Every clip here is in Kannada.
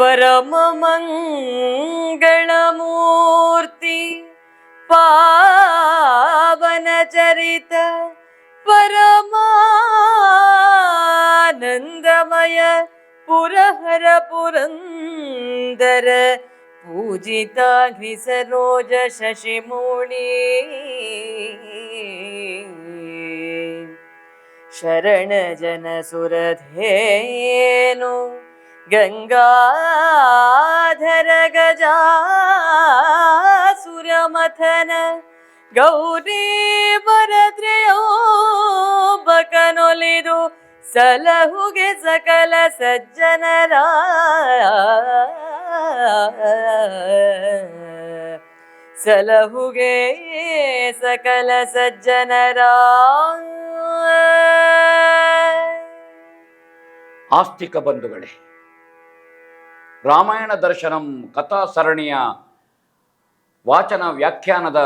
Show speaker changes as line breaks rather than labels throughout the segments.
परम मंगलमूर्ति पावन चरित परमानंदमय पुरहर पुरंदर पूजिता सरोज शशिमूणी शरण जन सुरधेनु गंगाधर गजासुरमथन गौरी वरद्रयो बकनೊಲಿದು ಸಲಹುಗೆ ಸಕಲ ಸಜ್ಜನರ ಸಲಹುಗೆ ಸಕಲ ಸಜ್ಜನರ.
ಆಸ್ತಿಕ ಬಂಧುಗಳೇ, ರಾಮಾಯಣ ದರ್ಶನಂ ಕಥಾ ಸರಣಿಯ ವಾಚನ ವ್ಯಾಖ್ಯಾನದ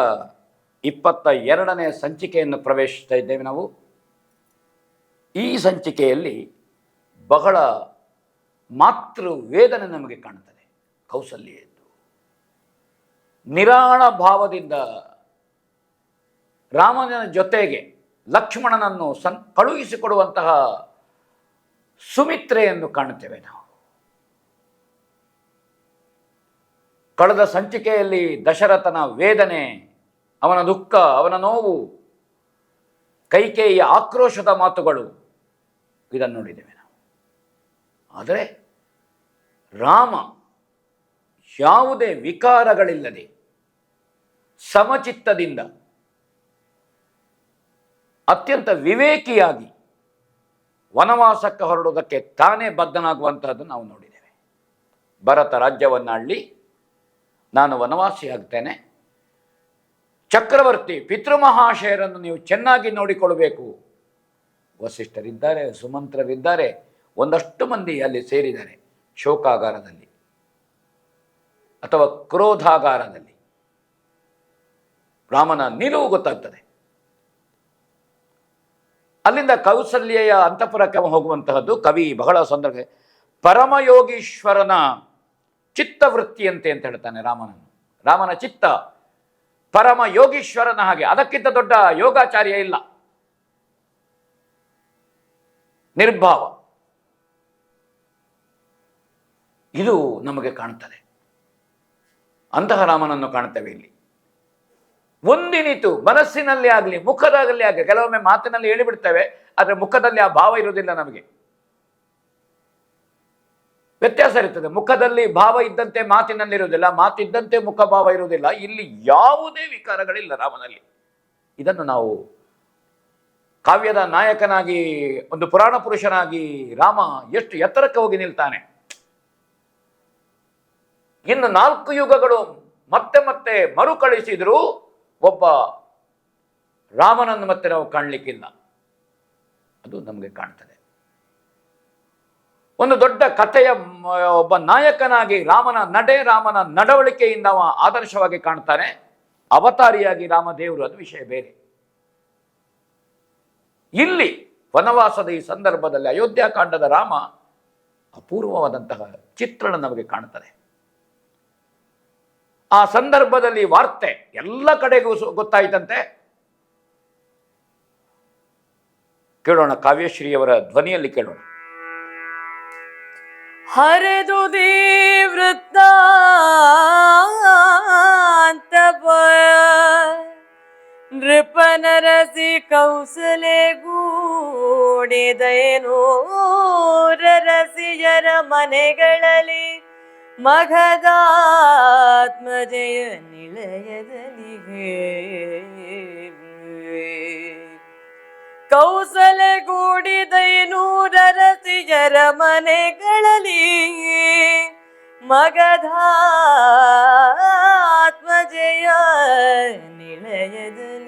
22ನೇ ಸಂಚಿಕೆಯನ್ನು ಪ್ರವೇಶಿಸ್ತಾ ಇದ್ದೇವೆ ನಾವು. ಈ ಸಂಚಿಕೆಯಲ್ಲಿ ಬಹಳ ಮಾತೃ ವೇದನೆ ನಮಗೆ ಕಾಣುತ್ತದೆ. ಕೌಸಲ್ಯದ್ದು ನಿರಾಳ ಭಾವದಿಂದ ರಾಮನ ಜೊತೆಗೆ ಲಕ್ಷ್ಮಣನನ್ನು ಕಳುಹಿಸಿಕೊಡುವಂತಹ ಸುಮಿತ್ರೆಯನ್ನು ಕಾಣುತ್ತೇವೆ ನಾವು. ಕಳೆದ ಸಂಚಿಕೆಯಲ್ಲಿ ದಶರಥನ ವೇದನೆ, ಅವನ ದುಃಖ, ಅವನ ನೋವು, ಕೈಕೇಯಿಯ ಆಕ್ರೋಶದ ಮಾತುಗಳು ಇದನ್ನು ನೋಡಿದ್ದೇವೆ ನಾವು. ಆದರೆ ರಾಮ ಯಾವುದೇ ವಿಕಾರಗಳಿಲ್ಲದೆ ಸಮಚಿತ್ತದಿಂದ ಅತ್ಯಂತ ವಿವೇಕಿಯಾಗಿ ವನವಾಸಕ್ಕೆ ಹೊರಡುವುದಕ್ಕೆ ತಾನೇ ಬದ್ಧನಾಗುವಂತಹದ್ದು ನಾವು ನೋಡಿದ್ದೇವೆ. ಭರತ ರಾಜ್ಯವನ್ನಾಳಿ, ನಾನು ವನವಾಸಿಯಾಗ್ತೇನೆ, ಚಕ್ರವರ್ತಿ ಪಿತೃಮಹಾಶಯರನ್ನು ನೀವು ಚೆನ್ನಾಗಿ ನೋಡಿಕೊಳ್ಳಬೇಕು. ವಸಿಷ್ಠರಿದ್ದಾರೆ, ಸುಮಂತ್ರರಿದ್ದಾರೆ, ಒಂದಷ್ಟು ಮಂದಿ ಅಲ್ಲಿ ಸೇರಿದ್ದಾರೆ. ಶೋಕಾಗಾರದಲ್ಲಿ ಅಥವಾ ಕ್ರೋಧಾಗಾರದಲ್ಲಿ ರಾಮನ ನಿಲುವು ಗೊತ್ತಾಗ್ತದೆ. ಅಲ್ಲಿಂದ ಕೌಸಲ್ಯೆಯ ಅಂತಃಪುರಕ್ಕೆ ಹೋಗುವಂತಹದ್ದು ಕವಿ ಬಹಳ ಸಂದರ್ಭ ಪರಮಯೋಗೀಶ್ವರನ ಚಿತ್ತವೃತ್ತಿಯಂತೆ ಅಂತ ಹೇಳ್ತಾನೆ ರಾಮನನ್ನು. ರಾಮನ ಚಿತ್ತ ಪರಮ ಯೋಗೀಶ್ವರನ ಹಾಗೆ, ಅದಕ್ಕಿಂತ ದೊಡ್ಡ ಯೋಗಾಚಾರ್ಯ ಇಲ್ಲ. ನಿರ್ಭಾವ ಇದು ನಮಗೆ ಕಾಣುತ್ತದೆ. ಅಂತಹ ರಾಮನನ್ನು ಕಾಣುತ್ತೇವೆ ಇಲ್ಲಿ. ಒಂದಿನಿತು ಮನಸ್ಸಿನಲ್ಲಿ ಆಗಲಿ ಮುಖದಾಗಲಿ ಆಗಲಿ, ಕೆಲವೊಮ್ಮೆ ಮಾತಿನಲ್ಲಿ ಹೇಳಿಬಿಡ್ತೇವೆ, ಆದರೆ ಮುಖದಲ್ಲಿ ಆ ಭಾವ ಇರುವುದಿಲ್ಲ. ನಮಗೆ ವ್ಯತ್ಯಾಸ ಇರ್ತದೆ. ಮುಖದಲ್ಲಿ ಭಾವ ಇದ್ದಂತೆ ಮಾತಿನಲ್ಲಿ ಇರುವುದಿಲ್ಲ, ಮಾತಿದ್ದಂತೆ ಮುಖ ಭಾವ ಇರುವುದಿಲ್ಲ. ಇಲ್ಲಿ ಯಾವುದೇ ವಿಕಾರಗಳಿಲ್ಲ ರಾಮನಲ್ಲಿ. ಇದನ್ನು ನಾವು ಕಾವ್ಯದ ನಾಯಕನಾಗಿ, ಒಂದು ಪುರಾಣ ಪುರುಷನಾಗಿ ರಾಮ ಎಷ್ಟು ಎತ್ತರಕ್ಕೆ ಹೋಗಿ ನಿಲ್ತಾನೆ. ಇನ್ನು 4 ಯುಗಗಳು ಮತ್ತೆ ಮತ್ತೆ ಮರುಕಳಿಸಿದರೂ ಒಬ್ಬ ರಾಮನನ್ನು ಮತ್ತೆ ನಾವು ಕಾಣಲಿಕ್ಕಿಲ್ಲ. ಅದು ನಮಗೆ ಕಾಣ್ತದೆ. ಒಂದು ದೊಡ್ಡ ಕಥೆಯ ಒಬ್ಬ ನಾಯಕನಾಗಿ ರಾಮನ ನಡೆ, ರಾಮನ ನಡವಳಿಕೆಯಿಂದ ಅವ ಆದರ್ಶವಾಗಿ ಕಾಣ್ತಾನೆ. ಅವತಾರಿಯಾಗಿ ರಾಮದೇವರು, ಅದು ವಿಷಯ ಬೇರೆ. ಇಲ್ಲಿ ವನವಾಸದ ಈ ಸಂದರ್ಭದಲ್ಲಿ ಅಯೋಧ್ಯಾಕಾಂಡದ ರಾಮ ಅಪೂರ್ವವಾದಂತಹ ಚಿತ್ರಣ ನಮಗೆ ಕಾಣುತ್ತದೆ. ಆ ಸಂದರ್ಭದಲ್ಲಿ ವಾರ್ತೆ ಎಲ್ಲ ಕಡೆಗೂ ಗೊತ್ತಾಯಿತಂತೆ. ಕೇಳೋಣ, ಕಾವ್ಯಶ್ರೀಯವರ ಧ್ವನಿಯಲ್ಲಿ ಕೇಳೋಣ.
ಹರಿದು ವೃತ್ತಾಂತ ನೃಪನರಸಿ ಕೌಸಲೆಗೂಡಿದೇನು ರಸಿಯರ ಮನೆಗಳಲ್ಲಿ ಮಗಧಾತ್ಮಜಯ ನಿಲಯದಲ್ಲಿಗೆ ಕೌಸಲೆಗೂಡಿದೈನೂರ ರಸಿಯರ ಮನೆಗಳಲ್ಲಿ ಮಗಧಾತ್ಮಜಯ ನಿಲಯದಲ್ಲಿ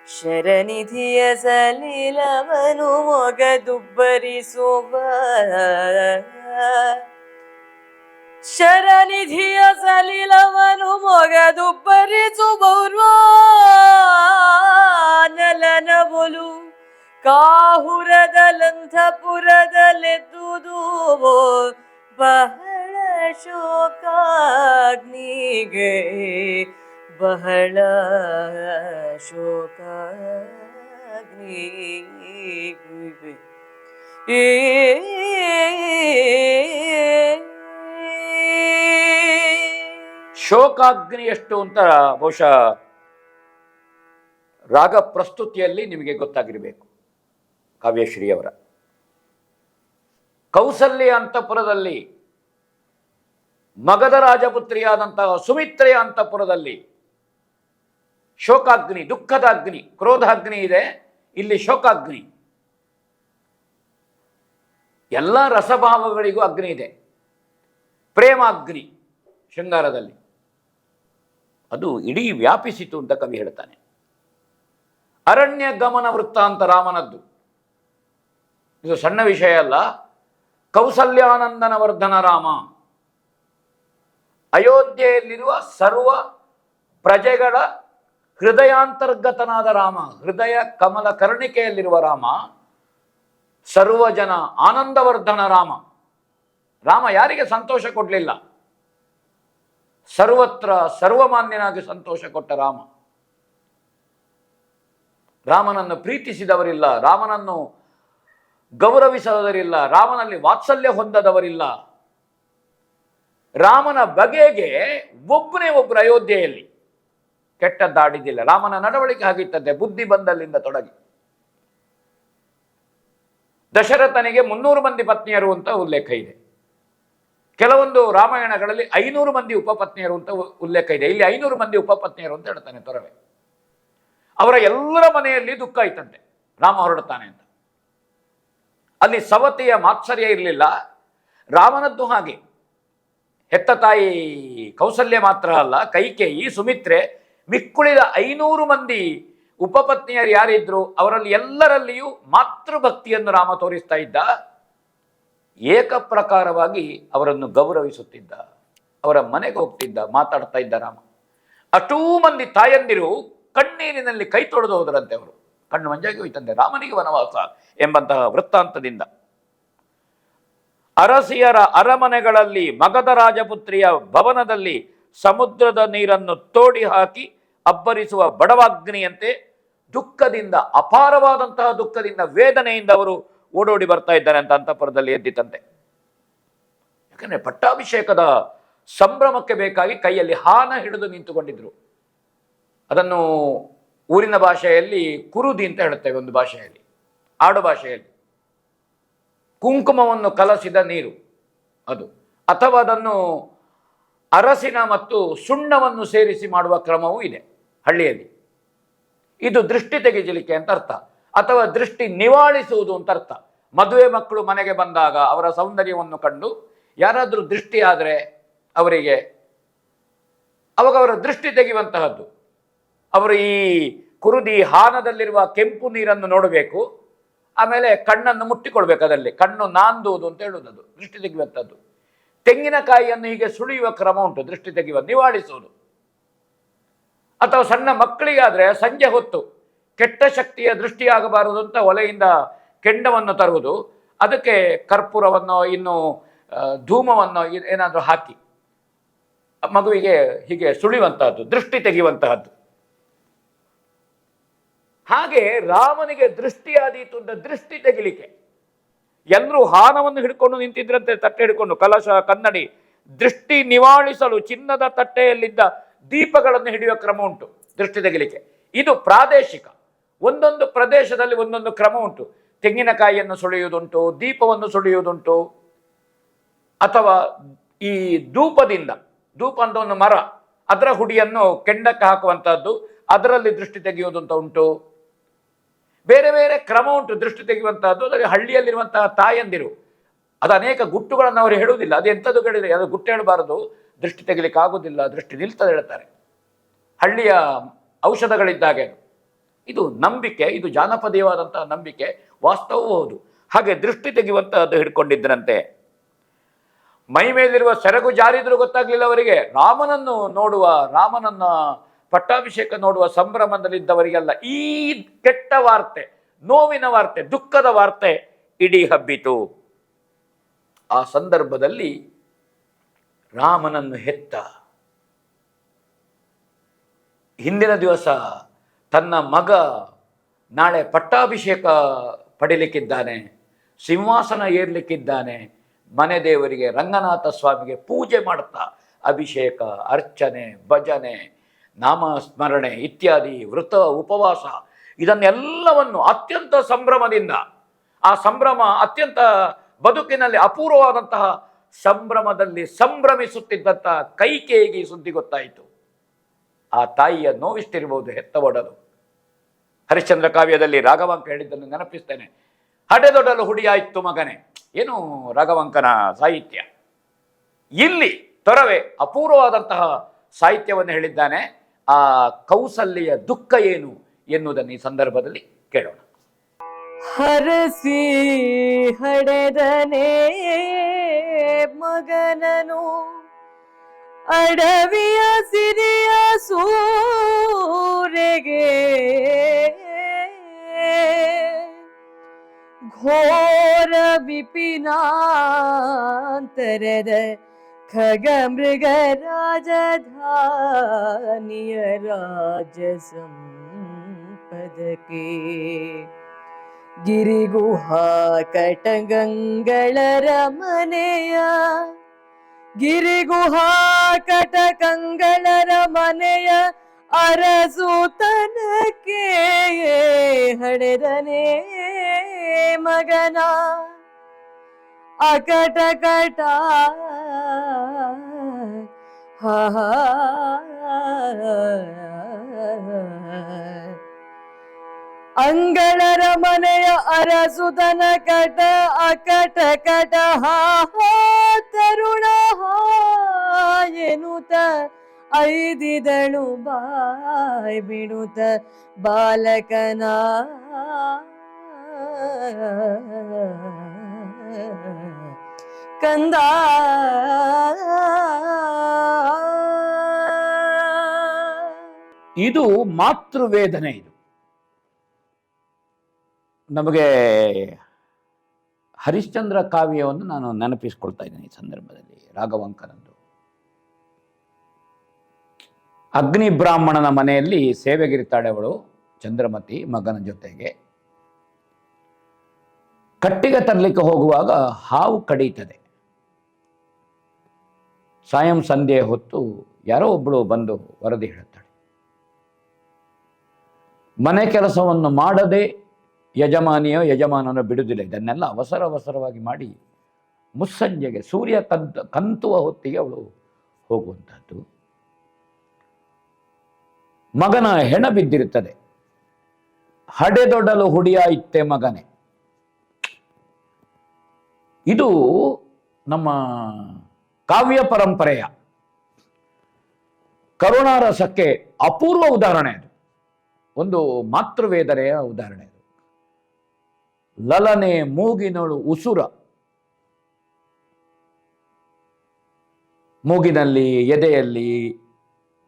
ಶರನಿಧಿಯ ಸಲಿಲವನು ಮೊಗದುಬ್ಬರಿಸುವ ಶರನಿಧಿಯ ಸಲಿಲವನು ಮೊಗದುಬ್ಬರಿಸುವೌರ್ವ ನಲನ ಬೊಲು ಕಾಹುರದಲಂಥಪುರದಲ್ಲೆದ್ದುದು ಬಹಳ ಶೋಕಾಗ್ನಿಗೆ, ಬಹಳ ಶೋಕಾಗ್ನಿಗೆ.
ಶೋಕಾಗ್ನಿ ಎಷ್ಟು ಅಂತ ಬಹುಶಃ ರಾಗ ಪ್ರಸ್ತುತಿಯಲ್ಲಿ ನಿಮಗೆ ಗೊತ್ತಾಗಿರಬೇಕು. ಕಾವ್ಯಶ್ರೀಯವರ ಕೌಸಲ್ಯ ಅಂತಃಪುರದಲ್ಲಿ, ಮಗಧ ರಾಜಪುತ್ರಿಯಾದಂತಹ ಸುಮಿತ್ರೆಯ ಅಂತಃಪುರದಲ್ಲಿ ಶೋಕಾಗ್ನಿ, ದುಃಖದ ಅಗ್ನಿ, ಕ್ರೋಧಾಗ್ನಿ ಇದೆ, ಇಲ್ಲಿ ಶೋಕಾಗ್ನಿ. ಎಲ್ಲ ರಸಭಾವಗಳಿಗೂ ಅಗ್ನಿ ಇದೆ. ಪ್ರೇಮಾಗ್ನಿ ಶೃಂಗಾರದಲ್ಲಿ ಅದು ಇಡೀ ವ್ಯಾಪಿಸಿತು ಅಂತ ಕವಿ ಹೇಳ್ತಾನೆ. ಅರಣ್ಯ ಗಮನ ವೃತ್ತಾಂತ ರಾಮನದ್ದು. ಇದು ಸಣ್ಣ ವಿಷಯ ಅಲ್ಲ. ಕೌಸಲ್ಯಾನಂದನ ವರ್ಧನ ರಾಮ, ಅಯೋಧ್ಯೆಯಲ್ಲಿರುವ ಸರ್ವ ಪ್ರಜೆಗಳ ಹೃದಯಾಂತರ್ಗತನಾದ ರಾಮ, ಹೃದಯ ಕಮಲ ಕರ್ಣಿಕೆಯಲ್ಲಿರುವ ರಾಮ, ಸರ್ವ ಜನ ಆನಂದವರ್ಧನ ರಾಮ. ರಾಮ ಯಾರಿಗೆ ಸಂತೋಷ ಕೊಡಲಿಲ್ಲ? ಸರ್ವತ್ರ ಸರ್ವಮಾನ್ಯನಾಗಿ ಸಂತೋಷ ಕೊಟ್ಟ ರಾಮ. ರಾಮನನ್ನು ಪ್ರೀತಿಸಿದವರಿಲ್ಲ, ರಾಮನನ್ನು ಗೌರವಿಸದವರಿಲ್ಲ, ರಾಮನಲ್ಲಿ ವಾತ್ಸಲ್ಯ ಹೊಂದದವರಿಲ್ಲ. ರಾಮನ ಬಗೆಗೆ ಒಬ್ಬನೇ ಒಬ್ಬರು ಅಯೋಧ್ಯೆಯಲ್ಲಿ ಕೆಟ್ಟದ್ದಾಡಿದ್ದಿಲ್ಲ. ರಾಮನ ನಡವಳಿಕೆ ಆಗಿತ್ತಂತೆ, ಬುದ್ಧಿ ಬಂದಲ್ಲಿಂದ ತೊಡಗಿ. ದಶರಥನಿಗೆ 300 ಮಂದಿ ಪತ್ನಿಯರು ಅಂತ ಉಲ್ಲೇಖ ಇದೆ. ಕೆಲವೊಂದು ರಾಮಾಯಣಗಳಲ್ಲಿ 500 ಮಂದಿ ಉಪಪತ್ನಿಯರು ಅಂತ ಉಲ್ಲೇಖ ಇದೆ. ಇಲ್ಲಿ 500 ಮಂದಿ ಉಪಪತ್ನಿಯರು ಅಂತ ಹೇಳ್ತಾನೆ ತೊರವೆ. ಅವರ ಎಲ್ಲರ ಮನೆಯಲ್ಲಿ ದುಃಖ ಆಯ್ತಂತೆ ರಾಮ ಹೊರಡ್ತಾನೆ ಅಂತ. ಅಲ್ಲಿ ಸವತಿಯ ಮಾತ್ಸರ್ಯ ಇರಲಿಲ್ಲ. ರಾಮನದ್ದು ಹಾಗೆ. ಹೆತ್ತ ತಾಯಿ ಕೌಸಲ್ಯ ಮಾತ್ರ ಅಲ್ಲ, ಕೈಕೇಯಿ, ಸುಮಿತ್ರೆ, ಮಿಕ್ಕುಳಿದ 500 ಮಂದಿ ಉಪಪತ್ನಿಯರು ಯಾರಿದ್ರು ಅವರಲ್ಲಿ ಎಲ್ಲರಲ್ಲಿಯೂ ಮಾತೃಭಕ್ತಿಯನ್ನು ರಾಮ ತೋರಿಸ್ತಾ ಇದ್ದ. ಏಕಪ್ರಕಾರವಾಗಿ ಅವರನ್ನು ಗೌರವಿಸುತ್ತಿದ್ದ, ಅವರ ಮನೆಗೆ ಹೋಗ್ತಿದ್ದ, ಮಾತಾಡ್ತಾ ಇದ್ದ ರಾಮ. ಅಷ್ಟೂ ಮಂದಿ ತಾಯಂದಿರು ಕಣ್ಣೀರಿನಲ್ಲಿ ಕೈ ತೊಳೆದು ಹೋದರಂತೆ. ಅವರು ಕಣ್ಣು ಮಂಜಾಗಿ ಹೋಯ್ತಂತೆ ರಾಮನಿಗೆ ವನವಾಸ ಎಂಬಂತಹ ವೃತ್ತಾಂತದಿಂದ. ಅರಸಿಯರ ಅರಮನೆಗಳಲ್ಲಿ, ಮಗಧ ರಾಜಪುತ್ರಿಯ ಭವನದಲ್ಲಿ ಸಮುದ್ರದ ನೀರನ್ನು ತೋಡಿ ಹಾಕಿ ಅಬ್ಬರಿಸುವ ಬಡವಾಗ್ನಿಯಂತೆ ದುಃಖದಿಂದ, ಅಪಾರವಾದಂತಹ ದುಃಖದಿಂದ, ವೇದನೆಯಿಂದ ಅವರು ಓಡೋಡಿ ಬರ್ತಾ ಇದ್ದಾರೆ ಅಂತ ಅಂತಃಪುರದಲ್ಲಿ ಎದ್ದಿತಂತೆ. ಯಾಕಂದ್ರೆ ಪಟ್ಟಾಭಿಷೇಕದ ಸಂಭ್ರಮಕ್ಕೆ ಬೇಕಾಗಿ ಕೈಯಲ್ಲಿ ಹಾನ ಹಿಡಿದು ನಿಂತುಕೊಂಡಿದ್ರು. ಅದನ್ನು ಊರಿನ ಭಾಷೆಯಲ್ಲಿ ಕುರುದಿ ಅಂತ ಹೇಳುತ್ತೇವೆ, ಒಂದು ಭಾಷೆಯಲ್ಲಿ, ಆಡು ಭಾಷೆಯಲ್ಲಿ. ಕುಂಕುಮವನ್ನು ಕಲಸಿದ ನೀರು ಅದು, ಅಥವಾ ಅದನ್ನು ಅರಸಿನ ಮತ್ತು ಸುಣ್ಣವನ್ನು ಸೇರಿಸಿ ಮಾಡುವ ಕ್ರಮವೂ ಇದೆ ಹಳ್ಳಿಯಲ್ಲಿ. ಇದು ದೃಷ್ಟಿ ತೆಗೆಯಲಿಕ್ಕೆ ಅಂತ ಅರ್ಥ, ಅಥವಾ ದೃಷ್ಟಿ ನಿವಾಳಿಸುವುದು ಅಂತ ಅರ್ಥ. ಮದುವೆ ಮಕ್ಕಳು ಮನೆಗೆ ಬಂದಾಗ ಅವರ ಸೌಂದರ್ಯವನ್ನು ಕಂಡು ಯಾರಾದರೂ ದೃಷ್ಟಿ ಆದರೆ ಅವರಿಗೆ ಅವಾಗ ಅವರ ದೃಷ್ಟಿ ತೆಗೆಯುವಂತಹದ್ದು. ಅವರು ಈ ಕುರುದಿ ಹಾನದಲ್ಲಿರುವ ಕೆಂಪು ನೀರನ್ನು ನೋಡಬೇಕು, ಆಮೇಲೆ ಕಣ್ಣನ್ನು ಮುಟ್ಟಿಕೊಳ್ಬೇಕು. ಅದರಲ್ಲಿ ಕಣ್ಣು ನಾಂದುವುದು ಅಂತ ಹೇಳುವುದು, ದೃಷ್ಟಿ ತೆಗೆಯುವಂಥದ್ದು. ತೆಂಗಿನಕಾಯಿಯನ್ನು ಹೀಗೆ ಸುಳಿಯುವ ಕ್ರಮ ಉಂಟು, ದೃಷ್ಟಿ ತೆಗೆಯುವ, ನಿವಾಳಿಸುವುದು. ಅಥವಾ ಸಣ್ಣ ಮಕ್ಕಳಿಗಾದರೆ ಸಂಜೆ ಹೊತ್ತು ಕೆಟ್ಟ ಶಕ್ತಿಯ ದೃಷ್ಟಿಯಾಗಬಾರದು ಅಂತ ಒಲೆಯಿಂದ ಕೆಂಡವನ್ನು ತರುವುದು, ಅದಕ್ಕೆ ಕರ್ಪೂರವನ್ನು, ಇನ್ನು ಧೂಮವನ್ನು ಏನಾದರೂ ಹಾಕಿ ಮಗುವಿಗೆ ಹೀಗೆ ಸುಳಿಯುವಂತಹದ್ದು, ದೃಷ್ಟಿ ತೆಗೆಯುವಂತಹದ್ದು. ಹಾಗೆ ರಾಮನಿಗೆ ದೃಷ್ಟಿಯಾದೀತು ಅಂತ ದೃಷ್ಟಿ ತೆಗಿಲಿಕ್ಕೆ ಎಲ್ಲರೂ ಹಾನವನ್ನು ಹಿಡ್ಕೊಂಡು ನಿಂತಿದ್ರಂತೆ, ತಟ್ಟೆ ಹಿಡ್ಕೊಂಡು, ಕಲಶ, ಕನ್ನಡಿ. ದೃಷ್ಟಿ ನಿವಾಳಿಸಲು ಚಿನ್ನದ ತಟ್ಟೆಯಲ್ಲಿದ್ದ ದೀಪಗಳನ್ನು ಹಿಡಿಯುವ ಕ್ರಮ ಉಂಟು ದೃಷ್ಟಿ ತೆಗಿಲಿಕ್ಕೆ. ಇದು ಪ್ರಾದೇಶಿಕ, ಒಂದೊಂದು ಪ್ರದೇಶದಲ್ಲಿ ಒಂದೊಂದು ಕ್ರಮ ಉಂಟು. ತೆಂಗಿನಕಾಯಿಯನ್ನು ಸುಳಿಯುವುದುಂಟು, ದೀಪವನ್ನು ಸುಳಿಯುವುದುಂಟು, ಅಥವಾ ಈ ಧೂಪದಿಂದ, ಧೂಪ ಅಂತ ಒಂದು ಮರ, ಅದರ ಹುಡಿಯನ್ನು ಕೆಂಡಕ್ಕೆ ಹಾಕುವಂತಹದ್ದು, ಅದರಲ್ಲಿ ದೃಷ್ಟಿ ತೆಗೆಯುವುದಂತ ಉಂಟು. ಬೇರೆ ಬೇರೆ ಕ್ರಮ ಉಂಟು ದೃಷ್ಟಿ ತೆಗೆಯುವಂತಹದ್ದು. ಅದರಲ್ಲಿ ಹಳ್ಳಿಯಲ್ಲಿರುವಂತಹ ತಾಯಂದಿರು ಅದು ಅನೇಕ ಗುಟ್ಟುಗಳನ್ನು ಅವರು ಹೇಳುವುದಿಲ್ಲ. ಅದು ಎಂಥದ್ದು ಹೇಳಿದ್ರೆ ಅದು ಗುಟ್ಟು ಹೇಳಬಾರದು, ದೃಷ್ಟಿ ತೆಗಿಲಿಕ್ಕೆ ಆಗುವುದಿಲ್ಲ, ದೃಷ್ಟಿ ನಿಲ್ತದೆ ಹೇಳ್ತಾರೆ. ಹಳ್ಳಿಯ ಔಷಧಗಳಿದ್ದಾಗೆ ಇದು ನಂಬಿಕೆ, ಇದು ಜಾನಪದೀಯವಾದಂತಹ ನಂಬಿಕೆ, ವಾಸ್ತವವೂ ಹೌದು. ಹಾಗೆ ದೃಷ್ಟಿ ತೆಗೆಯುವಂತಹದ್ದು ಹಿಡ್ಕೊಂಡಿದ್ದರಂತೆ. ಮೈ ಮೇಲಿರುವ ಸೆರಗು ಜಾರಿದ್ರು ಗೊತ್ತಾಗ್ಲಿಲ್ಲ ಅವರಿಗೆ. ರಾಮನನ್ನು ನೋಡುವ, ರಾಮನನ್ನ ಪಟ್ಟಾಭಿಷೇಕ ನೋಡುವ ಸಂಭ್ರಮದಲ್ಲಿದ್ದವರಿಗೆಲ್ಲ ಈ ಕೆಟ್ಟ ವಾರ್ತೆ, ನೋವಿನ ವಾರ್ತೆ, ದುಃಖದ ವಾರ್ತೆ ಇಡೀ ಹಬ್ಬಿತು. ಆ ಸಂದರ್ಭದಲ್ಲಿ ರಾಮನನ್ನು ಹೆತ್ತ ಹಿಂದಿನ ದಿವಸ ತನ್ನ ಮಗ ನಾಳೆ ಪಟ್ಟಾಭಿಷೇಕ ಪಡಿಲಿಕ್ಕಿದ್ದಾನೆ, ಸಿಂಹಾಸನ ಏರ್ಲಿಕ್ಕಿದ್ದಾನೆ, ಮನೆ ದೇವರಿಗೆ ರಂಗನಾಥ ಸ್ವಾಮಿಗೆ ಪೂಜೆ ಮಾಡ್ತಾ ಅಭಿಷೇಕ, ಅರ್ಚನೆ, ಭಜನೆ, ನಾಮಸ್ಮರಣೆ ಇತ್ಯಾದಿ ವೃತ ಉಪವಾಸ ಇದನ್ನೆಲ್ಲವನ್ನು ಅತ್ಯಂತ ಸಂಭ್ರಮದಿಂದ, ಆ ಸಂಭ್ರಮ ಅತ್ಯಂತ ಬದುಕಿನಲ್ಲಿ ಅಪೂರ್ವವಾದಂತಹ ಸಂಭ್ರಮದಲ್ಲಿ ಸಂಭ್ರಮಿಸುತ್ತಿದ್ದಂತಹ ಕೈಕೇಯಿಗೆ ಸುದ್ದಿ ಗೊತ್ತಾಯಿತು. ಆ ತಾಯಿಯ ನೋವಿಷ್ಟಿರಬಹುದು ಹೆತ್ತ ಒಡಲು. ಹರಿಶ್ಚಂದ್ರ ಕಾವ್ಯದಲ್ಲಿ ರಾಘವಾಂಕ ಹೇಳಿದ್ದನ್ನು ನೆನಪಿಸ್ತೇನೆ. ಹಡೆದೊಡಲು ಹುಡಿಯಾಯಿತು ಮಗನೇ. ಏನು ರಾಘವಾಂಕನ ಸಾಹಿತ್ಯ. ಇಲ್ಲಿ ತೊರವೆ ಅಪೂರ್ವವಾದಂತಹ ಸಾಹಿತ್ಯವನ್ನು ಹೇಳಿದ್ದಾನೆ. ಆ ಕೌಸಲ್ಯ ದುಃಖ ಏನು ಎನ್ನುವುದನ್ನು ಈ ಸಂದರ್ಭದಲ್ಲಿ ಕೇಳೋಣ.
ಹರಸಿ ಹಡೆದನೇ ಮಗನನು ಅಡವಿಯ ಸಿರಿಯ ಸೂರೆಗೆ ಘೋರ ವಿಪಿನಾಂತರದ ಖಗ ಮೃಗ ರಾಜಧಾನಿಯ ರಾಜ ಸಂಪದಕ್ಕೆ ಗಿರಿಗುಹಾ ಕಟಗಂಗಳರ ಮನೆಯ ಗಿರಿಗುಹಾ ಕಟಕಂಗಳರ ಮನೆಯ ಅರಸುತನಕ್ಕೆ ಹಡೆದನೇ ಮಗನ ಅಕಟಕಟ ಅಂಗಳರ ಮನೆಯ ಅರಸುತನ ಕಟ ಅಕಟ ಕಟ ತರುಣ ಎನ್ನುತ್ತ ಐದಿದಳು ಬಾಯ್ ಬಿಡುತ್ತ ಬಾಲಕನ ಕಂದ
ಇದು ಮಾತೃವೇದನೆ. ಇದು ನಮಗೆ ಹರಿಶ್ಚಂದ್ರ ಕಾವ್ಯವನ್ನು ನಾನು ನೆನಪಿಸ್ಕೊಳ್ತಾ ಇದ್ದೇನೆ ಈ ಸಂದರ್ಭದಲ್ಲಿ. ರಾಘವಾಂಕನದ್ದು ಅಗ್ನಿ ಬ್ರಾಹ್ಮಣನ ಮನೆಯಲ್ಲಿ ಸೇವೆಗಿರ್ತಾಳೆ ಅವಳು ಚಂದ್ರಮತಿ ಮಗನ ಜೊತೆಗೆ. ಕಟ್ಟಿಗೆ ತರಲಿಕ್ಕೆ ಹೋಗುವಾಗ ಹಾವು ಕಡೀತದೆ. ಸಾಯಂ ಸಂಧ್ಯೆ ಹೊತ್ತು ಯಾರೋ ಒಬ್ಬಳು ಬಂದು ವರದಿ ಹೇಳ್ತಾಳೆ. ಮನೆ ಕೆಲಸವನ್ನು ಮಾಡದೆ ಯಜಮಾನನ ಬಿಡುವುದಿಲ್ಲ. ಇದನ್ನೆಲ್ಲ ಅವಸರವಾಗಿ ಮಾಡಿ ಮುಸ್ಸಂಜೆಗೆ ಸೂರ್ಯ ಕಂತುವ ಹೊತ್ತಿಗೆ ಅವಳು ಹೋಗುವಂಥದ್ದು. ಮಗನ ಹೆಣ ಬಿದ್ದಿರುತ್ತದೆ. ಹಡೆದೊಡಲು ಹುಡಿಯಾಯಿತ್ತೆ ಮಗನೇ. ಇದು ನಮ್ಮ ಕಾವ್ಯ ಪರಂಪರೆಯ ಕರುಣಾರಸಕ್ಕೆ ಅಪೂರ್ವ ಉದಾಹರಣೆ. ಅದು ಒಂದು ಮಾತೃವೇದನೆಯ ಉದಾಹರಣೆ. ಅದು ಲಲನೆ ಮೂಗಿನಳು ಉಸುರ, ಮೂಗಿನಲ್ಲಿ, ಎದೆಯಲ್ಲಿ,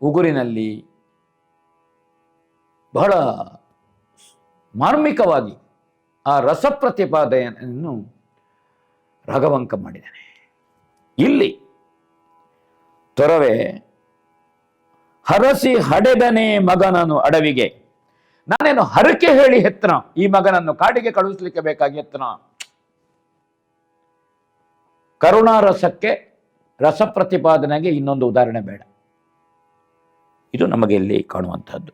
ಉಗುರಿನಲ್ಲಿ ಬಹಳ ಮಾರ್ಮಿಕವಾಗಿ ಆ ರಸ ಪ್ರತಿಪಾದನೆಯನ್ನು ರಾಘವಾಂಕ ಮಾಡಿದ್ದಾನೆ. ಇಲ್ಲಿ ತೊರವೆ ಹರಸಿ ಹಡೆದನೇ ಮಗನನು ಅಡವಿಗೆ. ನಾನೇನು ಹರಕೆ ಹೇಳಿ ಹೆತ್ತನ ಈ ಮಗನನ್ನು ಕಾಡಿಗೆ ಕಳುಹಿಸಲಿಕ್ಕೆ ಬೇಕಾಗಿ ಹೆತ್ತನ? ಕರುಣಾರಸಕ್ಕೆ ರಸ ಪ್ರತಿಪಾದನೆಗೆ ಇನ್ನೊಂದು ಉದಾಹರಣೆ ಬೇಡ. ಇದು ನಮಗೆ ಇಲ್ಲಿ ಕಾಣುವಂತಹದ್ದು.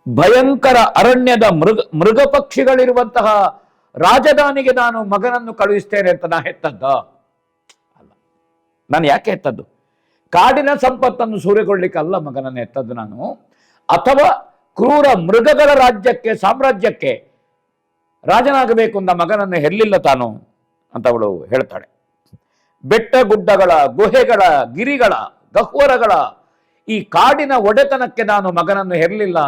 ಭಯಂಕರ ಅರಣ್ಯದ ಮೃಗ ಪಕ್ಷಿಗಳಿರುವಂತಹ ರಾಜಧಾನಿಗೆ ನಾನು ಮಗನನ್ನು ಕಳುಹಿಸ್ತೇನೆ ಅಂತ ನಾ ಹೆತ್ತದ್ದ ಅಲ್ಲ. ನಾನು ಯಾಕೆ ಹೆತ್ತದ್ದು? ಕಾಡಿನ ಸಂಪತ್ತನ್ನು ಸೂರೆಗೊಳ್ಳಿಕ್ಕಲ್ಲ ಮಗನನ್ನು ಹೆತ್ತದ್ದು ನಾನು. ಅಥವಾ ಕ್ರೂರ ಮೃಗಗಳ ರಾಜ್ಯಕ್ಕೆ, ಸಾಮ್ರಾಜ್ಯಕ್ಕೆ ರಾಜನಾಗಬೇಕು ಅಂತ ಮಗನನ್ನು ಹೆರಲಿಲ್ಲ ತಾನು ಅಂತ ಅವಳು ಹೇಳ್ತಾಳೆ. ಬೆಟ್ಟ ಗುಡ್ಡಗಳ, ಗುಹೆಗಳ, ಗಿರಿಗಳ, ಗಹ್ವರಗಳ ಈ ಕಾಡಿನ ಒಡೆತನಕ್ಕೆ ನಾನು ಮಗನನ್ನು ಹೆರಲಿಲ್ಲ.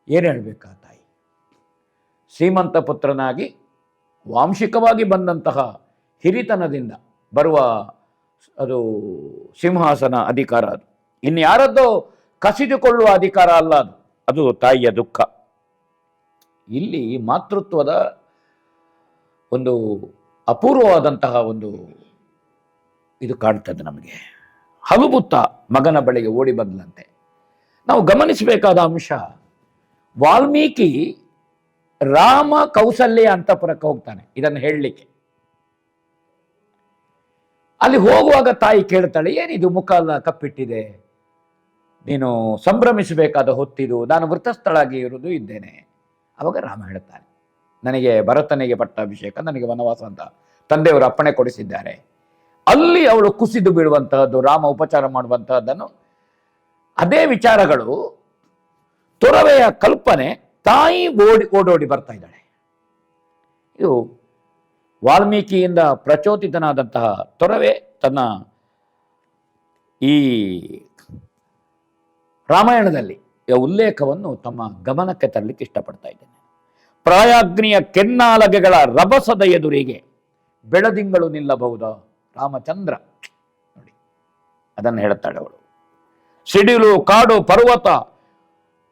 ಏನು ಹೇಳಬೇಕಾ ತಾಯಿ? ಶ್ರೀಮಂತ ಪುತ್ರನಾಗಿ ವಾಂಶಿಕವಾಗಿ ಬಂದಂತಹ ಹಿರಿತನದಿಂದ ಬರುವ ಅದು ಸಿಂಹಾಸನ ಅಧಿಕಾರ. ಅದು ಇನ್ಯಾರದ್ದೋ ಕಸಿದುಕೊಳ್ಳುವ ಅಧಿಕಾರ ಅಲ್ಲ. ಅದು ತಾಯಿಯ ದುಃಖ. ಇಲ್ಲಿ ಮಾತೃತ್ವದ ಒಂದು ಅಪೂರ್ವವಾದಂತಹ ಒಂದು ಇದು ಕಾಣ್ತದೆ ನಮಗೆ. ಹಲುಬುತ್ತ ಮಗನ ಬಳಿಗೆ ಓಡಿ ಬಂದಂತೆ. ನಾವು ಗಮನಿಸಬೇಕಾದ ಅಂಶ, ವಾಲ್ಮೀಕಿ ರಾಮ ಕೌಸಲ್ಯ ಅಂತಃಪುರಕ್ಕೆ ಹೋಗ್ತಾನೆ ಇದನ್ನು ಹೇಳಲಿಕ್ಕೆ. ಅಲ್ಲಿ ಹೋಗುವಾಗ ತಾಯಿ ಕೇಳ್ತಾಳೆ, ಏನಿದು ಮುಖ ಎಲ್ಲ ಕಪ್ಪಿಟ್ಟಿದೆ, ನೀನು ಸಂಭ್ರಮಿಸಬೇಕಾದ ಹೊತ್ತಿದು, ನಾನು ವೃತಸ್ಥಳಾಗಿ ಇರುವುದು ಇದ್ದೇನೆ. ಅವಾಗ ರಾಮ ಹೇಳ್ತಾನೆ, ನನಗೆ ಭರತನಿಗೆ ಪಟ್ಟಾಭಿಷೇಕ, ನನಗೆ ವನವಾಸ ಅಂತ ತಂದೆಯವರು ಅಪ್ಪಣೆ ಕೊಡಿಸಿದ್ದಾರೆ. ಅಲ್ಲಿ ಅವಳು ಕುಸಿದು ಬೀಳುವಂತಹದ್ದು, ರಾಮ ಉಪಚಾರ ಮಾಡುವಂತಹದ್ದನ್ನು, ಅದೇ ವಿಚಾರಗಳು ತೊರವೆಯ ಕಲ್ಪನೆ. ತಾಯಿ ಓಡೋಡಿ ಬರ್ತಾ ಇದ್ದಾಳೆ. ಇದು ವಾಲ್ಮೀಕಿಯಿಂದ ಪ್ರಚೋದಿತನಾದಂತಹ ತೊರವೆ ತನ್ನ ಈ ರಾಮಾಯಣದಲ್ಲಿ ಉಲ್ಲೇಖವನ್ನು ತಮ್ಮ ಗಮನಕ್ಕೆ ತರಲಿಕ್ಕೆ ಇಷ್ಟಪಡ್ತಾ ಇದ್ದೇನೆ. ಪ್ರಾಯಾಗ್ನಿಯ ಕೆನ್ನಾಲಗೆಗಳ ರಭಸದ ಎದುರಿಗೆ ಬೆಳದಿಂಗಳು ನಿಲ್ಲಬಹುದಾ? ರಾಮಚಂದ್ರ ನೋಡಿ ಅದನ್ನು ಹೇಳ್ತಾಳೆ ಅವಳು. ಸಿಡಿಲು, ಕಾಡು, ಪರ್ವತ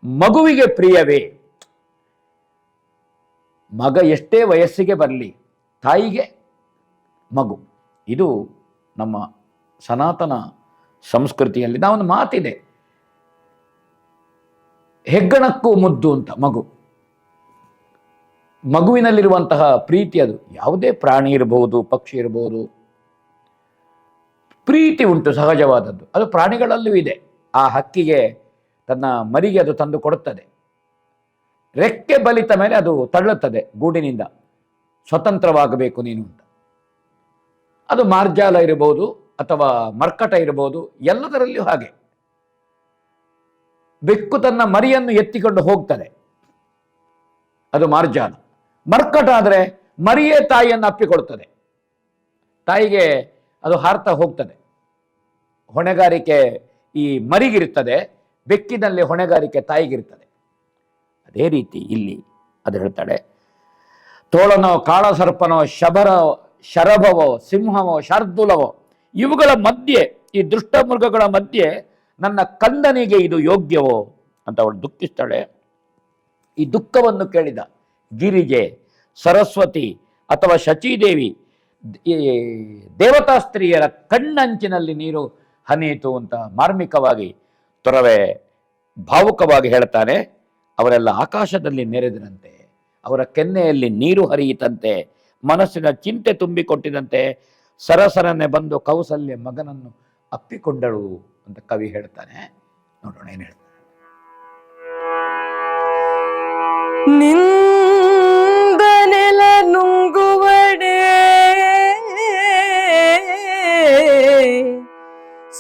ಮಗುವಿಗೆ ಪ್ರಿಯವೇ. ಮಗ ಎಷ್ಟೇ ವಯಸ್ಸಿಗೆ ಬರಲಿ, ತಾಯಿಗೆ ಮಗು. ಇದು ನಮ್ಮ ಸನಾತನ ಸಂಸ್ಕೃತಿಯಲ್ಲಿ ನಾವೊಂದು ಮಾತಿದೆ, ಹೆಗ್ಗಣಕ್ಕೂ ಮುದ್ದು ಅಂತ. ಮಗುವಿನಲ್ಲಿರುವಂತಹ ಪ್ರೀತಿ, ಅದು ಯಾವುದೇ ಪ್ರಾಣಿ ಇರಬಹುದು, ಪಕ್ಷಿ ಇರಬಹುದು, ಪ್ರೀತಿ ಉಂಟು, ಸಹಜವಾದದ್ದು. ಅದು ಪ್ರಾಣಿಗಳಲ್ಲೂ ಇದೆ. ಆ ಹಕ್ಕಿಗೆ ತನ್ನ ಮರಿಗೆ ಅದು ತಂದು ಕೊಡುತ್ತದೆ. ರೆಕ್ಕೆ ಬಲಿತ ಮೇಲೆ ಅದು ತಳ್ಳುತ್ತದೆ ಗೂಡಿನಿಂದ, ಸ್ವತಂತ್ರವಾಗಬೇಕು ನೀನು ಅಂತ. ಅದು ಮಾರ್ಜಾಲ ಇರಬಹುದು ಅಥವಾ ಮರ್ಕಟ ಇರಬಹುದು, ಎಲ್ಲದರಲ್ಲಿಯೂ ಹಾಗೆ. ಬೆಕ್ಕು ತನ್ನ ಮರಿಯನ್ನು ಎತ್ತಿಕೊಂಡು ಹೋಗ್ತದೆ, ಅದು ಮಾರ್ಜಾಲ. ಮರ್ಕಟ ಆದರೆ ಮರಿಯೇ ತಾಯಿಯನ್ನು ಅಪ್ಪಿಕೊಳ್ತದೆ, ತಾಯಿಗೆ ಅದು ಹಾರ್ತಾ ಹೋಗ್ತದೆ. ಹೊಣೆಗಾರಿಕೆ ಈ ಮರಿಗಿರ್ತದೆ, ಬೆಕ್ಕಿನಲ್ಲಿ ಹೊಣೆಗಾರಿಕೆ ತಾಯಿಗಿರ್ತದೆ. ಅದೇ ರೀತಿ ಇಲ್ಲಿ ಅದು ಹೇಳ್ತಾಳೆ, ತೋಳನೋ, ಕಾಳಸರ್ಪನೋ, ಶರಭವೋ, ಸಿಂಹವೋ, ಶಾರ್ದೂಲವೋ, ಇವುಗಳ ಮಧ್ಯೆ, ಈ ದುಷ್ಟ ಮೃಗಗಳ ಮಧ್ಯೆ ನನ್ನ ಕಂದನಿಗೆ ಇದು ಯೋಗ್ಯವೋ ಅಂತ ಅವಳು ದುಃಖಿಸ್ತಾಳೆ. ಈ ದುಃಖವನ್ನು ಕೇಳಿದ ಗಿರಿಜೆ, ಸರಸ್ವತಿ ಅಥವಾ ಶಚೀದೇವಿ, ಈ ದೇವತಾ ಸ್ತ್ರೀಯರ ಕಣ್ಣಂಚಿನಲ್ಲಿ ನೀರು ಹನಿಯಿತು ಅಂತ ಮಾರ್ಮಿಕವಾಗಿ ತೊರವೆ ಭಾವುಕವಾಗಿ ಹೇಳ್ತಾನೆ. ಅವರೆಲ್ಲ ಆಕಾಶದಲ್ಲಿ ನೆರೆದರಂತೆ, ಅವರ ಕೆನ್ನೆಯಲ್ಲಿ ನೀರು ಹರಿಯಿತಂತೆ, ಮನಸ್ಸಿನ ಚಿಂತೆ ತುಂಬಿಕೊಟ್ಟಿದಂತೆ ಸರಸರನೆ ಬಂದು ಕೌಸಲ್ಯ ಮಗನನ್ನು ಅಪ್ಪಿಕೊಂಡಳು ಅಂತ ಕವಿ ಹೇಳ್ತಾನೆ. ನೋಡೋಣ ಏನು ಹೇಳ್ತಾನೆ.
ನಿಂದನೆಲ ನುಂಗುವಡೆ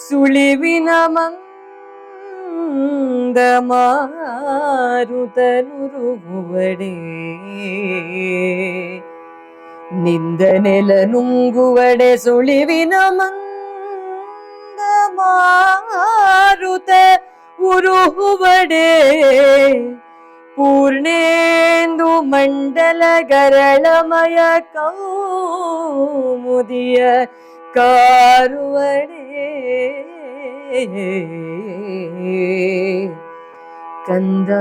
ಸುಳಿವಿನ ಮಂದ ಮಾರುತನುರುಗುವಡೆ, ನಿಂದನೆಲ ನುಂಗುವಡೆ ಸುಳಿವಿನ ಮಂದ ಮಾರುತ ಉರುಹುವಡೆ, ಪೂರ್ಣೇಂದು ಮಂಡಲ ಗರಳಮಯ ಕೌಮುದಿಯ ಕಾರುವಡೆ, ಕಂದ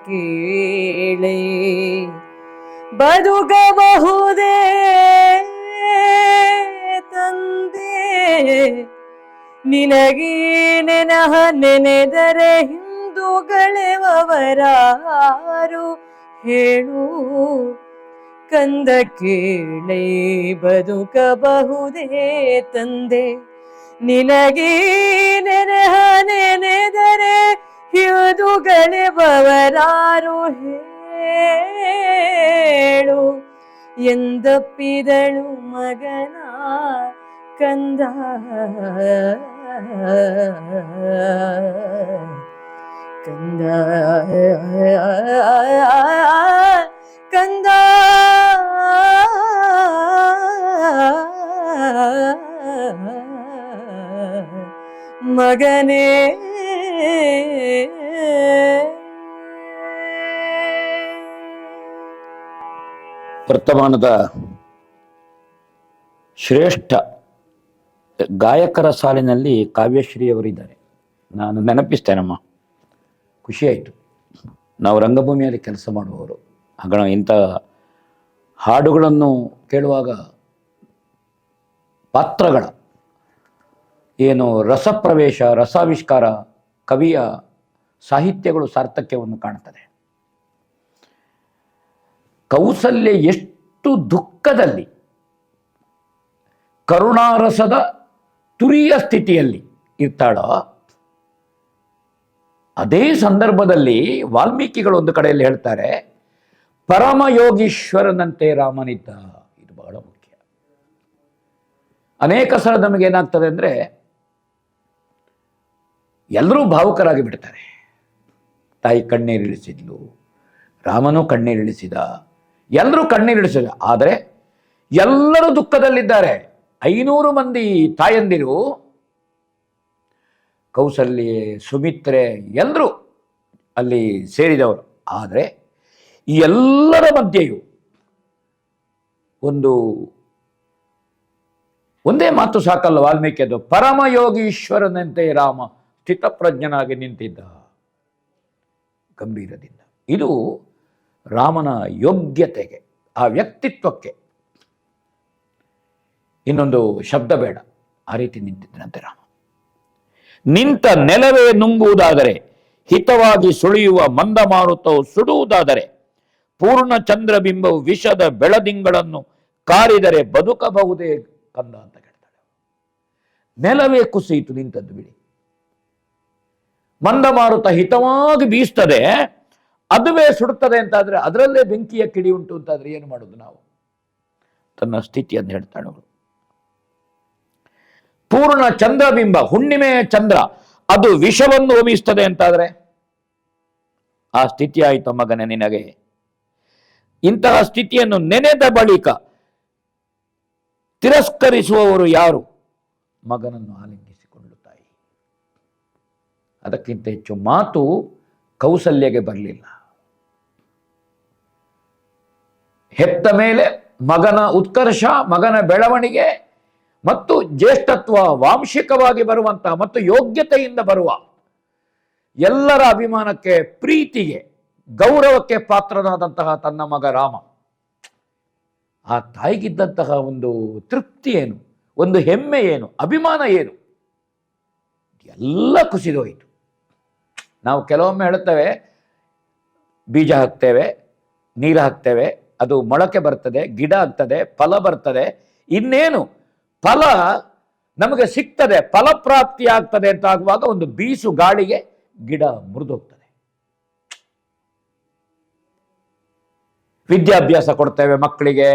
ಕೇಳೆ ಬದುಕಬಹುದೇ ತಂದೆ, ನಿನಗೀ ನೆನಹ ನೆನೆದರೆ ಹಿಂದೂಗಳೆವರಾರು ಹೇಳು, ಕಂದ ಕೇಳೆ ಬದುಕಬಹುದೇ ತಂದೆ, ನಿನಗೀ ನೆನಹ ನೆನೆದರೆ ಹಿಂದೂಗಳೆವರಾರು ಹೇಳು, ಎಂದಪ್ಪಿದಳು ಮಗನ ಕಂದ, ಕಂದ ಕಂದ ಮಗನೇ.
ವರ್ತಮಾನದ ಶ್ರೇಷ್ಠ ಗಾಯಕರ ಸಾಲಿನಲ್ಲಿ ಕಾವ್ಯಶ್ರೀ ಅವರಿದ್ದಾರೆ. ನಾನು ನೆನಪಿಸ್ತೇನಮ್ಮ, ಖುಷಿಯಾಯಿತು. ನಾವು ರಂಗಭೂಮಿಯಲ್ಲಿ ಕೆಲಸ ಮಾಡುವವರು ಇಂಥ ಹಾಡುಗಳನ್ನು ಕೇಳುವಾಗ ಪಾತ್ರಗಳ ಏನು ರಸಪ್ರವೇಶ, ರಸಾವಿಷ್ಕಾರ, ಕವಿಯ ಸಾಹಿತ್ಯಗಳು ಸಾರ್ಥಕ್ಯವನ್ನು ಕಾಣುತ್ತದೆ. ಕೌಸಲ್ಯ ಎಷ್ಟು ದುಃಖದಲ್ಲಿ, ಕರುಣಾರಸದ ತುರಿಯ ಸ್ಥಿತಿಯಲ್ಲಿ ಇರ್ತಾಳೋ, ಅದೇ ಸಂದರ್ಭದಲ್ಲಿ ವಾಲ್ಮೀಕಿಗಳು ಒಂದು ಕಡೆಯಲ್ಲಿ ಹೇಳ್ತಾರೆ, ಪರಮಯೋಗೀಶ್ವರನಂತೆ ರಾಮನಿದ್ದ. ಇದು ಬಹಳ ಮುಖ್ಯ. ಅನೇಕ ಸಲ ನಮಗೇನಾಗ್ತದೆ ಅಂದರೆ, ಎಲ್ಲರೂ ಭಾವುಕರಾಗಿ ಬಿಡ್ತಾರೆ. ತಾಯಿ ಕಣ್ಣೀರಿಳಿಸಿದ್ಲು, ರಾಮನು ಕಣ್ಣೀರಿಳಿಸಿದ, ಎಲ್ಲರೂ ಕಣ್ಣೀರಿಳಿಸಿದ. ಆದರೆ ಎಲ್ಲರೂ ದುಃಖದಲ್ಲಿದ್ದಾರೆ. 500 ಮಂದಿ ತಾಯಂದಿರು, ಕೌಸಲ್ಯೆ, ಸುಮಿತ್ರೆ, ಎಲ್ಲರೂ ಅಲ್ಲಿ ಸೇರಿದವರು. ಆದರೆ ಈ ಎಲ್ಲರ ಮಧ್ಯೆಯೂ ಒಂದೇ ಮಾತು ಸಾಕಲ್ಲ ವಾಲ್ಮೀಕಿಯದು, ಪರಮಯೋಗೀಶ್ವರನಂತೆ ರಾಮ ಸ್ಥಿತಪ್ರಜ್ಞನಾಗಿ ನಿಂತಿದ್ದ ಗಂಭೀರದಿಂದ. ಇದು ರಾಮನ ಯೋಗ್ಯತೆಗೆ, ಆ ವ್ಯಕ್ತಿತ್ವಕ್ಕೆ ಇನ್ನೊಂದು ಶಬ್ದ ಬೇಡ. ಆ ರೀತಿ ನಿಂತಿದ್ದನಂತೆ ರಾಮ. ನಿಂತ ನೆಲವೇ ನುಂಗುವುದಾದರೆ, ಹಿತವಾಗಿ ಸುಳಿಯುವ ಮಂದಮಾರುತವು ಸುಡುವುದಾದರೆ, ಪೂರ್ಣ ಚಂದ್ರಬಿಂಬವು ವಿಷದ ಬೆಳದಿಂಗಳನ್ನು ಕಾರಿದರೆ ಬದುಕಬಹುದೇ ಕಂದ ಅಂತ ಕೇಳ್ತಾಳೆ. ನೆಲವೇ ಕುಸಿಯಿತು, ನಿಂತದ್ದು ಬಿಡಿ. ಮಂದಮಾರುತ ಹಿತವಾಗಿ ಬೀಸ್ತದೆ, ಅದುವೇ ಸುಡುತ್ತದೆ ಅಂತಾದ್ರೆ, ಅದರಲ್ಲೇ ಬೆಂಕಿಯ ಕಿಡಿ ಉಂಟು ಅಂತಾದ್ರೆ ಏನು ಮಾಡೋದು ನಾವು? ತನ್ನ ಸ್ಥಿತಿಯನ್ನು ಹೇಳ್ತಾಳೆ ಅವಳು. ಪೂರ್ಣ ಚಂದ್ರಬಿಂಬ, ಹುಣ್ಣಿಮೆಯ ಚಂದ್ರ, ಅದು ವಿಷವನ್ನು ಹೋಮಿಸ್ತದೆ ಅಂತಾದ್ರೆ ಆ ಸ್ಥಿತಿ ಆಯಿತು ಮಗನೇ ನಿನಗೆ. ಇಂತಹ ಸ್ಥಿತಿಯನ್ನು ನೆನೆದ ಬಳಿಕ ತಿರಸ್ಕರಿಸುವವರು ಯಾರು? ಮಗನನ್ನು ಆಲಿಂಗಿಸಿಕೊಂಡು ತಾಯಿ. ಅದಕ್ಕಿಂತ ಹೆಚ್ಚು ಮಾತು ಕೌಸಲ್ಯಗೆ ಬರಲಿಲ್ಲ. ಹೆತ್ತ ಮೇಲೆ ಮಗನ ಉತ್ಕರ್ಷ, ಮಗನ ಬೆಳವಣಿಗೆ ಮತ್ತು ಜ್ಯೇಷ್ಠತ್ವ ವಾಂಶಿಕವಾಗಿ ಬರುವಂತಹ ಮತ್ತು ಯೋಗ್ಯತೆಯಿಂದ ಬರುವ ಎಲ್ಲರ ಅಭಿಮಾನಕ್ಕೆ, ಪ್ರೀತಿಗೆ, ಗೌರವಕ್ಕೆ ಪಾತ್ರನಾದಂತಹ ತನ್ನ ಮಗ ರಾಮ, ಆ ತಾಯಿಗಿದ್ದಂತಹ ಒಂದು ತೃಪ್ತಿ ಏನು, ಒಂದು ಹೆಮ್ಮೆ ಏನು, ಅಭಿಮಾನ ಏನು, ಎಲ್ಲ ಕುಸಿದೋಯಿತು. ನಾವು ಕೆಲವೊಮ್ಮೆ ಹೇಳುತ್ತೇವೆ, ಬೀಜ ಹಾಕ್ತೇವೆ, ನೀರು ಹಾಕ್ತೇವೆ, ಅದು ಮೊಳಕೆ ಬರ್ತದೆ, ಗಿಡ ಆಗ್ತದೆ, ಫಲ ಬರ್ತದೆ, ಇನ್ನೇನು ಫಲ ನಮಗೆ ಸಿಗ್ತದೆ, ಫಲಪ್ರಾಪ್ತಿ ಆಗ್ತದೆ ಅಂತ ಆಗುವಾಗ ಒಂದು ಬೀಸು ಗಾಳಿಗೆ ಗಿಡ ಮುರಿದೋಗ್ತದೆ. ವಿದ್ಯಾಭ್ಯಾಸ ಕೊಡ್ತೇವೆ ಮಕ್ಕಳಿಗೆ,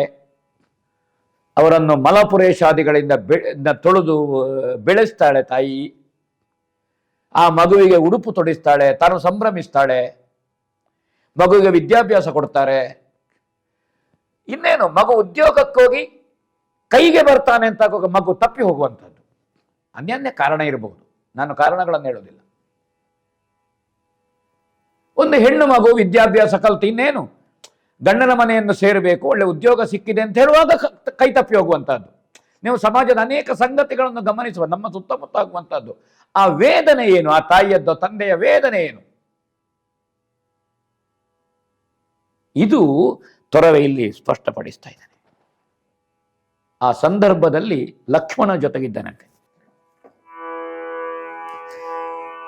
ಅವರನ್ನು ಮಲಪುರೇಶಾದಿಗಳಿಂದ ತೊಳೆದು ಬೆಳೆಸ್ತಾಳೆ ತಾಯಿ. ಆ ಮಗುವಿಗೆ ಉಡುಪು ತೊಡಿಸ್ತಾಳೆ, ತಾನು ಸಂಭ್ರಮಿಸ್ತಾಳೆ, ಮಗುವಿಗೆ ವಿದ್ಯಾಭ್ಯಾಸ ಕೊಡ್ತಾರೆ. ಇನ್ನೇನು ಮಗು ಉದ್ಯೋಗಕ್ಕೋಗಿ ಕೈಗೆ ಬರ್ತಾನೆ ಅಂತ ಮಗು ತಪ್ಪಿ ಹೋಗುವಂಥದ್ದು ಅನ್ಯಾನ್ಯ ಕಾರಣ ಇರಬಹುದು. ನಾನು ಕಾರಣಗಳನ್ನು ಹೇಳೋದಿಲ್ಲ. ಒಂದು ಹೆಣ್ಣು ಮಗು ವಿದ್ಯಾಭ್ಯಾಸ ಕಲಿತು ಇನ್ನೇನು ಗಂಡನ ಮನೆಯನ್ನು ಸೇರಬೇಕು, ಒಳ್ಳೆ ಉದ್ಯೋಗ ಸಿಕ್ಕಿದೆ ಅಂತ ಹೇಳುವಾಗ ಕೈ ತಪ್ಪಿ ಹೋಗುವಂಥದ್ದು. ನೀವು ಸಮಾಜದ ಅನೇಕ ಸಂಗತಿಗಳನ್ನು ಗಮನಿಸುವ, ನಮ್ಮ ಸುತ್ತಮುತ್ತ ಆಗುವಂಥದ್ದು. ಆ ವೇದನೆ ಏನು? ಆ ತಾಯಿಯದ್ದು, ತಂದೆಯ ವೇದನೆ ಏನು? ಇದು ತೊರವೆ ಇಲ್ಲಿ ಸ್ಪಷ್ಟಪಡಿಸ್ತಾ ಇದ್ದಾನೆ. ಆ ಸಂದರ್ಭದಲ್ಲಿ ಲಕ್ಷ್ಮಣ ಜೊತೆಗಿದ್ದಾನಂತೆ.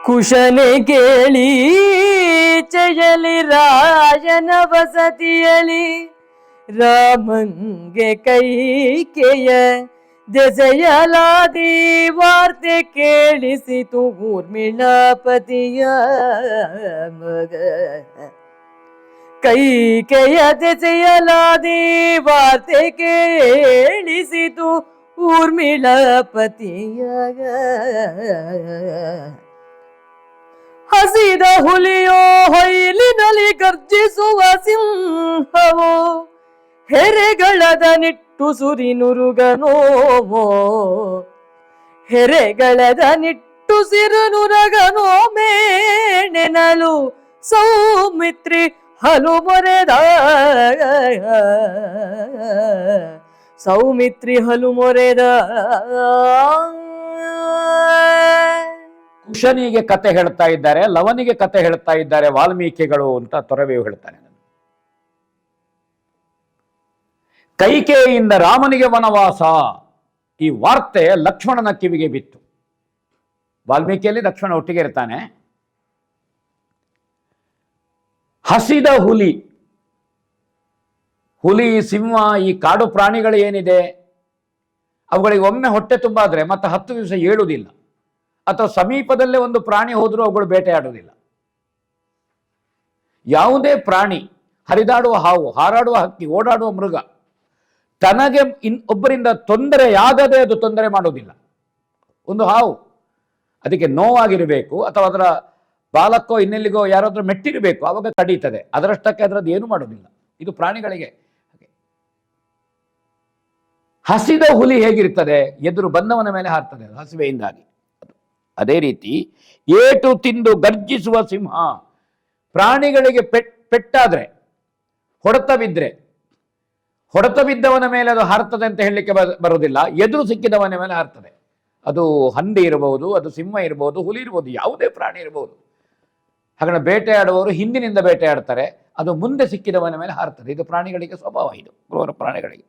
ಕುಶನೆ ಕೇಳಿ ಚಯಲಿ ರಾಜನ ವಸತಿಯಲಿ, ರಾಮಂಗೆ ಕೈಕೆಯ ದೆಸೆಯಲಾದಿ ವಾರ್ತೆ ಕೇಳಿಸಿತು ಊರ್ಮಿಳಾಪತಿಯ ಮಗ. ಕೈಕೆಯ ದೆಸೆಯಲಾದಿ ವಾರ್ತೆ ಕೇಳಿಸಿತು ಊರ್ಮಿಳಾಪತಿಯ. ಹಸಿದ ಹುಲಿಯೋ ಹೊಯ್ಲಿನಲ್ಲಿ ಗರ್ಜಿಸುವ ಸಿಂಹವೋ, ಹೆರೆಗಳದ ನಿಟ್ಟುಸುರಿ ನುರುಗನೋ, ಹೆರೆಗಳದ ನಿಟ್ಟುಸಿರು ನುರಗನೋ ಮೇಣೆನಲು ಸೌಮಿತ್ರಿ ಹಲು ಮೊರೆದ. ಸೌಮಿತ್ರಿ ಹಲು ಮೊರೆದ.
ಕುಶನಿಗೆ ಕತೆ ಹೇಳ್ತಾ ಇದ್ದಾರೆ, ಲವನಿಗೆ ಕತೆ ಹೇಳ್ತಾ ಇದ್ದಾರೆ ವಾಲ್ಮೀಕಿಗಳು ಅಂತ ತೊರವೆಯು ಹೇಳ್ತಾನೆ. ಕೈಕೇಯಿಯಿಂದ ರಾಮನಿಗೆ ವನವಾಸ, ಈ ವಾರ್ತೆ ಲಕ್ಷ್ಮಣನ ಕಿವಿಗೆ ಬಿತ್ತು. ವಾಲ್ಮೀಕಿಯಲ್ಲಿ ಲಕ್ಷ್ಮಣ ಒಟ್ಟಿಗೆ ಇರ್ತಾನೆ. ಹಸಿದ ಹುಲಿ, ಸಿಂಹ, ಈ ಕಾಡು ಪ್ರಾಣಿಗಳು ಏನಿದೆ ಅವುಗಳಿಗೆ ಒಮ್ಮೆ ಹೊಟ್ಟೆ ತುಂಬಾದ್ರೆ ಮತ್ತೆ 10 ದಿವಸ ಏಳುವುದಿಲ್ಲ, ಅಥವಾ ಸಮೀಪದಲ್ಲೇ ಒಂದು ಪ್ರಾಣಿ ಹೋದರೂ ಅವುಗಳು ಬೇಟೆಯಾಡುವುದಿಲ್ಲ. ಯಾವುದೇ ಪ್ರಾಣಿ, ಹರಿದಾಡುವ ಹಾವು, ಹಾರಾಡುವ ಹಕ್ಕಿ, ಓಡಾಡುವ ಮೃಗ, ತನಗೆ ಒಬ್ಬರಿಂದ ತೊಂದರೆಯಾಗದೆ ಅದು ತೊಂದರೆ ಮಾಡುವುದಿಲ್ಲ. ಒಂದು ಹಾವು ಅದಕ್ಕೆ ನೋವಾಗಿರಬೇಕು ಅಥವಾ ಅದರ ಬಾಲಕ್ಕೋ ಇನ್ನೆಲ್ಲಿಗೋ ಯಾರಾದ್ರೂ ಮೆಟ್ಟಿರಬೇಕು, ಆವಾಗ ಕಡೀತದೆ. ಅದರಷ್ಟಕ್ಕೆ ಅದರದ್ದು ಏನು ಮಾಡೋದಿಲ್ಲ. ಇದು ಪ್ರಾಣಿಗಳಿಗೆ. ಹಸಿದ ಹುಲಿ ಹೇಗಿರ್ತದೆ, ಎದುರು ಬಂದವನ ಮೇಲೆ ಹಾರ್ತದೆ ಹಸಿವೆಯಿಂದಾಗಿ. ಅದೇ ರೀತಿ ಏಟು ತಿಂದು ಗರ್ಜಿಸುವ ಸಿಂಹ, ಪ್ರಾಣಿಗಳಿಗೆ ಪೆಟ್ಟಾದ್ರೆ, ಹೊಡೆತ ಬಿದ್ದವನ ಮೇಲೆ ಅದು ಹಾರ್ತದೆ ಅಂತ ಹೇಳಲಿಕ್ಕೆ ಬರುವುದಿಲ್ಲ. ಎದುರು ಸಿಕ್ಕಿದವನ ಮೇಲೆ ಹಾರ್ತದೆ. ಅದು ಹಂದಿ ಇರಬಹುದು, ಅದು ಸಿಂಹ ಇರಬಹುದು, ಹುಲಿ ಇರಬಹುದು, ಯಾವುದೇ ಪ್ರಾಣಿ ಇರಬಹುದು. ಹಾಗಾಗಿ ಬೇಟೆಯಾಡುವವರು ಹಿಂದಿನಿಂದ ಬೇಟೆಯಾಡ್ತಾರೆ, ಅದು ಮುಂದೆ ಸಿಕ್ಕಿದವನ ಮೇಲೆ ಹಾರ್ತದೆ. ಇದು ಪ್ರಾಣಿಗಳಿಗೆ ಸ್ವಭಾವ, ಇದು ಕ್ರೂರ ಪ್ರಾಣಿಗಳಿಗೆ.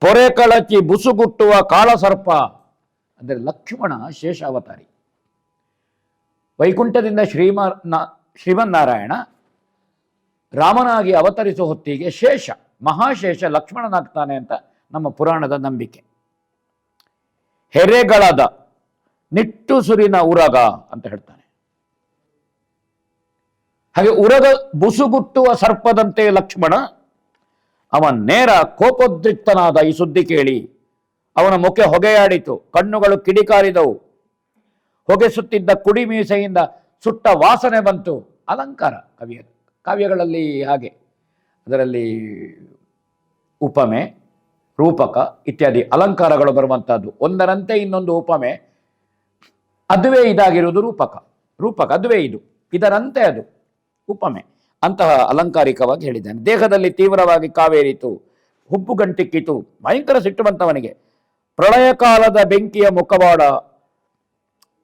ಪೊರೆ ಕಳಚಿ ಬುಸುಗುಟ್ಟುವ ಕಾಳಸರ್ಪ ಅಂದರೆ ಲಕ್ಷ್ಮಣ ಶೇಷಾವತಾರಿ. ವೈಕುಂಠದಿಂದ ಶ್ರೀಮನ್ನಾರಾಯಣ ರಾಮನಾಗಿ ಅವತರಿಸುವ ಹೊತ್ತಿಗೆ ಶೇಷ, ಮಹಾಶೇಷ ಲಕ್ಷ್ಮಣನಾಗ್ತಾನೆ ಅಂತ ನಮ್ಮ ಪುರಾಣದ ನಂಬಿಕೆ. ಹೆರೆಗಳದ ನಿಟ್ಟುಸುರಿನ ಉರಗ ಅಂತ ಹೇಳ್ತಾನೆ. ಹಾಗೆ ಉರಗ ಬುಸುಗುಟ್ಟುವ ಸರ್ಪದಂತೆ ಲಕ್ಷ್ಮಣ, ಅವನ ನೇರ ಕೋಪೋದ್ರಿಕ್ತನಾದ. ಈ ಸುದ್ದಿ ಕೇಳಿ ಅವನ ಮುಖ ಹೊಗೆಯಾಡಿತು, ಕಣ್ಣುಗಳು ಕಿಡಿಕಾರಿದವು, ಹೊಗೆ ಸುತ್ತಿದ್ದ ಕುಡಿ ಮೀಸೆಯಿಂದ ಸುಟ್ಟ ವಾಸನೆ ಬಂತು. ಅಲಂಕಾರ ಕಾವ್ಯಗಳಲ್ಲಿ ಹಾಗೆ, ಅದರಲ್ಲಿ ಉಪಮೆ, ರೂಪಕ ಇತ್ಯಾದಿ ಅಲಂಕಾರಗಳು ಬರುವಂತಹದ್ದು. ಒಂದರಂತೆ ಇನ್ನೊಂದು ಉಪಮೆ, ಅದುವೇ ಇದಾಗಿರುವುದು ರೂಪಕ ಅದುವೇ ಇದರಂತೆ ಅದು ಉಪಮೆ. ಅಂತಹ ಅಲಂಕಾರಿಕವಾಗಿ ಹೇಳಿದ್ದಾನೆ. ದೇಹದಲ್ಲಿ ತೀವ್ರವಾಗಿ ಕಾವೇರಿತು, ಹುಬ್ಬುಗಂಟಿಕ್ಕಿತು, ಭಯಂಕರ ಸಿಟ್ಟು ಬಂತವನಿಗೆ. ಪ್ರಳಯ ಕಾಲದ ಬೆಂಕಿಯ ಮುಖವಾಡ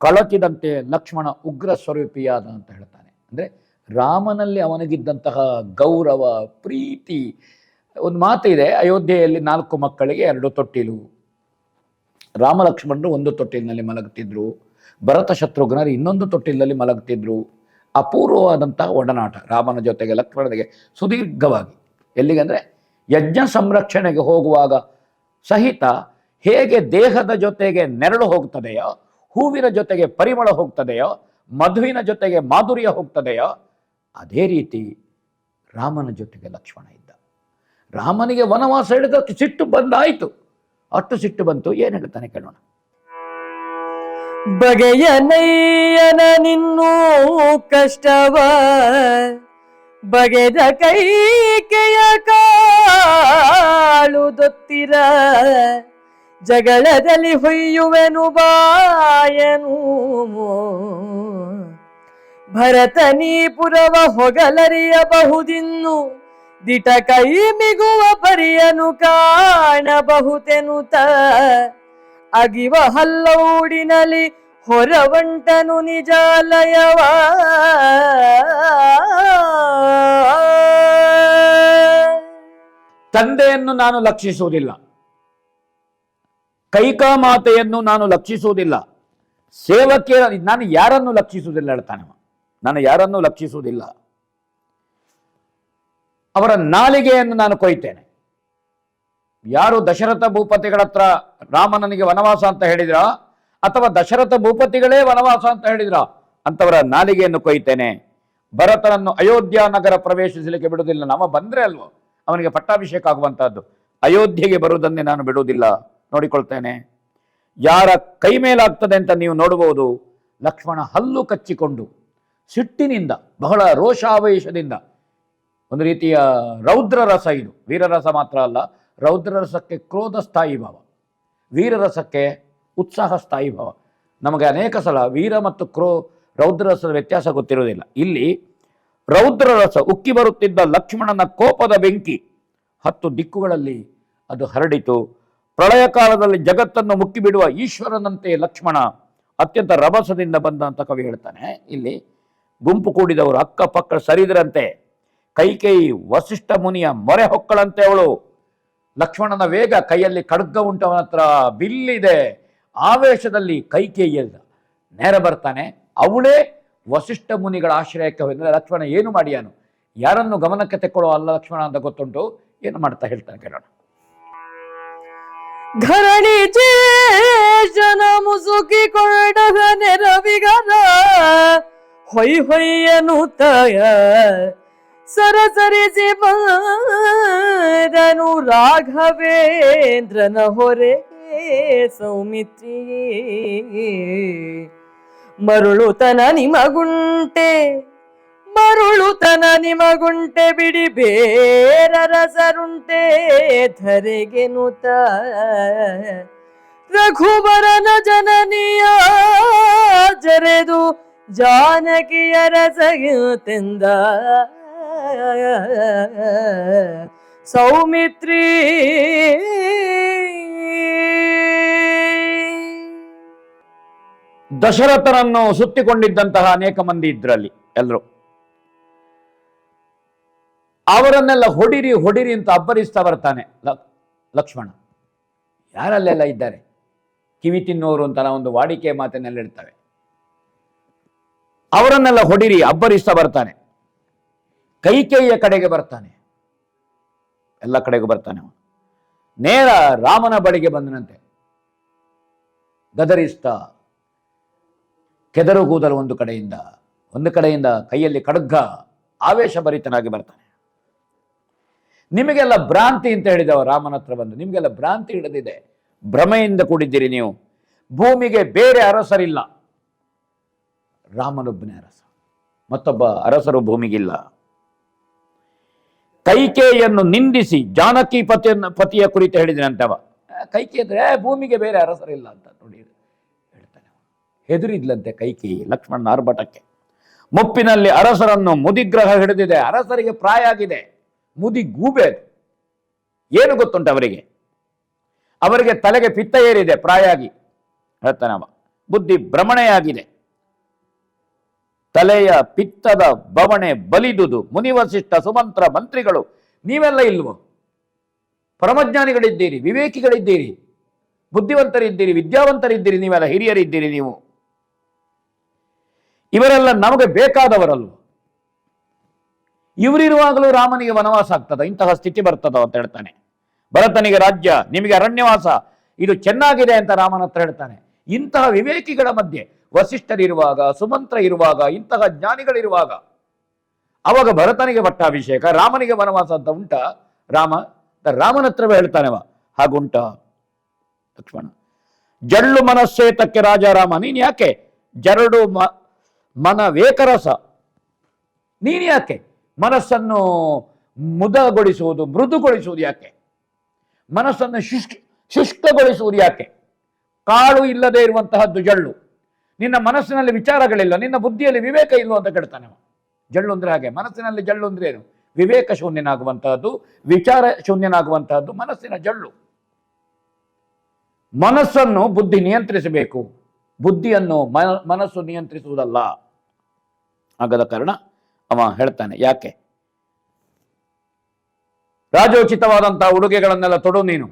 ಕಳಚಿದಂತೆ ಲಕ್ಷ್ಮಣ ಉಗ್ರ ಸ್ವರೂಪಿಯಾದ ಅಂತ ಹೇಳ್ತಾನೆ. ಅಂದರೆ ರಾಮನಲ್ಲಿ ಅವನಿಗಿದ್ದಂತಹ ಗೌರವ, ಪ್ರೀತಿ. ಒಂದು ಮಾತಿದೆ, ಅಯೋಧ್ಯೆಯಲ್ಲಿ 4 ಮಕ್ಕಳಿಗೆ 2 ತೊಟ್ಟಿಲು. ರಾಮ ಲಕ್ಷ್ಮಣರು ಒಂದು ತೊಟ್ಟಿಲಿನಲ್ಲಿ ಮಲಗುತ್ತಿದ್ರು, ಭರತ ಶತ್ರುಘ್ನರು ಇನ್ನೊಂದು ತೊಟ್ಟಿಲಿನಲ್ಲಿ ಮಲಗುತ್ತಿದ್ರು. ಅಪೂರ್ವವಾದಂತಹ ಒಡನಾಟ ರಾಮನ ಜೊತೆಗೆ ಲಕ್ಷ್ಮಣನಿಗೆ ಸುದೀರ್ಘವಾಗಿ. ಎಲ್ಲಿಗೆಂದರೆ ಯಜ್ಞ ಸಂರಕ್ಷಣೆಗೆ ಹೋಗುವಾಗ ಸಹಿತ ಹೇಗೆ ದೇಹದ ಜೊತೆಗೆ ನೆರಳು ಹೋಗ್ತದೆಯೋ, ಹೂವಿನ ಜೊತೆಗೆ ಪರಿಮಳ ಹೋಗ್ತದೆಯೋ, ಮಧುವಿನ ಜೊತೆಗೆ ಮಾಧುರ್ಯ ಹೋಗ್ತದೆಯೋ, ಅದೇ ರೀತಿ ರಾಮನ ಜೊತೆಗೆ ಲಕ್ಷ್ಮಣ ಇದ್ದ. ರಾಮನಿಗೆ ವನವಾಸ ಹಿಡಿದಕ್ಕೆ ಸಿಟ್ಟು ಬಂದಾಯಿತು. ಅಷ್ಟು ಸಿಟ್ಟು ಬಂತು. ಏನು ಹೇಳ್ತಾನೆ ಕೇಳೋಣ.
ಬಗೆಯ ನಯ್ಯನ ನಿನ್ನೂ ಕಷ್ಟವ ಬಗೆದ ಕೈಕೆಯ ಕಾಳುದೊತ್ತಿರ, ಜಗಳದಲ್ಲಿ ಹೊಯ್ಯುವೆನು ಬಾಯನು, ಭರತನೀಪುರವ ಹೊಗಲರಿಯಬಹುದಿನ್ನು, ದಿಟ ಕೈ ಮಿಗುವ ಪರಿಯನು ಕಾಣಬಹುತೆನುತ, ಅಗಿವ ಹಲ್ಲೌಡಿನಲ್ಲಿ ಹೊರವಂಟನು ನಿಜಾಲಯವ,
ತಂದೆಯನ್ನು ನಾನು ಲಕ್ಷಿಸುವುದಿಲ್ಲ, ಕೈಕಾಮಾತೆಯನ್ನು ನಾನು ಲಕ್ಷಿಸುವುದಿಲ್ಲ, ಸೇವಕಿಯರ ನಾನು ಯಾರನ್ನು ಲಕ್ಷಿಸುವುದಿಲ್ಲ ಹೇಳ್ತಾನೆ. ನಾನು ಯಾರನ್ನು ಲಕ್ಷಿಸುವುದಿಲ್ಲ, ಅವರ ನಾಲಿಗೆಯನ್ನು ನಾನು ಕೊಯ್ತೇನೆ. ಯಾರು ದಶರಥ ಭೂಪತಿಗಳ ಹತ್ರ ರಾಮನಿಗೆ ವನವಾಸ ಅಂತ ಹೇಳಿದ್ರ, ಅಥವಾ ದಶರಥ ಭೂಪತಿಗಳೇ ವನವಾಸ ಅಂತ ಹೇಳಿದ್ರ, ಅಂತವರ ನಾಲಿಗೆಯನ್ನು ಕೊಯ್ತೇನೆ. ಭರತನನ್ನು ಅಯೋಧ್ಯ ನಗರ ಪ್ರವೇಶಿಸಲಿಕ್ಕೆ ಬಿಡುವುದಿಲ್ಲ. ನಾವ ಬಂದ್ರೆ ಅಲ್ವೋ ಅವನಿಗೆ ಪಟ್ಟಾಭಿಷೇಕ ಆಗುವಂತಹದ್ದು. ಅಯೋಧ್ಯೆಗೆ ಬರುವುದನ್ನೇ ನಾನು ಬಿಡುವುದಿಲ್ಲ, ನೋಡಿಕೊಳ್ತೇನೆ. ಯಾರ ಕೈ ಮೇಲಾಗ್ತದೆ ಅಂತ ನೀವು ನೋಡಬಹುದು. ಲಕ್ಷ್ಮಣ ಹಲ್ಲು ಕಚ್ಚಿಕೊಂಡು ಸಿಟ್ಟಿನಿಂದ, ಬಹಳ ರೋಷಾವೇಶದಿಂದ, ಒಂದು ರೀತಿಯ ರೌದ್ರ ರಸ ಇದು. ವೀರರಸ ಮಾತ್ರ ಅಲ್ಲ, ರೌದ್ರರಸಕ್ಕೆ ಕ್ರೋಧ ಸ್ಥಾಯಿ ಭಾವ, ವೀರರಸಕ್ಕೆ ಉತ್ಸಾಹ ಸ್ಥಾಯಿ ಭಾವ. ನಮಗೆ ಅನೇಕ ಸಲ ವೀರ ಮತ್ತು ರೌದ್ರರಸದ ವ್ಯತ್ಯಾಸ ಗೊತ್ತಿರುವುದಿಲ್ಲ. ಇಲ್ಲಿ ರೌದ್ರರಸ ಉಕ್ಕಿ ಬರುತ್ತಿದ್ದ ಲಕ್ಷ್ಮಣನ ಕೋಪದ ಬೆಂಕಿ 10 ದಿಕ್ಕುಗಳಲ್ಲಿ ಅದು ಹರಡಿತು. ಪ್ರಳಯ ಕಾಲದಲ್ಲಿ ಜಗತ್ತನ್ನು ಮುಕ್ಕಿಬಿಡುವ ಈಶ್ವರನಂತೆ ಲಕ್ಷ್ಮಣ ಅತ್ಯಂತ ರಭಸದಿಂದ ಬಂದ ಅಂತ ಕವಿ ಹೇಳ್ತಾನೆ. ಇಲ್ಲಿ ಗುಂಪು ಕೂಡಿದವರು ಅಕ್ಕಪಕ್ಕ ಸರಿದರಂತೆ, ಕೈಕೇಯಿ ವಸಿಷ್ಠ ಮುನಿಯ ಮೊರೆ ಹೊಕ್ಕಳಂತೆ ಅವಳು. ಲಕ್ಷ್ಮಣನ ವೇಗ, ಕೈಯಲ್ಲಿ ಖಡ್ಗ ಉಂಟು, ಅವನ ಹತ್ರ ಬಿಲ್ಲಿದೆ. ಆವೇಶದಲ್ಲಿ ಕೈಕೇಯಿಯ ನೇರ ಬರ್ತಾನೆ. ಅವಳೇ ವಸಿಷ್ಠ ಮುನಿಗಳ ಆಶ್ರಯಕ್ಕೆ ಹೋದರೆ ಲಕ್ಷ್ಮಣ ಏನು ಮಾಡಿಯಾನು, ಯಾರನ್ನು ಗಮನಕ್ಕೆ ತೆಕ್ಕೊಳ್ಳೋ ಅಲ್ಲ ಲಕ್ಷ್ಮಣ ಅಂತ ಗೊತ್ತುಂಟು. ಏನು ಮಾಡ್ತಾ ಹೇಳ್ತಾನೆ ಕೇಳೋಣ.
ಘರಣಿ ಜನ ಮುಸುಕಿಕೊಂಡಗ ನೆರವಿಗರ ಹೊಯ್ ಹೊಯ್ಯನು ತಯ ಸರಸರಿಸಿ ಬಂದನು ರಾಘವೇಂದ್ರನ ಹೊರೆ ಸೌಮಿತ್ರಿ. ಮರುಳುತನ ನಿಮಗುಂಟೆ ಬಿಡಿ ಬೇರರಸರುಂಟೆ ಧರೆಗೆನುತ ರಘುಬರನ ಜನನಿಯ ಜರೆದು ಜಾನಕಿಯರ ಸಯುತೆಂದ ಸೌಮಿತ್ರಿ.
ದಶರಥನನ್ನು ಸುತ್ತಿಕೊಂಡಿದ್ದಂತಹ ಅನೇಕ ಮಂದಿ ಇದ್ರಲ್ಲಿ ಎಲ್ಲರೂ. ಅವರನ್ನೆಲ್ಲ ಹೊಡಿರಿ ಹೊಡಿರಿ ಅಂತ ಅಬ್ಬರಿಸ್ತಾ ಬರ್ತಾನೆ ಲಕ್ಷ್ಮಣ. ಯಾರಲ್ಲೆಲ್ಲ ಇದ್ದಾರೆ ಕಿವಿ ತಿನ್ನೋರು ಅಂತ ಒಂದು ವಾಡಿಕೆ ಮಾತಿನೆಲ್ಲ ಇರ್ತವೆ. ಅವರನ್ನೆಲ್ಲ ಹೊಡಿರಿ ಅಬ್ಬರಿಸ್ತಾ ಬರ್ತಾನೆ. ಕೈಕೇಯಿಯ ಕಡೆಗೆ ಬರ್ತಾನೆ, ಎಲ್ಲ ಕಡೆಗೂ ಬರ್ತಾನೆ. ನೇರ ರಾಮನ ಬಳಿಗೆ ಬಂದನಂತೆ, ಗದರಿಸ್ತಾ ಕೆದರುಗೂದಲು ಒಂದು ಕಡೆಯಿಂದ ಕೈಯಲ್ಲಿ ಖಡ್ಗ, ಆವೇಶಭರಿತನಾಗಿ ಬರ್ತಾನೆ. ನಿಮಗೆಲ್ಲ ಭ್ರಾಂತಿ ಅಂತ ಹೇಳಿದವ ರಾಮನ ಹತ್ರ ಬಂದು, ನಿಮಗೆಲ್ಲ ಭ್ರಾಂತಿ ಹಿಡಿದಿದೆ, ಭ್ರಮೆಯಿಂದ ಕೂಡಿದ್ದೀರಿ ನೀವು. ಭೂಮಿಗೆ ಬೇರೆ ಅರಸರಿಲ್ಲ, ರಾಮನೊಬ್ಬನೇ ಅರಸ, ಮತ್ತೊಬ್ಬ ಅರಸರು ಭೂಮಿಗಿಲ್ಲ. ಕೈಕೇಯಿಯನ್ನು ನಿಂದಿಸಿ ಜಾನಕಿ ಪತಿಯ ಕುರಿತು ಹೇಳಿದನಂತವ. ಕೈಕೇಯಿ ಅಂದ್ರೆ ಭೂಮಿಗೆ ಬೇರೆ ಅರಸರಿಲ್ಲ ಅಂತ ನೋಡಿ ಹೇಳ್ತಾನೆ. ಹೆದರಿದ್ಲಂತೆ ಕೈಕೇಯಿ ಲಕ್ಷ್ಮಣನ ಆರ್ಭಟಕ್ಕೆ. ಮುಪ್ಪಿನಲ್ಲಿ ಅರಸರನ್ನು ಮುದಿಗ್ರಹ ಹಿಡಿದಿದೆ, ಅರಸರಿಗೆ ಪ್ರಾಯ ಆಗಿದೆ, ಮುದಿ ಗೂಬೆ. ಏನು ಗೊತ್ತುಂಟು ಅವರಿಗೆ ತಲೆಗೆ ಪಿತ್ತ ಏರಿದೆ, ಪ್ರಾಯ ಆಗಿ ಹೇಳ್ತಾನವ. ಬುದ್ಧಿ ಭ್ರಮಣೆಯಾಗಿದೆ, ತಲೆಯ ಪಿತ್ತದ ಬವಣೆ ಬಲಿದುದು. ಮುನಿವಸಿಷ್ಠ ಸುಮಂತ್ರ ಮಂತ್ರಿಗಳು ನೀವೆಲ್ಲ ಇಲ್ವೋ? ಪರಮಜ್ಞಾನಿಗಳಿದ್ದೀರಿ, ವಿವೇಕಿಗಳಿದ್ದೀರಿ, ಬುದ್ಧಿವಂತರಿದ್ದೀರಿ, ವಿದ್ಯಾವಂತರಿದ್ದೀರಿ, ನೀವೆಲ್ಲ ಹಿರಿಯರಿದ್ದೀರಿ. ನೀವು ಇವರೆಲ್ಲ ನಮಗೆ ಬೇಕಾದವರಲ್ವ? ಇವರಿರುವಾಗಲೂ ರಾಮನಿಗೆ ವನವಾಸ ಆಗ್ತದ, ಇಂತಹ ಸ್ಥಿತಿ ಬರ್ತದ ಅಂತ ಹೇಳ್ತಾನೆ. ಭರತನಿಗೆ ರಾಜ್ಯ, ನಿಮಗೆ ಅರಣ್ಯವಾಸ, ಇದು ಚೆನ್ನಾಗಿದೆ ಅಂತ ರಾಮನ ಹತ್ರ ಹೇಳ್ತಾನೆ. ಇಂತಹ ವಿವೇಕಿಗಳ ಮಧ್ಯೆ ವಸಿಷ್ಠರಿರುವಾಗ, ಸುಮಂತ್ರ ಇರುವಾಗ, ಇಂತಹ ಜ್ಞಾನಿಗಳಿರುವಾಗ ಅವಾಗ ಭರತನಿಗೆ ಪಟ್ಟಾಭಿಷೇಕ, ರಾಮನಿಗೆ ವನವಾಸ ಅಂತ ಉಂಟ? ರಾಮನ ಹತ್ರವೇ ಹೇಳ್ತಾನೆವ, ಹಾಗುಂಟ ಲಕ್ಷ್ಮಣ. ಜಳ್ಳು ಮನಸ್ಸೇತಕ್ಕೆ ರಾಜ ರಾಮ, ನೀನ್ ಯಾಕೆ ಜರಡು ಮನ ವೇಕರಸ, ನೀನ್ ಯಾಕೆ ಮನಸ್ಸನ್ನು ಮುದಗೊಳಿಸುವುದು, ಮೃದುಗೊಳಿಸುವುದು ಯಾಕೆ? ಮನಸ್ಸನ್ನು ಶುಷ್ಕಗೊಳಿಸುವುದು ಯಾಕೆ? ಕಾಳು ಇಲ್ಲದೆ ಇರುವಂತಹದ್ದು ಜಳ್ಳು. ನಿನ್ನ ಮನಸ್ಸಿನಲ್ಲಿ ವಿಚಾರಗಳಿಲ್ಲ, ನಿನ್ನ ಬುದ್ಧಿಯಲ್ಲಿ ವಿವೇಕ ಇಲ್ವೋ ಅಂತ ಕೇಳ್ತಾನೆ. ಜಳ್ಳು ಅಂದ್ರೆ ಹಾಗೆ, ಮನಸ್ಸಿನಲ್ಲಿ ಜಳ್ಳು ಅಂದ್ರೆ ಏನು? ವಿವೇಕ ಶೂನ್ಯನಾಗುವಂತಹದ್ದು, ವಿಚಾರ ಶೂನ್ಯನಾಗುವಂತಹದ್ದು ಮನಸ್ಸಿನ ಜಳ್ಳು. ಮನಸ್ಸನ್ನು ಬುದ್ಧಿ ನಿಯಂತ್ರಿಸಬೇಕು, ಬುದ್ಧಿಯನ್ನು ಮನಸ್ಸು ನಿಯಂತ್ರಿಸುವುದಲ್ಲ. ಆಗದ ಕಾರಣ ಅವ ಹೇಳ್ತಾನೆ, ಯಾಕೆ ರಾಜೋಚಿತವಾದಂತಹ ಉಡುಗೆಗಳನ್ನೆಲ್ಲ ತೊಡು ನೀನು,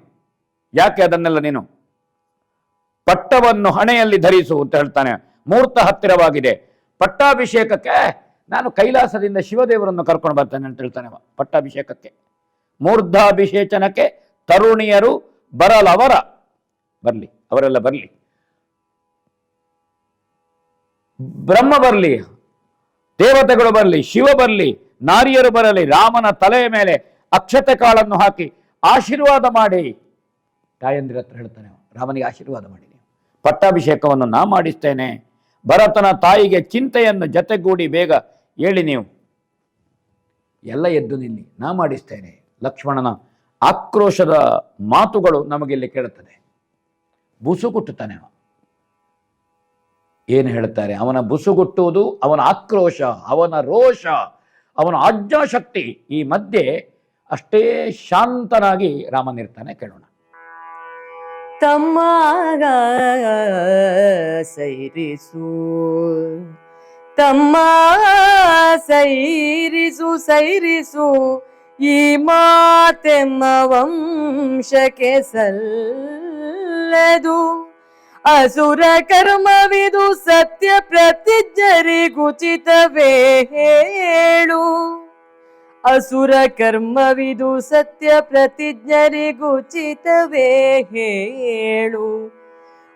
ಯಾಕೆ ಅದನ್ನೆಲ್ಲ ನೀನು ಪಟ್ಟವನ್ನು ಹಣೆಯಲ್ಲಿ ಧರಿಸು ಅಂತ ಹೇಳ್ತಾನೆ. ಮುಹೂರ್ತ ಹತ್ತಿರವಾಗಿದೆ, ಪಟ್ಟಾಭಿಷೇಕಕ್ಕೆ ನಾನು ಕೈಲಾಸದಿಂದ ಶಿವದೇವರನ್ನು ಕರ್ಕೊಂಡು ಬರ್ತಾನೆ ಅಂತ ಹೇಳ್ತಾನೆ. ಪಟ್ಟಾಭಿಷೇಕಕ್ಕೆ, ಮೂರ್ಧಾಭಿಷೇಚನಕ್ಕೆ ತರುಣಿಯರು ಬರಲಿ, ಅವರೆಲ್ಲ ಬರಲಿ, ಬ್ರಹ್ಮ ಬರಲಿ, ದೇವತೆಗಳು ಬರಲಿ, ಶಿವ ಬರಲಿ, ನಾರಿಯರು ಬರಲಿ, ರಾಮನ ತಲೆಯ ಮೇಲೆ ಅಕ್ಷತೆ ಕಾಳನ್ನು ಹಾಕಿ ಆಶೀರ್ವಾದ ಮಾಡಿ. ತಾಯಂದಿರ ಹತ್ರ ಹೇಳ್ತಾನೆ, ರಾಮನಿಗೆ ಆಶೀರ್ವಾದ ಮಾಡಿ, ಪಟ್ಟಾಭಿಷೇಕವನ್ನು ನಾ ಮಾಡಿಸ್ತೇನೆ. ಭರತನ ತಾಯಿಗೆ ಚಿಂತೆಯನ್ನು ಜತೆಗೂಡಿ ಬೇಗ ಹೇಳಿ ನೀವು, ಎಲ್ಲ ಎದ್ದು ನಿಲ್ಲಿ, ನಾ ಮಾಡಿಸ್ತೇನೆ. ಲಕ್ಷ್ಮಣನ ಆಕ್ರೋಶದ ಮಾತುಗಳು ನಮಗಿಲ್ಲಿ ಕೇಳುತ್ತದೆ. ಬುಸುಗುಟ್ಟುತ್ತಾನೆ. ಏನು ಹೇಳ್ತಾರೆ? ಅವನ ಬುಸುಗುಟ್ಟುವುದು, ಅವನ ಆಕ್ರೋಶ, ಅವನ ರೋಷ, ಅವನ ಆಜ್ಞಾಶಕ್ತಿ ಈ ಮಧ್ಯೆ ಅಷ್ಟೇ ಶಾಂತನಾಗಿ ರಾಮನಿರ್ತಾನೆ. ಕೇಳೋಣ.
ತಮ್ಮಗ ಸೈರಿಸು ತಮ್ಮ ಸೈರಿಸು ಸೈರಿಸು ಈ ಮಾತೆಮ್ಮ ವಂಶಕ್ಕೆ ಸಲ್ಲದು ಅಸುರ ಕರ್ಮವಿದು ಸತ್ಯ ಪ್ರತಿಜ್ಞರಿಗುಚಿತವೇ ಹೇಳು ಅಸುರ ಕರ್ಮವಿದು ಸತ್ಯ ಪ್ರತಿಜ್ಞರಿಗುಚಿತವೇ ಹೇಳು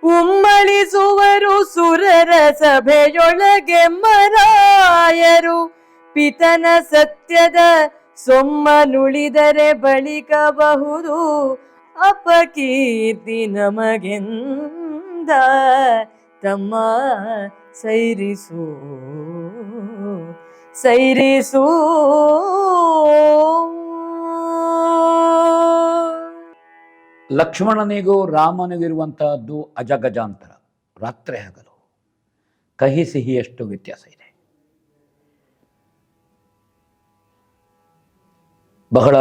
ಉಮ್ಮಳಿಸುವರು ಸುರರ ಸಭೆಯೊಳಗೆ ಮರಾಯರು ಪಿತನ ಸತ್ಯದ ಸೊಮ್ಮನುಳಿದರೆ ಬಳಿಕಬಹುದು ಅಪಕೀರ್ತಿ ನಮಗೆಂದ ತಮ್ಮ ಸೈರಿಸು ಸೈರಿಸು
ಲಕ್ಷ್ಮಣನಿಗೂ ರಾಮನಿಗಿರುವಂತಹದ್ದು ಅಜಗಜಾಂತರ, ರಾತ್ರಿ ಹಗಲು, ಕಹಿ ಸಿಹಿಯಷ್ಟು ವ್ಯತ್ಯಾಸ ಇದೆ. ಬಹಳ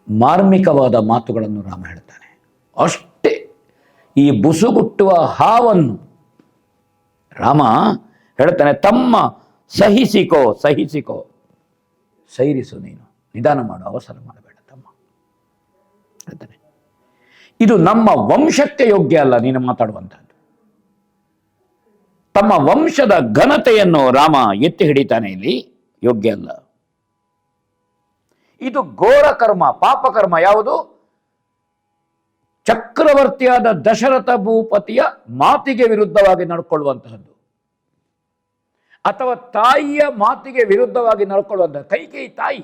ಮಾರ್ಮಿಕವಾದ ಮಾತುಗಳನ್ನು ರಾಮ ಹೇಳ್ತಾನೆ. ಅಷ್ಟೇ ಈ ಬುಸುಗುಟ್ಟುವ ಹಾವನ್ನು ರಾಮ ಹೇಳ್ತಾನೆ, ತಮ್ಮ ಸಹಿಸಿಕೋ ಸಹಿಸಿಕೋ, ಸೈರಿಸು, ನೀನು ನಿಧಾನ ಮಾಡು, ಅವಸರ ಮಾಡಬೇಡ ತಮ್ಮ ಹೇಳ್ತಾನೆ. ಇದು ನಮ್ಮ ವಂಶಕ್ಕೆ ಯೋಗ್ಯ ಅಲ್ಲ ನೀನು ಮಾತಾಡುವಂತಹದ್ದು. ತಮ್ಮ ವಂಶದ ಘನತೆಯನ್ನು ರಾಮ ಎತ್ತಿ ಹಿಡಿತಾನೆ, ಇಲ್ಲಿ ಯೋಗ್ಯ ಅಲ್ಲ. ಇದು ಘೋರ ಕರ್ಮ, ಪಾಪಕರ್ಮ. ಯಾವುದು? ಚಕ್ರವರ್ತಿಯಾದ ದಶರಥ ಭೂಪತಿಯ ಮಾತಿಗೆ ವಿರುದ್ಧವಾಗಿ ನಡ್ಕೊಳ್ಳುವಂತಹದ್ದು, ಅಥವಾ ತಾಯಿಯ ಮಾತಿಗೆ ವಿರುದ್ಧವಾಗಿ ನಡ್ಕೊಳ್ಳುವಂತಹ. ಕೈಕೇಯಿ ತಾಯಿ,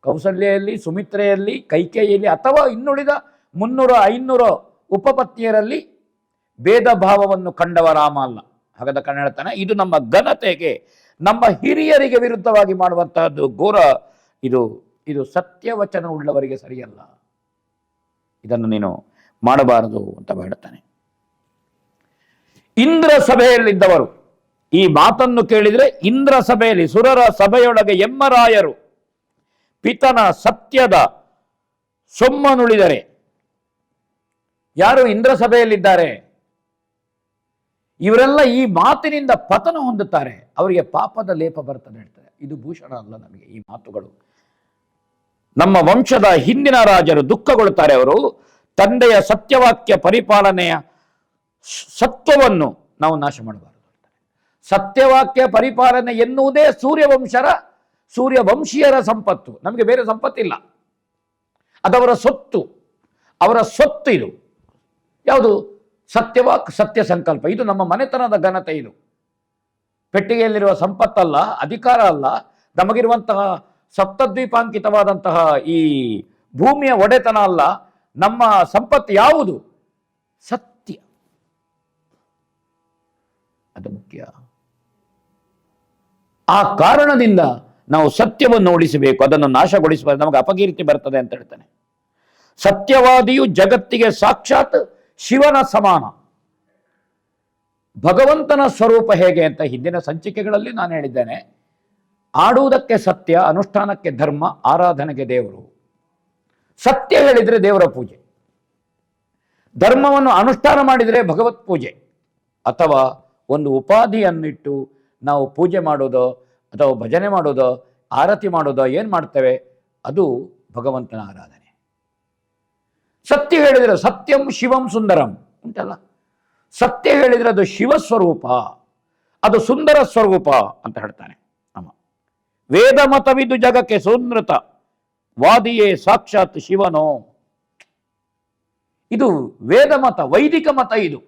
ಕೌಸಲ್ಯಲ್ಲಿ, ಸುಮಿತ್ರೆಯಲ್ಲಿ, ಕೈಕೇಯಿಯಲ್ಲಿ, ಅಥವಾ ಇನ್ನುಳಿದ 300-500 ಉಪಪತ್ನಿಯರಲ್ಲಿ ಭೇದ ಭಾವವನ್ನು ಕಂಡವ ರಾಮ ಅಲ್ಲ. ಹಾಗಾದ ಕಾರಣ ಹೇಳ್ತಾನೆ, ಇದು ನಮ್ಮ ಘನತೆಗೆ, ನಮ್ಮ ಹಿರಿಯರಿಗೆ ವಿರುದ್ಧವಾಗಿ ಮಾಡುವಂತಹದ್ದು ಘೋರ. ಇದು ಸತ್ಯವಚನ ಉಳ್ಳವರಿಗೆ ಸರಿಯಲ್ಲ, ಇದನ್ನು ನೀನು ಮಾಡಬಾರದು ಅಂತ ಹೇಳ್ತಾನೆ. ಇಂದ್ರ ಸಭೆಯಲ್ಲಿದ್ದವರು ಈ ಮಾತನ್ನು ಕೇಳಿದರೆ, ಇಂದ್ರ ಸಭೆಯಲ್ಲಿ, ಸುರರ ಸಭೆಯೊಳಗೆ ಎಮ್ಮರಾಯರು ಪಿತನ ಸತ್ಯದ ಸೊಮ್ಮನುಳಿದರೆ, ಯಾರು ಇಂದ್ರ ಸಭೆಯಲ್ಲಿದ್ದಾರೆ ಇವರೆಲ್ಲ ಈ ಮಾತಿನಿಂದ ಪತನ ಹೊಂದುತ್ತಾರೆ, ಅವರಿಗೆ ಪಾಪದ ಲೇಪ ಬರ್ತದೆ ಹೇಳ್ತಾರೆ. ಇದು ಭೂಷಣ ಅಲ್ಲ ನಮಗೆ ಈ ಮಾತುಗಳು. ನಮ್ಮ ವಂಶದ ಹಿಂದಿನ ರಾಜರು ದುಃಖಗೊಳ್ಳುತ್ತಾರೆ. ಅವರು ತಂದೆಯ ಸತ್ಯವಾಕ್ಯ ಪರಿಪಾಲನೆಯ ಸತ್ವವನ್ನು ನಾವು ನಾಶ ಮಾಡಬಾರದು. ಸತ್ಯವಾಕ್ಯ ಪರಿಪಾಲನೆ ಎನ್ನುವುದೇ ಸೂರ್ಯವಂಶೀಯರ ಸಂಪತ್ತು. ನಮಗೆ ಬೇರೆ ಸಂಪತ್ತಿಲ್ಲ, ಅದವರ ಸೊತ್ತು, ಅವರ ಸೊತ್ತು. ಇದು ಯಾವುದು? ಸತ್ಯವಾಕ್, ಸತ್ಯ ಸಂಕಲ್ಪ. ಇದು ನಮ್ಮ ಮನೆತನದ ಘನತೆ. ಇದು ಪೆಟ್ಟಿಗೆಯಲ್ಲಿರುವ ಸಂಪತ್ತಲ್ಲ, ಅಧಿಕಾರ ಅಲ್ಲ, ನಮಗಿರುವಂತಹ ಸಪ್ತದ್ವೀಪಾಂಕಿತವಾದಂತಹ ಈ ಭೂಮಿಯ ಒಡೆತನ ಅಲ್ಲ. ನಮ್ಮ ಸಂಪತ್ತು ಯಾವುದು? ಸತ್ಯ, ಅದು ಮುಖ್ಯ. ಆ ಕಾರಣದಿಂದ ನಾವು ಸತ್ಯವನ್ನು ಉಳಿಸಬೇಕು, ಅದನ್ನು ನಾಶಗೊಳಿಸಬೇಕು, ನಮಗೆ ಅಪಕೀರ್ತಿ ಬರ್ತದೆ ಅಂತ ಹೇಳ್ತಾನೆ. ಸತ್ಯವಾದಿಯು ಜಗತ್ತಿಗೆ ಸಾಕ್ಷಾತ್ ಶಿವನ ಸಮಾನ. ಭಗವಂತನ ಸ್ವರೂಪ ಹೇಗೆ ಅಂತ ಹಿಂದಿನ ಸಂಚಿಕೆಗಳಲ್ಲಿ ನಾನು ಹೇಳಿದ್ದೇನೆ. ಆಡುವುದಕ್ಕೆ ಸತ್ಯ, ಅನುಷ್ಠಾನಕ್ಕೆ ಧರ್ಮ, ಆರಾಧನೆಗೆ ದೇವರು. ಸತ್ಯ ಹೇಳಿದರೆ ದೇವರ ಪೂಜೆ, ಧರ್ಮವನ್ನು ಅನುಷ್ಠಾನ ಮಾಡಿದರೆ ಭಗವತ್ ಪೂಜೆ, ಅಥವಾ ಒಂದು ಉಪಾಧಿಯನ್ನಿಟ್ಟು ನಾವು ಪೂಜೆ ಮಾಡೋದೋ ಅಥವಾ ಭಜನೆ ಮಾಡೋದೋ ಆರತಿ ಮಾಡೋದೋ ಏನು ಮಾಡ್ತೇವೆ, ಅದು ಭಗವಂತನ ಆರಾಧನೆ. ಸತ್ಯ ಹೇಳಿದರೆ ಸತ್ಯಂ ಶಿವಂ ಸುಂದರಂ ಉಂಟಲ್ಲ, ಸತ್ಯ ಹೇಳಿದರೆ ಅದು ಶಿವಸ್ವರೂಪ, ಅದು ಸುಂದರ ಸ್ವರೂಪ ಅಂತ ಹೇಳ್ತಾನೆ. ವೇದ ಮತವಿದು ಜಗಕ್ಕೆ ಸುನೃತ ವಾದಿಯೇ ಸಾಕ್ಷಾತ್ ಶಿವನೋ. ಇದು ವೇದ ಮತ, ವೈದಿಕ ಮತ. ಇದು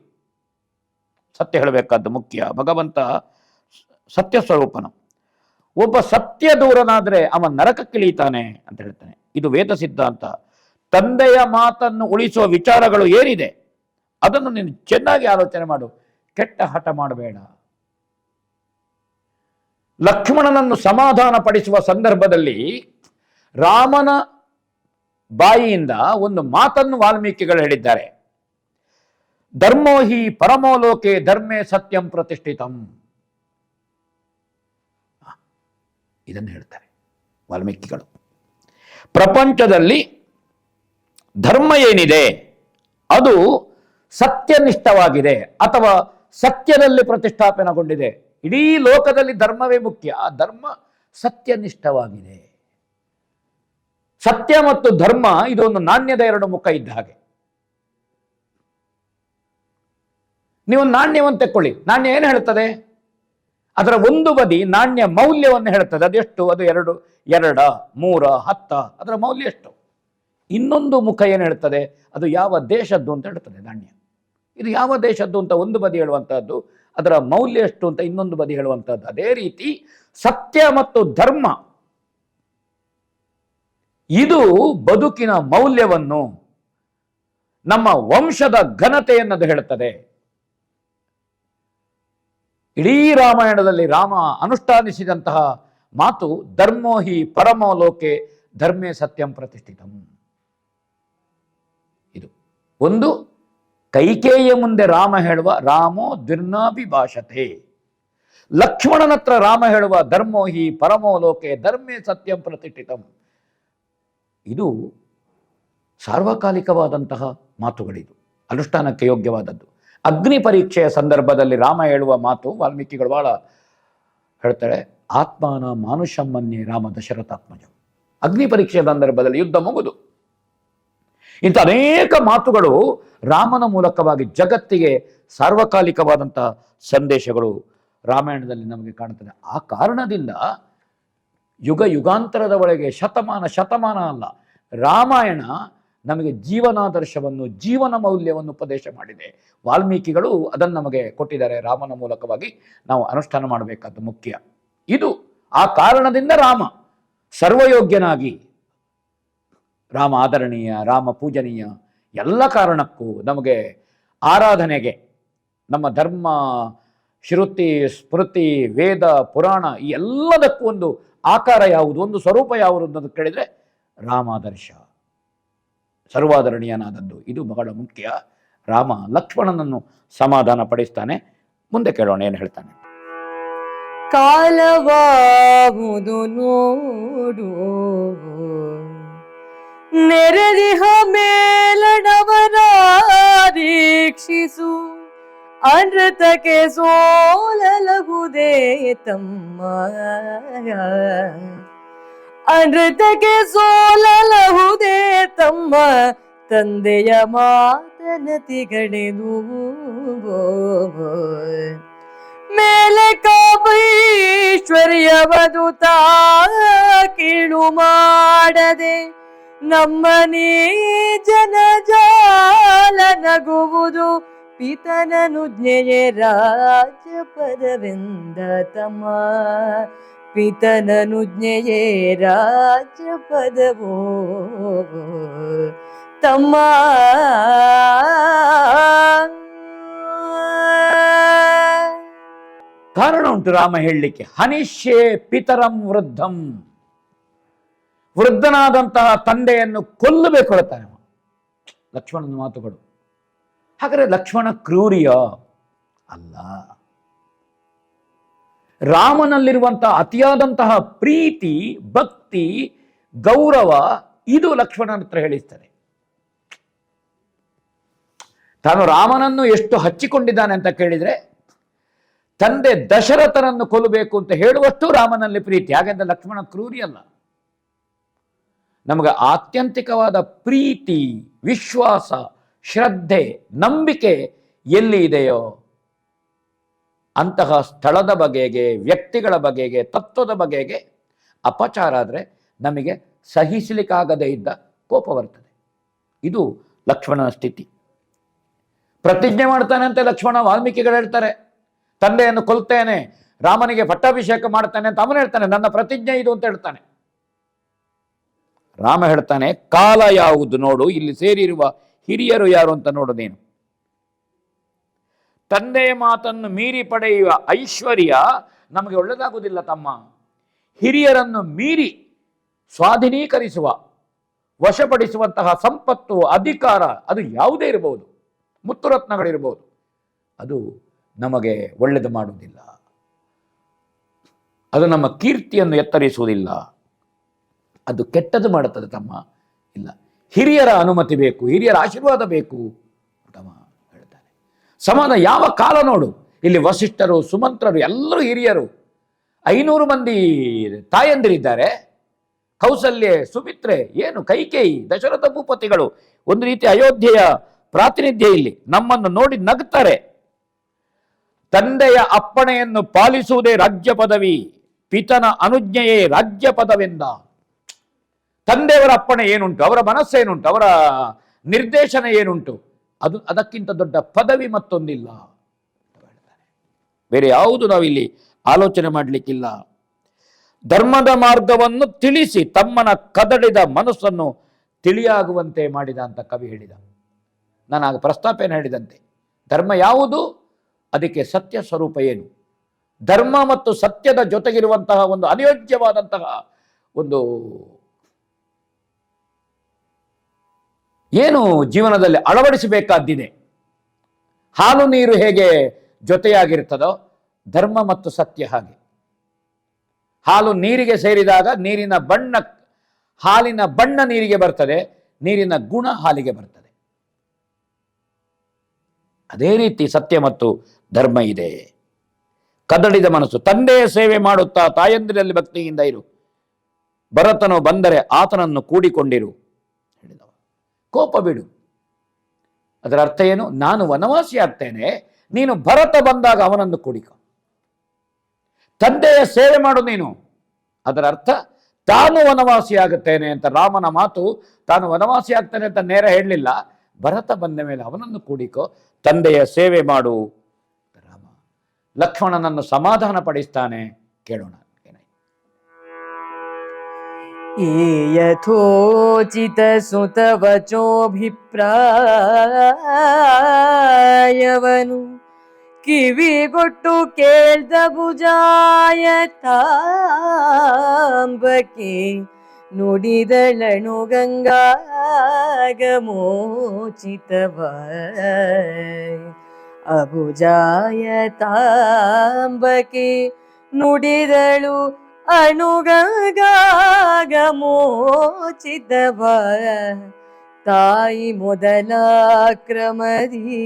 ಸತ್ಯ ಹೇಳಬೇಕಾದ್ದು ಮುಖ್ಯ. ಭಗವಂತ ಸತ್ಯ ಸ್ವರೂಪನು. ಒಬ್ಬ ಸತ್ಯ ದೂರನಾದ್ರೆ ಅವನ ನರಕಕ್ಕಿಳಿತಾನೆ ಅಂತ ಹೇಳ್ತಾನೆ. ಇದು ವೇದ ಸಿದ್ಧಾಂತ. ತಂದೆಯ ಮಾತನ್ನು ಉಳಿಸುವ ವಿಚಾರಗಳು ಏನಿದೆ ಅದನ್ನು ನೀನು ಚೆನ್ನಾಗಿ ಆಲೋಚನೆ ಮಾಡು, ಕೆಟ್ಟ ಹಠ ಮಾಡಬೇಡ. ಲಕ್ಷ್ಮಣನನ್ನು ಸಮಾಧಾನ ಪಡಿಸುವ ಸಂದರ್ಭದಲ್ಲಿ ರಾಮನ ಬಾಯಿಯಿಂದ ಒಂದು ಮಾತನ್ನು ವಾಲ್ಮೀಕಿಗಳು ಹೇಳಿದ್ದಾರೆ. ಧರ್ಮೋ ಹಿ ಪರಮೋಲೋಕೆ ಧರ್ಮೇ ಸತ್ಯಂ ಪ್ರತಿಷ್ಠಿತಂ. ಇದನ್ನು ಹೇಳ್ತಾರೆ ವಾಲ್ಮೀಕಿಗಳು. ಪ್ರಪಂಚದಲ್ಲಿ ಧರ್ಮ ಏನಿದೆ ಅದು ಸತ್ಯನಿಷ್ಠವಾಗಿದೆ ಅಥವಾ ಸತ್ಯದಲ್ಲಿ ಪ್ರತಿಷ್ಠಾಪನೆಗೊಂಡಿದೆ. ಇಡೀ ಲೋಕದಲ್ಲಿ ಧರ್ಮವೇ ಮುಖ್ಯ. ಆ ಧರ್ಮ ಸತ್ಯನಿಷ್ಠವಾಗಿದೆ. ಸತ್ಯ ಮತ್ತು ಧರ್ಮ ಇದೊಂದು ನಾಣ್ಯದ ಎರಡು ಮುಖ ಇದ್ದ ಹಾಗೆ. ನೀವು ನಾಣ್ಯವನ್ನು ತೆಕ್ಕೊಳ್ಳಿ, ನಾಣ್ಯ ಏನು ಹೇಳ್ತದೆ? ಅದರ ಒಂದು ಬದಿ ನಾಣ್ಯ ಮೌಲ್ಯವನ್ನು ಹೇಳ್ತದೆ. ಅದೆಷ್ಟು? ಅದು 2, 2, 3, 10, ಅದರ ಮೌಲ್ಯ ಎಷ್ಟು? ಇನ್ನೊಂದು ಮುಖ ಏನು ಹೇಳ್ತದೆ? ಅದು ಯಾವ ದೇಶದ್ದು ಅಂತ ಹೇಳ್ತದೆ. ನಾಣ್ಯ ಇದು ಯಾವ ದೇಶದ್ದು ಅಂತ ಒಂದು ಬದಿ ಹೇಳುವಂತಹದ್ದು, ಅದರ ಮೌಲ್ಯ ಎಷ್ಟು ಅಂತ ಇನ್ನೊಂದು ಬದಿ ಹೇಳುವಂತಹದ್ದು. ಅದೇ ರೀತಿ ಸತ್ಯ ಮತ್ತು ಧರ್ಮ ಇದು ಬದುಕಿನ ಮೌಲ್ಯವನ್ನು, ನಮ್ಮ ವಂಶದ ಘನತೆಯನ್ನದು ಹೇಳುತ್ತದೆ. ಇಡೀ ರಾಮಾಯಣದಲ್ಲಿ ರಾಮ ಅನುಷ್ಠಾನಿಸಿದಂತಹ ಮಾತು ಧರ್ಮೋ ಹಿ ಪರಮೋ ಲೋಕೆ ಧರ್ಮೇ ಸತ್ಯಂ ಪ್ರತಿಷ್ಠಿತಂ. ಇದು ಒಂದು ಕೈಕೇಯಿಯ ಮುಂದೆ ರಾಮ ಹೇಳುವ ರಾಮೋ ದ್ವಿರ್ನಾಭಿಭಾಷತೆ. ಲಕ್ಷ್ಮಣನ ಹತ್ರ ರಾಮ ಹೇಳುವ ಧರ್ಮೋ ಹಿ ಪರಮೋ ಲೋಕೆ ಧರ್ಮೇ ಸತ್ಯಂ ಪ್ರತಿಷ್ಠಿತಂ. ಇದು ಸಾರ್ವಕಾಲಿಕವಾದಂತಹ ಮಾತುಗಳಿದು, ಅನುಷ್ಠಾನಕ್ಕೆ ಯೋಗ್ಯವಾದದ್ದು. ಅಗ್ನಿ ಪರೀಕ್ಷೆಯ ಸಂದರ್ಭದಲ್ಲಿ ರಾಮ ಹೇಳುವ ಮಾತು ವಾಲ್ಮೀಕಿಗಳು ಬಹಳ ಹೇಳ್ತಾರೆ. ಆತ್ಮಾನ ಮಾನುಷಮ್ಮನ್ಯೇ ರಾಮ ದಶರಥಾತ್ಮಜಂ. ಅಗ್ನಿ ಪರೀಕ್ಷೆಯ ಸಂದರ್ಭದಲ್ಲಿ ಯುದ್ಧ ಮುಗಿದು ಇಂಥ ಅನೇಕ ಮಾತುಗಳು ರಾಮನ ಮೂಲಕವಾಗಿ ಜಗತ್ತಿಗೆ ಸಾರ್ವಕಾಲಿಕವಾದಂತಹ ಸಂದೇಶಗಳು ರಾಮಾಯಣದಲ್ಲಿ ನಮಗೆ ಕಾಣುತ್ತದೆ. ಆ ಕಾರಣದಿಂದ ಯುಗ ಯುಗಾಂತರದ ಒಳಗೆ ಶತಮಾನ ಅಲ್ಲ, ರಾಮಾಯಣ ನಮಗೆ ಜೀವನಾದರ್ಶವನ್ನು, ಜೀವನ ಮೌಲ್ಯವನ್ನು ಉಪದೇಶ ಮಾಡಿದೆ. ವಾಲ್ಮೀಕಿಗಳು ಅದನ್ನು ನಮಗೆ ಕೊಟ್ಟಿದ್ದಾರೆ. ರಾಮನ ಮೂಲಕವಾಗಿ ನಾವು ಅನುಷ್ಠಾನ ಮಾಡಬೇಕಾದ್ದು ಮುಖ್ಯ. ಇದು ಆ ಕಾರಣದಿಂದ ರಾಮ ಸರ್ವಯೋಗ್ಯನಾಗಿ, ರಾಮ ಆದರಣೀಯ, ರಾಮ ಪೂಜನೀಯ, ಎಲ್ಲ ಕಾರಣಕ್ಕೂ ನಮಗೆ ಆರಾಧನೆಗೆ, ನಮ್ಮ ಧರ್ಮ, ಶ್ರುತಿ, ಸ್ಮೃತಿ, ವೇದ, ಪುರಾಣ ಈ ಎಲ್ಲದಕ್ಕೂ ಒಂದು ಆಕಾರ ಯಾವುದು, ಒಂದು ಸ್ವರೂಪ ಯಾವುದು ಅನ್ನೋದು ಕೇಳಿದರೆ ರಾಮಾದರ್ಶ ಸರ್ವಾದರಣೀಯನಾದದ್ದು. ಇದು ಬಹಳ ಮುಖ್ಯ. ರಾಮ ಲಕ್ಷ್ಮಣನನ್ನು ಸಮಾಧಾನ ಪಡಿಸ್ತಾನೆ. ಮುಂದೆ ಕೇಳೋಣ ಏನು ಹೇಳ್ತಾನೆ.
ಕಾಲವಾವುದು ನೋಡು, ನೆರೆದಿಹ ಮೇಲಡವರಾರೀಕ್ಷಿಸು, ಅನೃತಕ್ಕೆ ಸೋಲಲಹುದೇ ತಮ್ಮ, ಅನೃತಕ್ಕೆ ಸೋಲಲಹುದೇ ತಮ್ಮ, ತಂದೆಯ ಮಾತನತಿಗಳೆದು ಮೇಲೆ ಕಾಪೈಶ್ವರ್ಯವದು ತಾ ಕೀಳು ಮಾಡದೆ, ನಮ್ಮನೇ ಜನಜಾಲ ನಗುವುದು ಪಿತನನುಜ್ಞೆಯೇ ರಾಜಪದವೆಂದ ತಮ್ಮ, ಪಿತನನುಜ್ಞೆಯೇ ರಾಜಪದವೋ ತಮ್ಮ.
ಕಾರಣ ಉಂಟು ರಾಮ ಹೇಳಲಿಕ್ಕೆ. ಹನಿಷ್ಯೆ ಪಿತರಂ ವೃದ್ಧಂ, ವೃದ್ಧನಾದಂತಹ ತಂದೆಯನ್ನು ಕೊಲ್ಲಬೇಕು ಹೇಳ್ತಾನೆ ಲಕ್ಷ್ಮಣನ ಮಾತುಗಳು. ಹಾಗಾದರೆ ಲಕ್ಷ್ಮಣ ಕ್ರೂರಿಯ ಅಲ್ಲ. ರಾಮನಲ್ಲಿರುವಂತಹ ಅತಿಯಾದಂತಹ ಪ್ರೀತಿ, ಭಕ್ತಿ, ಗೌರವ ಇದು ಲಕ್ಷ್ಮಣನ ಹತ್ರ ಹೇಳಿಸ್ತಾನೆ. ತಾನು ರಾಮನನ್ನು ಎಷ್ಟು ಹಚ್ಚಿಕೊಂಡಿದ್ದಾನೆ ಅಂತ ಕೇಳಿದರೆ, ತಂದೆ ದಶರಥನನ್ನು ಕೊಲ್ಲಬೇಕು ಅಂತ ಹೇಳುವಷ್ಟು ರಾಮನಲ್ಲಿ ಪ್ರೀತಿ. ಹಾಗೆಂದ ಲಕ್ಷ್ಮಣ ಕ್ರೂರಿ ಅಲ್ಲ. ನಮಗೆ ಆತ್ಯಂತಿಕವಾದ ಪ್ರೀತಿ, ವಿಶ್ವಾಸ, ಶ್ರದ್ಧೆ, ನಂಬಿಕೆ ಎಲ್ಲಿ ಇದೆಯೋ ಅಂತಹ ಸ್ಥಳದ ಬಗೆಗೆ, ವ್ಯಕ್ತಿಗಳ ಬಗೆಗೆ, ತತ್ವದ ಬಗೆಗೆ ಅಪಚಾರ ಆದರೆ ನಮಗೆ ಸಹಿಸಲಿಕ್ಕಾಗದೇ ಇದ್ದ ಕೋಪ ಬರ್ತದೆ. ಇದು ಲಕ್ಷ್ಮಣನ ಸ್ಥಿತಿ. ಪ್ರತಿಜ್ಞೆ ಮಾಡ್ತಾನೆ ಅಂತ ಲಕ್ಷ್ಮಣ ವಾಲ್ಮೀಕಿಗಳು ಹೇಳ್ತಾರೆ. ತಂದೆಯನ್ನು ಕೊಲ್ತೇನೆ, ರಾಮನಿಗೆ ಪಟ್ಟಾಭಿಷೇಕ ಮಾಡ್ತಾನೆ ಅಂತ ಅವನು ಹೇಳ್ತಾನೆ. ನನ್ನ ಪ್ರತಿಜ್ಞೆ ಇದು ಅಂತ ಹೇಳ್ತಾನೆ. ರಾಮ ಹೇಳ್ತಾನೆ, ಕಾಲ ಯಾವುದು ನೋಡು, ಇಲ್ಲಿ ಸೇರಿರುವ ಹಿರಿಯರು ಯಾರು ಅಂತ ನೋಡು ನೀನು. ತಂದೆಯ ಮಾತನ್ನು ಮೀರಿ ಪಡೆಯುವ ಐಶ್ವರ್ಯ ನಮಗೆ ಒಳ್ಳೆಯದಾಗುವುದಿಲ್ಲ ತಮ್ಮ. ಹಿರಿಯರನ್ನು ಮೀರಿ ಸ್ವಾಧೀನೀಕರಿಸುವ, ವಶಪಡಿಸುವಂತಹ ಸಂಪತ್ತು, ಅಧಿಕಾರ, ಅದು ಯಾವುದೇ ಇರಬಹುದು, ಮುತ್ತುರತ್ನಗಳಿರಬಹುದು, ಅದು ನಮಗೆ ಒಳ್ಳೆಯದು ಮಾಡುವುದಿಲ್ಲ. ಅದು ನಮ್ಮ ಕೀರ್ತಿಯನ್ನು ಎತ್ತರಿಸುವುದಿಲ್ಲ. ಅದು ಕೆಟ್ಟದ್ದು ಮಾಡುತ್ತದೆ ತಮ್ಮ. ಇಲ್ಲ, ಹಿರಿಯರ ಅನುಮತಿ ಬೇಕು, ಹಿರಿಯರ ಆಶೀರ್ವಾದ ಬೇಕು ಉತ್ತಮ ಹೇಳ್ತಾನೆ. ಸಮಾಧಾನ ಯಾವ ಕಾಲ ನೋಡು, ಇಲ್ಲಿ ವಸಿಷ್ಠರು, ಸುಮಂತ್ರರು ಎಲ್ಲರೂ ಹಿರಿಯರು. 500 ಮಂದಿ ತಾಯಂದಿರಿದ್ದಾರೆ. ಕೌಸಲ್ಯೆ, ಸುಮಿತ್ರೆ, ಏನು ಕೈಕೇಯಿ, ದಶರಥ ಭೂಪತಿಗಳು, ಒಂದು ರೀತಿ ಅಯೋಧ್ಯೆಯ ಪ್ರಾತಿನಿಧ್ಯ. ಇಲ್ಲಿ ನಮ್ಮನ್ನು ನೋಡಿ ನಗ್ತಾರೆ. ತಂದೆಯ ಅಪ್ಪಣೆಯನ್ನು ಪಾಲಿಸುವುದೇ ರಾಜ್ಯ ಪದವಿ, ಪಿತನ ಅನುಜ್ಞೆಯೇ ರಾಜ್ಯ ಪದವೆಂದ. ತಂದೆಯವರ ಅಪ್ಪಣೆ ಏನುಂಟು, ಅವರ ಮನಸ್ಸೇನುಂಟು, ಅವರ ನಿರ್ದೇಶನ ಏನುಂಟು, ಅದಕ್ಕಿಂತ ದೊಡ್ಡ ಪದವಿ ಮತ್ತೊಂದಿಲ್ಲ. ಬೇರೆ ಯಾವುದು ನಾವಿಲ್ಲಿ ಆಲೋಚನೆ ಮಾಡಲಿಕ್ಕಿಲ್ಲ. ಧರ್ಮದ ಮಾರ್ಗವನ್ನು ತಿಳಿಸಿ ತಮ್ಮನ ಕದಡಿದ ಮನಸ್ಸನ್ನು ತಿಳಿಯಾಗುವಂತೆ ಮಾಡಿದ ಅಂತ ಕವಿ ಹೇಳಿದ. ನಾನು ಆಗ ಪ್ರಸ್ತಾಪನೆ ಹೇಳಿದಂತೆ, ಧರ್ಮ ಯಾವುದು, ಅದಕ್ಕೆ ಸತ್ಯ ಸ್ವರೂಪ ಏನು, ಧರ್ಮ ಮತ್ತು ಸತ್ಯದ ಜೊತೆಗಿರುವಂತಹ ಒಂದು ಅನಿಯೋಜ್ಯವಾದಂತಹ ಒಂದು ಏನು ಜೀವನದಲ್ಲಿ ಅಳವಡಿಸಬೇಕಾದ್ದಿದೆ. ಹಾಲು ನೀರು ಹೇಗೆ ಜೊತೆಯಾಗಿರ್ತದೋ ಧರ್ಮ ಮತ್ತು ಸತ್ಯ ಹಾಗೆ. ಹಾಲು ನೀರಿಗೆ ಸೇರಿದಾಗ ಹಾಲಿನ ಬಣ್ಣ ನೀರಿಗೆ ಬರ್ತದೆ, ನೀರಿನ ಗುಣ ಹಾಲಿಗೆ ಬರ್ತದೆ. ಅದೇ ರೀತಿ ಸತ್ಯ ಮತ್ತು ಧರ್ಮ ಇದೆ. ಕದಡಿದ ಮನಸ್ಸು, ತಂದೆಯ ಸೇವೆ ಮಾಡುತ್ತಾ ತಾಯಂದಿರಲ್ಲಿ ಭಕ್ತಿಯಿಂದ ಇರು. ಭರತನು ಬಂದರೆ ಆತನನ್ನು ಕೂಡಿಕೊಂಡಿರು ಹೇಳಿದವ. ಕೋಪ ಬಿಡು. ಅದರ ಅರ್ಥ ಏನು? ನಾನು ವನವಾಸಿ ಆಗ್ತೇನೆ, ನೀನು ಭರತ ಬಂದಾಗ ಅವನನ್ನು ಕೂಡಿಕೊ. ತಂದೆಯ ಸೇವೆ ಮಾಡು ನೀನು. ಅದರ ಅರ್ಥ ತಾನು ವನವಾಸಿ ಆಗುತ್ತೇನೆ ಅಂತ. ರಾಮನ ಮಾತು ತಾನು ವನವಾಸಿ ಆಗ್ತೇನೆ ಅಂತ ನೇರ ಹೇಳಲಿಲ್ಲ. ಭರತ ಬಂದ ಮೇಲೆ ಅವನನ್ನು ಕೂಡಿಕೊ, ತಂದೆಯ ಸೇವೆ ಮಾಡು. ರಾಮ ಲಕ್ಷ್ಮಣನನ್ನು ಸಮಾಧಾನ ಪಡಿಸ್ತಾನೆ. ಕೇಳೋಣ
ಈ ಯಥೋಚಿತ ಸುತವಚೋಭಿಪ್ರಾಯವನು ಕಿವಿಗೊಟ್ಟು ಕೇಳ್ದ ಭುಜಾಯ ತಾಂಬಕಿ ನುಡಿದಳನು ಗಂಗಾಗಮೋಚಿತವ. ಅಭುಜಾಯ ತಾಂಬಕಿ ನುಡಿದಳು ಅಣುಗಂಗಾಗಮೋಚಿತವ. ತಾಯಿ ಮೊದಲ ಕ್ರಮದಿ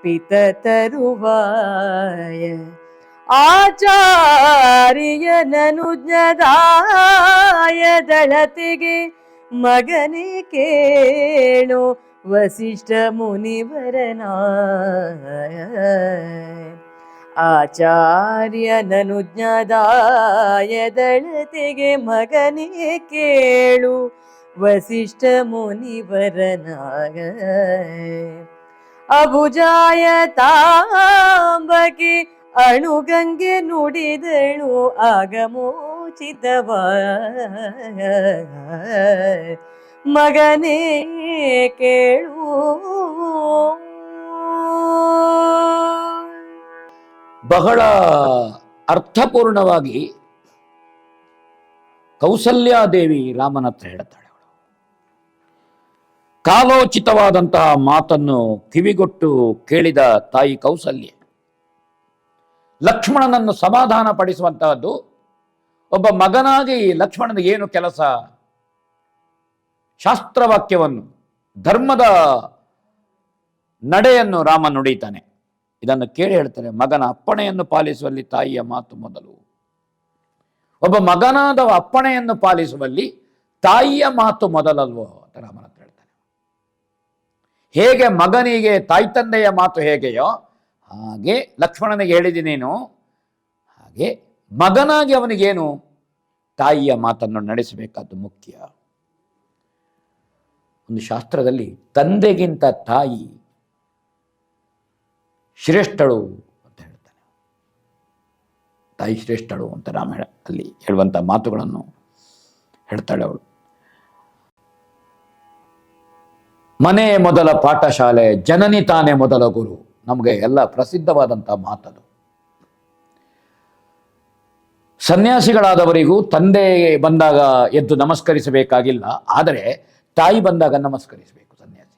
ಪಿತ ತರುವಾಯ. ಆಚಾರ್ಯನನುಜ್ಞದಾಯದಳತೆಗೆ ಮಗನೇ ಕೇಳು ವಸಿಷ್ಠ ಮುನಿವರನ. ಆಚಾರ್ಯನನುಜ್ಞದಾಯದಳತೆಗೆ ಮಗನೇ ಕೇಳು ವಸಿಷ್ಠ ಮುನಿವರನಾಗ. ಅಭುಜಾಯ ತಾಂಬಕಿ ಅಣುಗಂಗೆ ನುಡಿದಳು ಆಗಮೋಚಿತವ. ಮಗನೇ ಕೇಳು.
ಬಹಳ ಅರ್ಥಪೂರ್ಣವಾಗಿ ಕೌಸಲ್ಯಾದೇವಿ ರಾಮನ ಹತ್ರ ಹೇಳ್ತಾಳೆ. ಕಾಲೋಚಿತವಾದಂತಹ ಮಾತನ್ನು ಕಿವಿಗೊಟ್ಟು ಕೇಳಿದ ತಾಯಿ ಕೌಸಲ್ಯ ಲಕ್ಷ್ಮಣನನ್ನು ಸಮಾಧಾನ ಪಡಿಸುವಂತಹದ್ದು. ಒಬ್ಬ ಮಗನಾಗಿ ಲಕ್ಷ್ಮಣನಿಗೆ ಏನು ಕೆಲಸ? ಶಾಸ್ತ್ರವಾಕ್ಯವನ್ನು, ಧರ್ಮದ ನಡೆಯನ್ನು ರಾಮ ನುಡಿತಾನೆ. ಇದನ್ನು ಕೇಳಿ ಹೇಳ್ತಾರೆ, ಮಗನ ಅಪ್ಪಣೆಯನ್ನು ಪಾಲಿಸುವಲ್ಲಿ ತಾಯಿಯ ಮಾತು ಮೊದಲು. ಒಬ್ಬ ಮಗನಾದ ಅಪ್ಪಣೆಯನ್ನು ಪಾಲಿಸುವಲ್ಲಿ ತಾಯಿಯ ಮಾತು ಮೊದಲಲ್ವೋ ಅಂತ ರಾಮನ ಹತ್ರ ಹೇಳ್ತಾನೆ. ಹೇಗೆ ಮಗನಿಗೆ ತಾಯಿ ತಂದೆಯ ಮಾತು ಹೇಗೆಯೋ ಹಾಗೆ ಲಕ್ಷ್ಮಣನಿಗೆ ಹೇಳಿದ್ದೀನಿ ನೀನು, ಹಾಗೆ ಮಗನಾಗಿ ಅವನಿಗೇನು ತಾಯಿಯ ಮಾತನ್ನು ನಡೆಸಬೇಕಾದ್ದು ಮುಖ್ಯ. ಒಂದು ಶಾಸ್ತ್ರದಲ್ಲಿ ತಂದೆಗಿಂತ ತಾಯಿ ಶ್ರೇಷ್ಠಳು ಅಂತ ಹೇಳ್ತಾನೆ. ತಾಯಿ ಶ್ರೇಷ್ಠಳು ಅಂತ ರಾಮಾಯಣ ಅಲ್ಲಿ ಹೇಳುವಂಥ ಮಾತುಗಳನ್ನು ಹೇಳ್ತಾಳೆ ಅವಳು. ಮನೆ ಮೊದಲ ಪಾಠಶಾಲೆ, ಜನನಿ ತಾನೇ ಮೊದಲ ಗುರು. ನಮಗೆ ಎಲ್ಲ ಪ್ರಸಿದ್ಧವಾದಂಥ ಮಾತದು. ಸನ್ಯಾಸಿಗಳಾದವರಿಗೂ ತಂದೆ ಬಂದಾಗ ಎದ್ದು ನಮಸ್ಕರಿಸಬೇಕಾಗಿಲ್ಲ, ಆದರೆ ತಾಯಿ ಬಂದಾಗ ನಮಸ್ಕರಿಸಬೇಕು. ಸನ್ಯಾಸಿ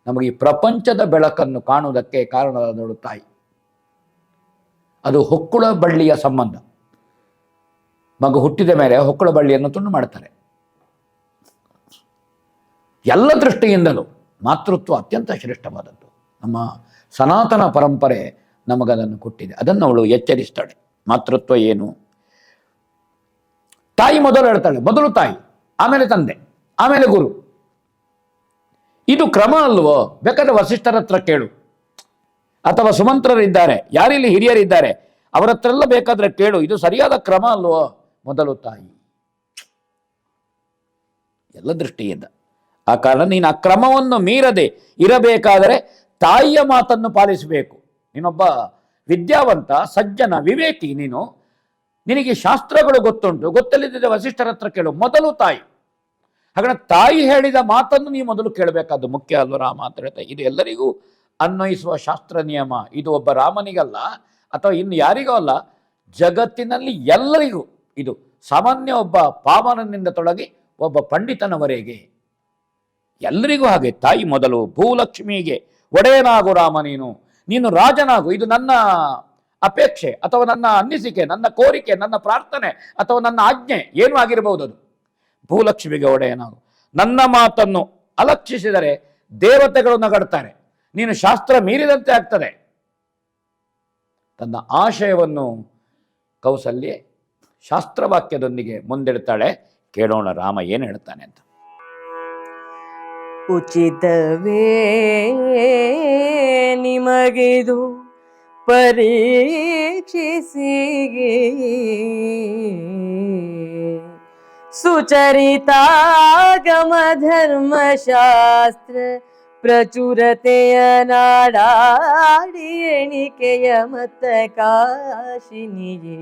ನಮಗೆ ಈ ಪ್ರಪಂಚದ ಬೆಳಕನ್ನು ಕಾಣುವುದಕ್ಕೆ ಕಾರಣವಾದವಳು ತಾಯಿ. ಅದು ಹೊಕ್ಕುಳ ಬಳ್ಳಿಯ ಸಂಬಂಧ. ಮಗು ಹುಟ್ಟಿದ ಮೇಲೆ ಹೊಕ್ಕುಳ ಬಳ್ಳಿಯನ್ನು ತುಂಡು ಮಾಡ್ತಾರೆ. ಎಲ್ಲ ದೃಷ್ಟಿಯಿಂದಲೂ ಮಾತೃತ್ವ ಅತ್ಯಂತ ಶ್ರೇಷ್ಠವಾದದ್ದು. ನಮ್ಮ ಸನಾತನ ಪರಂಪರೆ ನಮಗದನ್ನು ಕೊಟ್ಟಿದೆ. ಅದನ್ನು ಅವಳು ಎಚ್ಚರಿಸ್ತಾಳೆ. ಮಾತೃತ್ವ ಏನು? ತಾಯಿ ಮೊದಲು ಹೇಳ್ತಾಳೆ. ಮೊದಲು ತಾಯಿ, ಆಮೇಲೆ ತಂದೆ, ಆಮೇಲೆ ಗುರು. ಇದು ಕ್ರಮ ಅಲ್ವೋ? ಬೇಕಾದ್ರೆ ವಸಿಷ್ಠರ ಹತ್ರ ಕೇಳು, ಅಥವಾ ಸುಮಂತ್ರರಿದ್ದಾರೆ, ಯಾರಿಲ್ಲಿ ಹಿರಿಯರಿದ್ದಾರೆ ಅವರ ಹತ್ರ ಎಲ್ಲ ಬೇಕಾದ್ರೆ ಕೇಳು. ಇದು ಸರಿಯಾದ ಕ್ರಮ ಅಲ್ವೋ? ಮೊದಲು ತಾಯಿ, ಎಲ್ಲ ದೃಷ್ಟಿಯಿಂದ. ಆ ಕಾರಣ ನೀನು ಆ ಕ್ರಮವನ್ನು ಮೀರದೆ ಇರಬೇಕಾದರೆ ತಾಯಿಯ ಮಾತನ್ನು ಪಾಲಿಸಬೇಕು. ನೀನೊಬ್ಬ ವಿದ್ಯಾವಂತ, ಸಜ್ಜನ, ವಿವೇಕಿ. ನಿನಗೆ ಶಾಸ್ತ್ರಗಳು ಗೊತ್ತುಂಟು, ಗೊತ್ತಿಲ್ಲದಿದ್ದರೆ ವಸಿಷ್ಠರ ಹತ್ರ ಕೇಳು. ಮೊದಲು ತಾಯಿ. ಹಾಗಾದ್ರೆ ತಾಯಿ ಹೇಳಿದ ಮಾತನ್ನು ನೀವು ಮೊದಲು ಕೇಳಬೇಕಾದ್ದು ಮುಖ್ಯ ಅಲ್ವ? ರಾಮ ಅಂತ ಹೇಳ್ತಾರೆ. ಇದು ಎಲ್ಲರಿಗೂ ಅನ್ವಯಿಸುವ ಶಾಸ್ತ್ರ ನಿಯಮ. ಇದು ಒಬ್ಬ ರಾಮನಿಗಲ್ಲ ಅಥವಾ ಇನ್ನು ಯಾರಿಗೂ ಅಲ್ಲ, ಜಗತ್ತಿನಲ್ಲಿ ಎಲ್ಲರಿಗೂ ಇದು ಸಾಮಾನ್ಯ. ಒಬ್ಬ ಪಾವನನಿಂದ ತೊಡಗಿ ಒಬ್ಬ ಪಂಡಿತನವರೆಗೆ ಎಲ್ಲರಿಗೂ ಹಾಗೆ. ತಾಯಿ ಮೊದಲು. ಭೂಲಕ್ಷ್ಮಿಗೆ ಒಡೆಯನಾಗು ರಾಮ, ನೀನು ರಾಜನಾಗು. ಇದು ನನ್ನ ಅಪೇಕ್ಷೆ ಅಥವಾ ನನ್ನ ಅನ್ನಿಸಿಕೆ, ನನ್ನ ಕೋರಿಕೆ, ನನ್ನ ಪ್ರಾರ್ಥನೆ ಅಥವಾ ನನ್ನ ಆಜ್ಞೆ ಏನೂ ಆಗಿರಬಹುದು. ಅದು ಭೂಲಕ್ಷ್ಮಿಗೆ ಒಡೆಯನಾಗು. ನನ್ನ ಮಾತನ್ನು ಅಲಕ್ಷಿಸಿದರೆ ದೇವತೆಗಳು ನಗಡ್ತಾರೆ, ನೀನು ಶಾಸ್ತ್ರ ಮೀರಿದಂತೆ ಆಗ್ತದೆ. ತನ್ನ ಆಶಯವನ್ನು ಕೌಸಲ್ಯೆ ಶಾಸ್ತ್ರವಾಕ್ಯದೊಂದಿಗೆ ಮುಂದಿಡ್ತಾಳೆ. ಕೇಳೋಣ ರಾಮ ಏನು ಹೇಳ್ತಾನೆ ಅಂತ.
ಉಚಿತವೇ ನಿಮಗಿದು ಪರೀಕ್ಷಿಸಿಗೆ, ಸುಚರಿತಾಗಮ ಧರ್ಮಶಾಸ್ತ್ರ ಪ್ರಚುರತೆಯ ನಾಡಾಡಿ ಎಣಿಕೆಯ ಮತ ಕಾಶಿನಿಯೇ,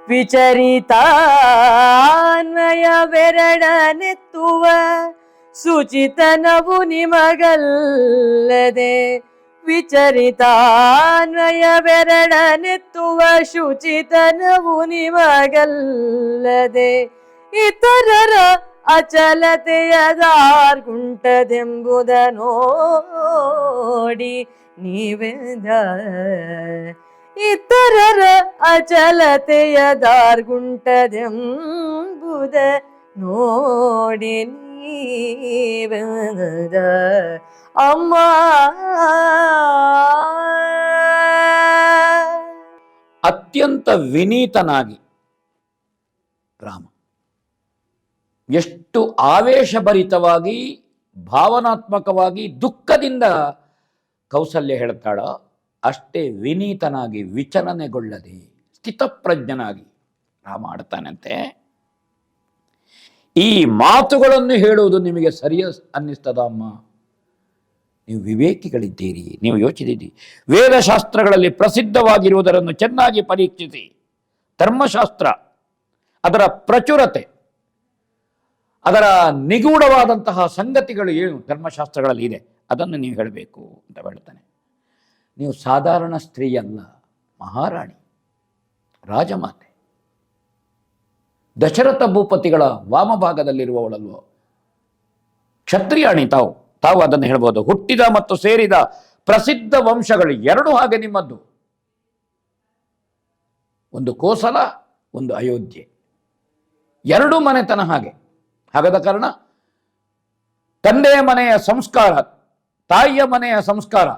ವಿಚರಿತಾನ್ವಯವೆರಡನೆತ್ತುವ ಶುಚಿತನವು ನಿಮಗಲ್ಲದೆ, ವಿಚರಿತಾನ್ವಯವೆರಡನೆತ್ತುವ ಶುಚಿತನವು ನಿಮಗಲ್ಲದೆ, ಇತರರ ಅಚಲತೆಯದಾರ್ಗುಂಟದೆಂಬುದ ನೋಡಿ ನೀವೆಂದ, ಇತರರ ಅಚಲತೆಯದಾರ್ಗುಂಟದೆಂಬುದ ನೋಡಿ ನೀವೆಂದ. ಅಮ್ಮ
ಅತ್ಯಂತ ವಿನೀತನಾಗಿ ರಾಮ ಎಷ್ಟು ಆವೇಶಭರಿತವಾಗಿ, ಭಾವನಾತ್ಮಕವಾಗಿ, ದುಃಖದಿಂದ ಕೌಸಲ್ಯ ಹೇಳ್ತಾಳೋ ಅಷ್ಟೇ ವಿನೀತನಾಗಿ, ವಿಚಲನೆಗೊಳ್ಳದೆ, ಸ್ಥಿತಪ್ರಜ್ಞನಾಗಿ ರಾಮ ಆಡ್ತಾನಂತೆ. ಈ ಮಾತುಗಳನ್ನು ಹೇಳುವುದು ನಿಮಗೆ ಸರಿಯ ಅನ್ನಿಸ್ತದ ಅಮ್ಮ? ನೀವು ವಿವೇಕಿಗಳಿದ್ದೀರಿ, ನೀವು ಯೋಚಿಸಿದ್ದೀರಿ. ವೇದಶಾಸ್ತ್ರಗಳಲ್ಲಿ ಪ್ರಸಿದ್ಧವಾಗಿರುವುದನ್ನು ಚೆನ್ನಾಗಿ ಪರೀಕ್ಷಿಸಿ. ಧರ್ಮಶಾಸ್ತ್ರ, ಅದರ ಪ್ರಚುರತೆ, ಅದರ ನಿಗೂಢವಾದಂತಹ ಸಂಗತಿಗಳು ಏನು ಧರ್ಮಶಾಸ್ತ್ರಗಳಲ್ಲಿ ಇದೆ, ಅದನ್ನು ನೀವು ಹೇಳಬೇಕು ಅಂತ ಹೇಳ್ತಾನೆ. ನೀವು ಸಾಧಾರಣ ಸ್ತ್ರೀಯಲ್ಲ, ಮಹಾರಾಣಿ, ರಾಜಮಾತೆ, ದಶರಥ ಭೂಪತಿಗಳ ವಾಮಭಾಗದಲ್ಲಿರುವವಳಲ್ವೋ, ಕ್ಷತ್ರಿಯಾಣಿ. ತಾವು ಅದನ್ನು ಹೇಳ್ಬೋದು. ಹುಟ್ಟಿದ ಮತ್ತು ಸೇರಿದ ಪ್ರಸಿದ್ಧ ವಂಶಗಳು ಎರಡು ಹಾಗೆ ನಿಮ್ಮದ್ದು. ಒಂದು ಕೋಸಲ, ಒಂದು ಅಯೋಧ್ಯೆ, ಎರಡೂ ಮನೆತನ ಹಾಗೆ. ಹಾಗಾದ ಕಾರಣ ತಂದೆಯ ಮನೆಯ ಸಂಸ್ಕಾರ, ತಾಯಿಯ ಮನೆಯ ಸಂಸ್ಕಾರ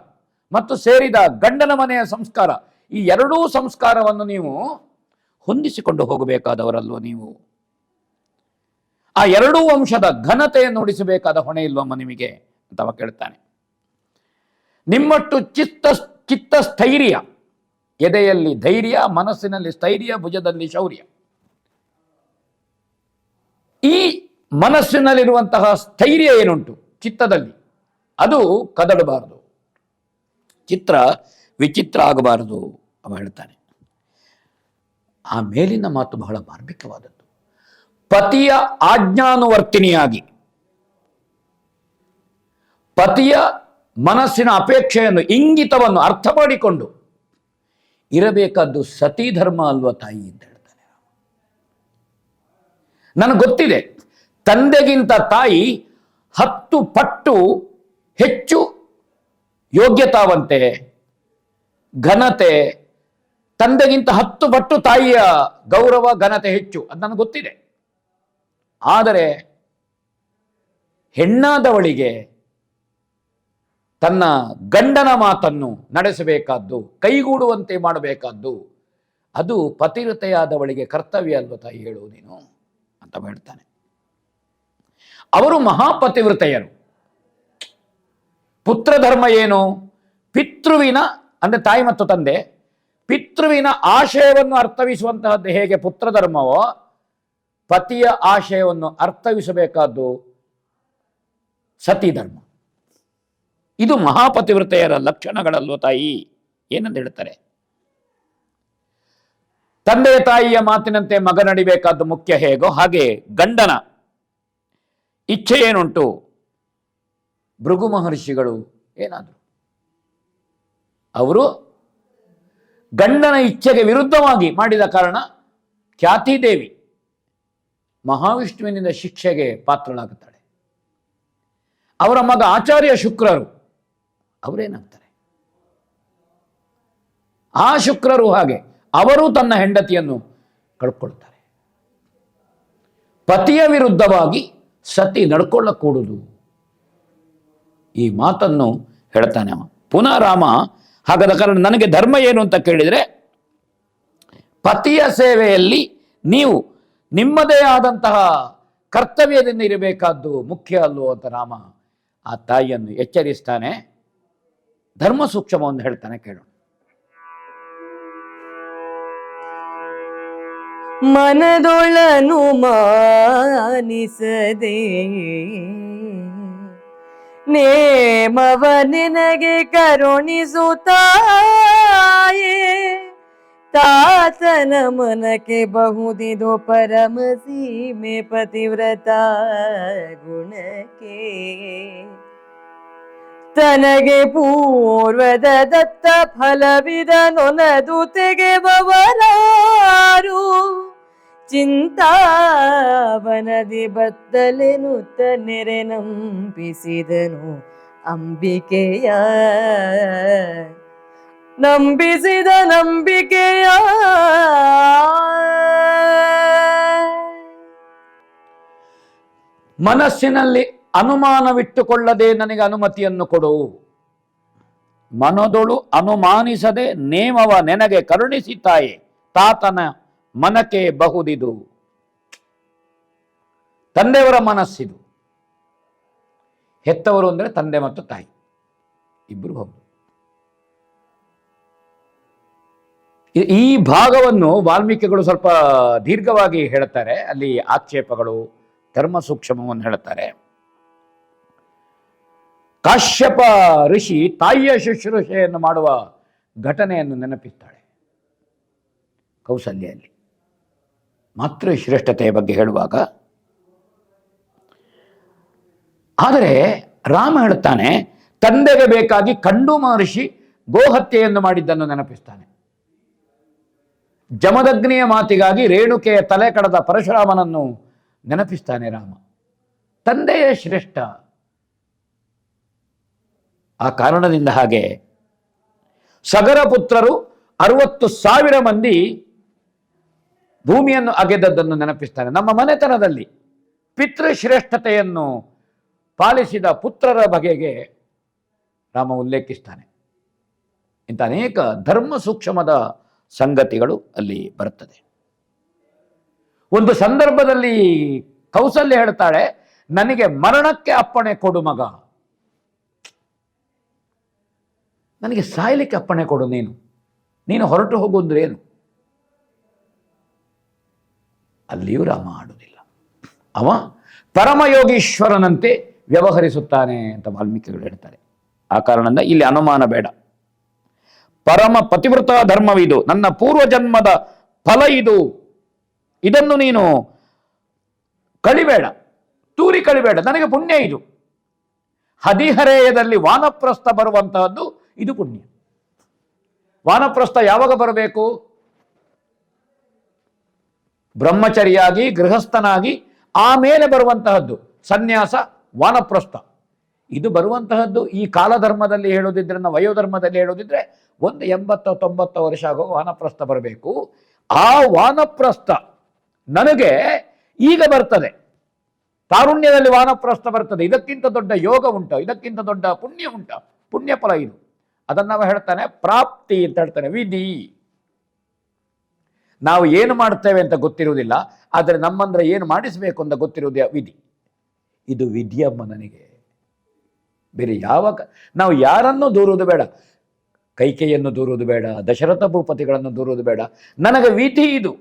ಮತ್ತು ಸೇರಿದ ಗಂಡನ ಮನೆಯ ಸಂಸ್ಕಾರ, ಈ ಎರಡೂ ಸಂಸ್ಕಾರವನ್ನು ನೀವು ಹೊಂದಿಸಿಕೊಂಡು ಹೋಗಬೇಕಾದವರಲ್ವ ನೀವು. ಆ ಎರಡೂ ವಂಶದ ಘನತೆಯನ್ನು ಉಳಿಸಬೇಕಾದ ಹೊಣೆ ಇಲ್ವಮ್ಮ ನಿಮಗೆ ಅಂತ ಕೇಳ್ತಾನೆ. ನಿಮ್ಮಟ್ಟು ಚಿತ್ತಸ್ಥೈರ್ಯ, ಎದೆಯಲ್ಲಿ ಧೈರ್ಯ, ಮನಸ್ಸಿನಲ್ಲಿ ಸ್ಥೈರ್ಯ, ಭುಜದಲ್ಲಿ ಶೌರ್ಯ. ಈ ಮನಸ್ಸಿನಲ್ಲಿರುವಂತಹ ಸ್ಥೈರ್ಯ ಏನುಂಟು ಚಿತ್ತದಲ್ಲಿ, ಅದು ಕದಡಬಾರದು, ಚಿತ್ರ ವಿಚಿತ್ರ ಆಗಬಾರದು ಅವ ಹೇಳ್ತಾನೆ. ಆ ಮೇಲಿನ ಮಾತು ಬಹಳ ಮಾರ್ಮಿಕವಾದದ್ದು. ಪತಿಯ ಆಜ್ಞಾನುವರ್ತಿನಿಯಾಗಿ, ಪತಿಯ ಮನಸ್ಸಿನ ಅಪೇಕ್ಷೆಯನ್ನು, ಇಂಗಿತವನ್ನು ಅರ್ಥ ಮಾಡಿಕೊಂಡು ಇರಬೇಕಾದ್ದು ಸತಿ ಧರ್ಮ ಅಲ್ವ ತಾಯಿ ಅಂತ ಹೇಳ್ತಾನೆ. ನನಗೆ ಗೊತ್ತಿದೆ, ತಂದೆಗಿಂತ ತಾಯಿ 10 ಪಟ್ಟು ಹೆಚ್ಚು ಯೋಗ್ಯತಾವಂತೆ, ಘನತೆ. ತಂದೆಗಿಂತ 10 ಪಟ್ಟು ತಾಯಿಯ ಗೌರವ, ಘನತೆ ಹೆಚ್ಚು, ಅದು ನನಗೆ ಗೊತ್ತಿದೆ. ಆದರೆ ಹೆಣ್ಣಾದವಳಿಗೆ ತನ್ನ ಗಂಡನ ಮಾತನ್ನು ನಡೆಸಬೇಕಾದ್ದು, ಕೈಗೂಡುವಂತೆ ಮಾಡಬೇಕಾದ್ದು ಅದು ಪತಿವ್ರತೆಯಾದವಳಿಗೆ ಕರ್ತವ್ಯ ಅಲ್ವ ತಾಯಿ, ಹೇಳು ನೀನು ಅಂತ ಹೇಳ್ತಾನೆ. ಅವರು ಮಹಾಪತಿವ್ರತೆಯರು. ಪುತ್ರ ಧರ್ಮ ಏನು? ಪಿತೃವಿನ ಅಂದರೆ ತಾಯಿ ಮತ್ತು ತಂದೆ ಪಿತೃವಿನ ಆಶಯವನ್ನು ಅರ್ಥವಿಸುವಂತಹದ್ದು ಹೇಗೆ ಪುತ್ರ ಧರ್ಮವೋ, ಪತಿಯ ಆಶಯವನ್ನು ಅರ್ಥವಿಸಬೇಕಾದ್ದು ಸತಿ ಧರ್ಮ. ಇದು ಮಹಾಪತಿವ್ರತೆಯರ ಲಕ್ಷಣಗಳಲ್ವ ತಾಯಿ ಏನಂತ ಹೇಳ್ತಾರೆ. ತಂದೆ ತಾಯಿಯ ಮಾತಿನಂತೆ ಮಗ ನಡಿಬೇಕಾದ್ದು ಮುಖ್ಯ ಹೇಗೋ ಹಾಗೆ ಗಂಡನ ಇಚ್ಛೆ ಏನುಂಟು. ಭೃಗು ಮಹರ್ಷಿಗಳು ಏನಾದರು, ಅವರು ಗಂಡನ ಇಚ್ಛೆಗೆ ವಿರುದ್ಧವಾಗಿ ಮಾಡಿದ ಕಾರಣ ಖ್ಯಾತಿದೇವಿ ಮಹಾವಿಷ್ಣುವಿನಿಂದ ಶಿಕ್ಷೆಗೆ ಪಾತ್ರಳಾಗುತ್ತಾಳೆ. ಅವರ ಮಗ ಆಚಾರ್ಯ ಶುಕ್ರರು ಅವರೇನಾಗ್ತಾರೆ, ಆ ಶುಕ್ರರು ಹಾಗೆ ಅವರು ತನ್ನ ಹೆಂಡತಿಯನ್ನು ಕಳ್ಕೊಳ್ತಾರೆ. ಪತಿಯ ವಿರುದ್ಧವಾಗಿ ಸತಿ ನಡ್ಕೊಳ್ಳಕೂಡುದು, ಈ ಮಾತನ್ನು ಹೇಳ್ತಾನೆ ಅವ. ಪುನಃ ರಾಮ ಹಾಗಾದ ಕಾರಣ ನನಗೆ ಧರ್ಮ ಏನು ಅಂತ ಕೇಳಿದರೆ, ಪತಿಯ ಸೇವೆಯಲ್ಲಿ ನೀವು ನಿಮ್ಮದೇ ಆದಂತಹ ಕರ್ತವ್ಯದಿಂದ ಇರಬೇಕಾದ್ದು ಮುಖ್ಯ ಅಲ್ಲೋ ಅಂತ ರಾಮ ಆ ತಾಯಿಯನ್ನು ಎಚ್ಚರಿಸ್ತಾನೆ. ಧರ್ಮ ಸೂಕ್ಷ್ಮವನ್ನು ಹೇಳ್ತಾನೆ, ಕೇಳೋಣ.
ಮನದೊಳನು ಮಾನಿಸದೆ ನೇಮವ ನಿನಗೆ ಕರುಣಿಸುತ್ತಾಯೇ, ತಾತನ ಮನಕ್ಕೆ ಬಹುದಿದು ಪರಮ ಸೀಮೆ ಪತಿವ್ರತ ಗುಣಕ್ಕೆ. ತನಗೆ ಪೂರ್ವದ ದತ್ತ ಫಲವಿದ ನೊನದು ತೆಗೆಬವರಾರು, ಚಿಂತಾವನದಿ ಬತ್ತಲೆನುತ್ತ ನೆರೆ ನಂಬಿಸಿದನು ಅಂಬಿಕೆಯ, ನಂಬಿಸಿದ ನಂಬಿಕೆಯ.
ಮನಸ್ಸಿನಲ್ಲಿ ಅನುಮಾನವಿಟ್ಟುಕೊಳ್ಳದೆ ನನಗೆ ಅನುಮತಿಯನ್ನು ಕೊಡು. ಮನದೊಳು ಅನುಮಾನಿಸದೆ ನೇಮವ ನೆನಗೆ ಕರುಣಿಸಿತಾಯೆ, ತಾತನ ಮನಕ್ಕೆ ಬಹುದಿದು. ತಂದೆಯವರ ಮನಸ್ಸಿದು. ಹೆತ್ತವರು ಅಂದರೆ ತಂದೆ ಮತ್ತು ತಾಯಿ ಇಬ್ಬರು ಹೌದು. ಈ ಭಾಗವನ್ನು ವಾಲ್ಮೀಕಿಗಳು ಸ್ವಲ್ಪ ದೀರ್ಘವಾಗಿ ಹೇಳ್ತಾರೆ. ಅಲ್ಲಿ ಆಕ್ಷೇಪಗಳು, ಧರ್ಮ ಸೂಕ್ಷ್ಮವನ್ನು ಹೇಳ್ತಾರೆ. ಕಾಶ್ಯಪ ಋಷಿ ತಾಯಿಯ ಶುಶ್ರೂಷೆಯನ್ನು ಮಾಡುವ ಘಟನೆಯನ್ನು ನೆನಪಿಸ್ತಾಳೆ ಕೌಸಲ್ಯಲ್ಲಿ. ಮಾತೃ ಶ್ರೇಷ್ಠತೆಯ ಬಗ್ಗೆ ಹೇಳುವಾಗ, ಆದರೆ ರಾಮ ಹೇಳ್ತಾನೆ ತಂದೆಗೆ ಬೇಕಾಗಿ ಕಂಡು ಮಹರ್ಷಿ ಗೋಹತ್ಯೆಯನ್ನು ಮಾಡಿದ್ದನ್ನು ನೆನಪಿಸ್ತಾನೆ. ಜಮದಗ್ನಿಯ ಮಾತಿಗಾಗಿ ರೇಣುಕೆಯ ತಲೆ ಕಡದ ಪರಶುರಾಮನನ್ನು ನೆನಪಿಸ್ತಾನೆ ರಾಮ. ತಂದೆಯೇ ಶ್ರೇಷ್ಠ. ಆ ಕಾರಣದಿಂದ ಹಾಗೆ ಸಗರ ಪುತ್ರರು 60,000 ಮಂದಿ ಭೂಮಿಯನ್ನು ಅಗೆದದ್ದನ್ನು ನೆನಪಿಸ್ತಾನೆ. ನಮ್ಮ ಮನೆತನದಲ್ಲಿ ಪಿತೃಶ್ರೇಷ್ಠತೆಯನ್ನು ಪಾಲಿಸಿದ ಪುತ್ರರ ಬಗೆಗೆ ರಾಮ ಉಲ್ಲೇಖಿಸ್ತಾನೆ. ಇಂಥ ಅನೇಕ ಧರ್ಮ ಸೂಕ್ಷ್ಮದ ಸಂಗತಿಗಳು ಅಲ್ಲಿ ಬರುತ್ತದೆ. ಒಂದು ಸಂದರ್ಭದಲ್ಲಿ ಕೌಸಲ್ಯ ಹೇಳ್ತಾಳೆ, ನನಗೆ ಮರಣಕ್ಕೆ ಅಪ್ಪಣೆ ಕೊಡು ಮಗ, ನನಗೆ ಸಾಯಲಿಕ್ಕೆ ಅಪ್ಪಣೆ ಕೊಡು, ನೀನು ಹೊರಟು ಹೋಗುವಂದ್ರೆ ಏನು. ಅಲ್ಲಿಯೂ ರಾಮ ಆಡುವುದಿಲ್ಲ. ಅವ ಪರಮಯೋಗೀಶ್ವರನಂತೆ ವ್ಯವಹರಿಸುತ್ತಾನೆ ಅಂತ ವಾಲ್ಮೀಕಿಗಳು ಹೇಳ್ತಾರೆ. ಆ ಕಾರಣದಿಂದ ಇಲ್ಲಿ ಅನುಮಾನ ಬೇಡ. ಪರಮ ಪತಿವ್ರತ ಧರ್ಮವಿದು, ನನ್ನ ಪೂರ್ವಜನ್ಮದ ಫಲ ಇದು, ಇದನ್ನು ನೀನು ಕಳಿಬೇಡ, ತೂರಿ ಕಳಿಬೇಡ, ನನಗೆ ಪುಣ್ಯ ಇದು. ಹದಿಹರೆಯದಲ್ಲಿ ವಾನಪ್ರಸ್ಥ ಬರುವಂತಹದ್ದು ಇದು ಪುಣ್ಯ. ವಾನಪ್ರಸ್ಥ ಯಾವಾಗ ಬರಬೇಕು? ಬ್ರಹ್ಮಚರಿಯಾಗಿ ಗೃಹಸ್ಥನಾಗಿ ಆಮೇಲೆ ಬರುವಂತಹದ್ದು ಸನ್ಯಾಸ, ವಾನಪ್ರಸ್ಥ. ಇದು ಬರುವಂತಹದ್ದು ಈ ಕಾಲಧರ್ಮದಲ್ಲಿ ಹೇಳೋದಿದ್ರೆ, ನಾವು ವಯೋಧರ್ಮದಲ್ಲಿ ಹೇಳೋದಿದ್ರೆ ಒಂದು 80-90 ವರ್ಷ ಆಗೋ ವಾನಪ್ರಸ್ಥ ಬರಬೇಕು. ಆ ವಾನಪ್ರಸ್ಥ ನನಗೆ ಈಗ ಬರ್ತದೆ. ತಾರುಣ್ಯದಲ್ಲಿ ವಾನಪ್ರಸ್ಥ ಬರ್ತದೆ. ಇದಕ್ಕಿಂತ ದೊಡ್ಡ ಯೋಗ ಉಂಟ? ಇದಕ್ಕಿಂತ ದೊಡ್ಡ ಪುಣ್ಯ ಉಂಟ? ಪುಣ್ಯ ಫಲ ಇದು. ಅದನ್ನು ಹೇಳ್ತಾನೆ ಪ್ರಾಪ್ತಿ ಅಂತ ಹೇಳ್ತಾನೆ. ವಿಧಿ. ನಾವು ಏನು ಮಾಡ್ತೇವೆ ಅಂತ ಗೊತ್ತಿರುವುದಿಲ್ಲ, ಆದರೆ ನಮ್ಮಂದ್ರೆ ಏನು ಮಾಡಿಸಬೇಕು ಅಂತ ಗೊತ್ತಿರುವುದೇ ವಿಧಿ. ಇದು ವಿಧಿಯಮ್ಮ ನನಗೆ. ಬೇರೆ ನಾವು ಯಾರನ್ನೂ ದೂರುವುದು ಬೇಡ. ಕೈಕೆಯನ್ನು ದೂರುವುದು ಬೇಡ, ದಶರಥ ಭೂಪತಿಗಳನ್ನು ದೂರುವುದು ಬೇಡ. ನನಗೆ ವಿಧಿ ಇದು,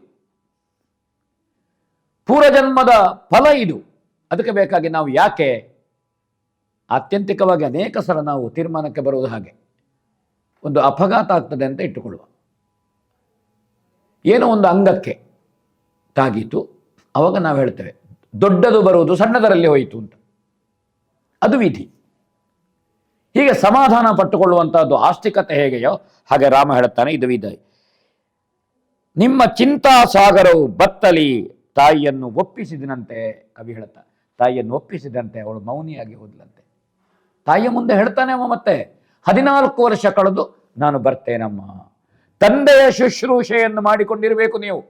ಪೂರ್ವಜನ್ಮದ ಫಲ ಇದು. ಅದಕ್ಕೆ ಬೇಕಾಗಿ ನಾವು ಯಾಕೆ ಆತ್ಯಂತಿಕವಾಗಿ ಅನೇಕ ಸಲ ನಾವು ತೀರ್ಮಾನಕ್ಕೆ ಬರುವುದು ಹಾಗೆ, ಒಂದು ಅಪಘಾತ ಆಗ್ತದೆ ಅಂತ ಇಟ್ಟುಕೊಳ್ಳುವ, ಏನೋ ಒಂದು ಅಂಗಕ್ಕೆ ತಾಗೀತು, ಅವಾಗ ನಾವು ಹೇಳ್ತೇವೆ ದೊಡ್ಡದು ಬರುವುದು ಸಣ್ಣದರಲ್ಲಿ ಹೋಯಿತು ಅಂತ. ಅದು ವಿಧಿ. ಹೀಗೆ ಸಮಾಧಾನ ಪಟ್ಟುಕೊಳ್ಳುವಂತಹದ್ದು ಆಸ್ತಿಕತೆ ಹೇಗೆಯೋ ಹಾಗೆ ರಾಮ ಹೇಳುತ್ತಾನೆ ಇದು ವಿಧಿ. ನಿಮ್ಮ ಚಿಂತಾ ಸಾಗರವು ಬತ್ತಲಿ ತಾಯಿಯನ್ನು ಒಪ್ಪಿಸಿದನಂತೆ. ಕವಿ ಹೇಳ್ತಾನೆ ತಾಯಿಯನ್ನು ಒಪ್ಪಿಸಿದಂತೆ ಅವಳು ಮೌನಿಯಾಗಿ ಹೋದ್ಲಂತೆ. ತಾಯಿಯ ಮುಂದೆ ಹೇಳ್ತಾನೆ ಅವ ಮತ್ತೆ 14 ವರ್ಷ ಕಳೆದು ನಾನು ಬರ್ತೇನಮ್ಮ. ತಂದೆಯ ಶುಶ್ರೂಷೆಯನ್ನು ಮಾಡಿಕೊಂಡಿರಬೇಕು ನೀವು.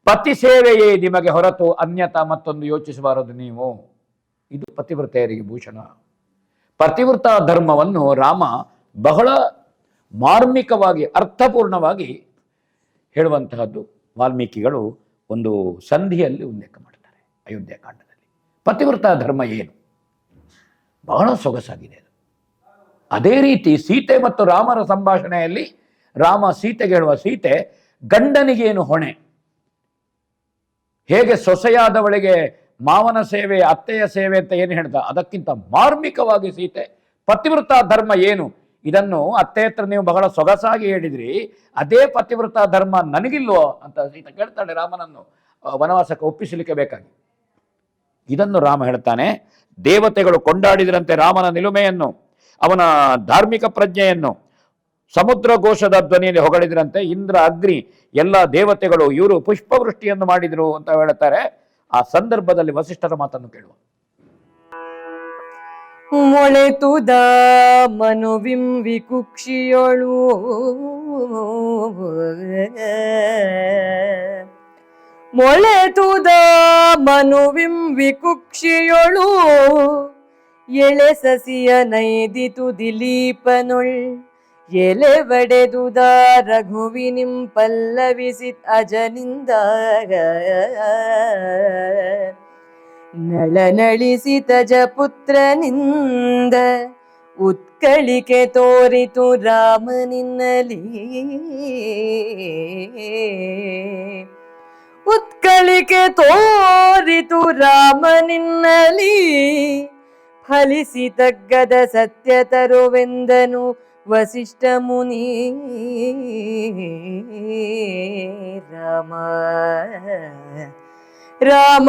ಪತಿ ಸೇವೆಯೇ ನಿಮಗೆ ಹೊರತು ಅನ್ಯತಾ ಮತ್ತೊಂದು ಯೋಚಿಸಬಾರದು ನೀವು. ಇದು ಪತಿವ್ರತೆಯರಿಗೆ ಭೂಷಣ. ಪತಿವ್ರತ ಧರ್ಮವನ್ನು ರಾಮ ಬಹಳ ಮಾರ್ಮಿಕವಾಗಿ ಅರ್ಥಪೂರ್ಣವಾಗಿ ಹೇಳುವಂತಹದ್ದು ವಾಲ್ಮೀಕಿಗಳು ಒಂದು ಸಂಧಿಯಲ್ಲಿ ಉಲ್ಲೇಖ ಮಾಡ್ತಾರೆ ಅಯೋಧ್ಯಕಾಂಡದಲ್ಲಿ. ಪತಿವ್ರತ ಧರ್ಮ ಏನು ಬಹಳ ಸೊಗಸಾಗಿದೆ. ಅದೇ ರೀತಿ ಸೀತೆ ಮತ್ತು ರಾಮರ ಸಂಭಾಷಣೆಯಲ್ಲಿ ರಾಮ ಸೀತೆಗೆ ಹೇಳುವ, ಸೀತೆ ಗಂಡನಿಗೇನು ಹೊಣೆ, ಹೇಗೆ ಸೊಸೆಯಾದವಳಿಗೆ ಮಾವನ ಸೇವೆ ಅತ್ತೆಯ ಸೇವೆ ಅಂತ ಏನು ಹೇಳ್ತಾ, ಅದಕ್ಕಿಂತ ಮಾರ್ಮಿಕವಾಗಿ ಸೀತೆ ಪತಿವ್ರತ ಧರ್ಮ ಏನು, ಇದನ್ನು ಅತ್ತೆ ಹತ್ರ ನೀವು ಬಹಳ ಸೊಗಸಾಗಿ ಹೇಳಿದ್ರಿ, ಅದೇ ಪತಿವ್ರತ ಧರ್ಮ ನನಗಿಲ್ವೋ ಅಂತ ಸೀತೆ ಕೇಳ್ತಾಳೆ ರಾಮನನ್ನು ವನವಾಸಕ್ಕೆ ಒಪ್ಪಿಸಲಿಕ್ಕೆ ಬೇಕಾಗಿ. ಇದನ್ನು ರಾಮ ಹೇಳ್ತಾನೆ. ದೇವತೆಗಳು ಕೊಂಡಾಡಿದ್ರಂತೆ ರಾಮನ ನಿಲುಮೆಯನ್ನು, ಅವನ ಧಾರ್ಮಿಕ ಪ್ರಜ್ಞೆಯನ್ನು. ಸಮುದ್ರ ಘೋಷದ ಧ್ವನಿಯಲ್ಲಿ ಹೊಗಳಿದ್ರಂತೆ ಇಂದ್ರ ಅಗ್ನಿ ಎಲ್ಲ ದೇವತೆಗಳು ಇವರು ಪುಷ್ಪವೃಷ್ಟಿಯನ್ನು ಮಾಡಿದ್ರು ಅಂತ ಹೇಳ್ತಾರೆ. ಆ ಸಂದರ್ಭದಲ್ಲಿ ವಸಿಷ್ಠರ ಮಾತನ್ನು ಕೇಳುವ.
ಮೊಳೆತುದ ಮನುವಿಂ ವಿಕುಕ್ಷಿಯೊಳು ಮೊಳೆತುದ ಮನುವಿಂ ವಿಕುಕ್ಷಿಯೊಳು ಎಳೆ ಸಸಿಯ ನೈದಿತು ದಿಲೀಪನೊಳ್ ಎಲೆ ಬಡೆದುದ ರಘುವಿನಿಂ ಪಲ್ಲವಿಸಿತ್ ಅಜನಿಂದ ನಳನಳಿಸಿತ ಜಪುತ್ರನಿಂದ ಉತ್ಕಳಿಕೆ ತೋರಿತು ರಾಮನಿನ್ನಲಿ ಉತ್ಕಳಿಕೆ ತೋರಿತು ರಾಮನಿನ್ನಲಿ ಫಲಿಸಿ ತಗ್ಗದ ಸತ್ಯ ತರುವೆಂದನು ವಸಿಷ್ಠ ಮುನಿ ರಾಮ ರಾಮ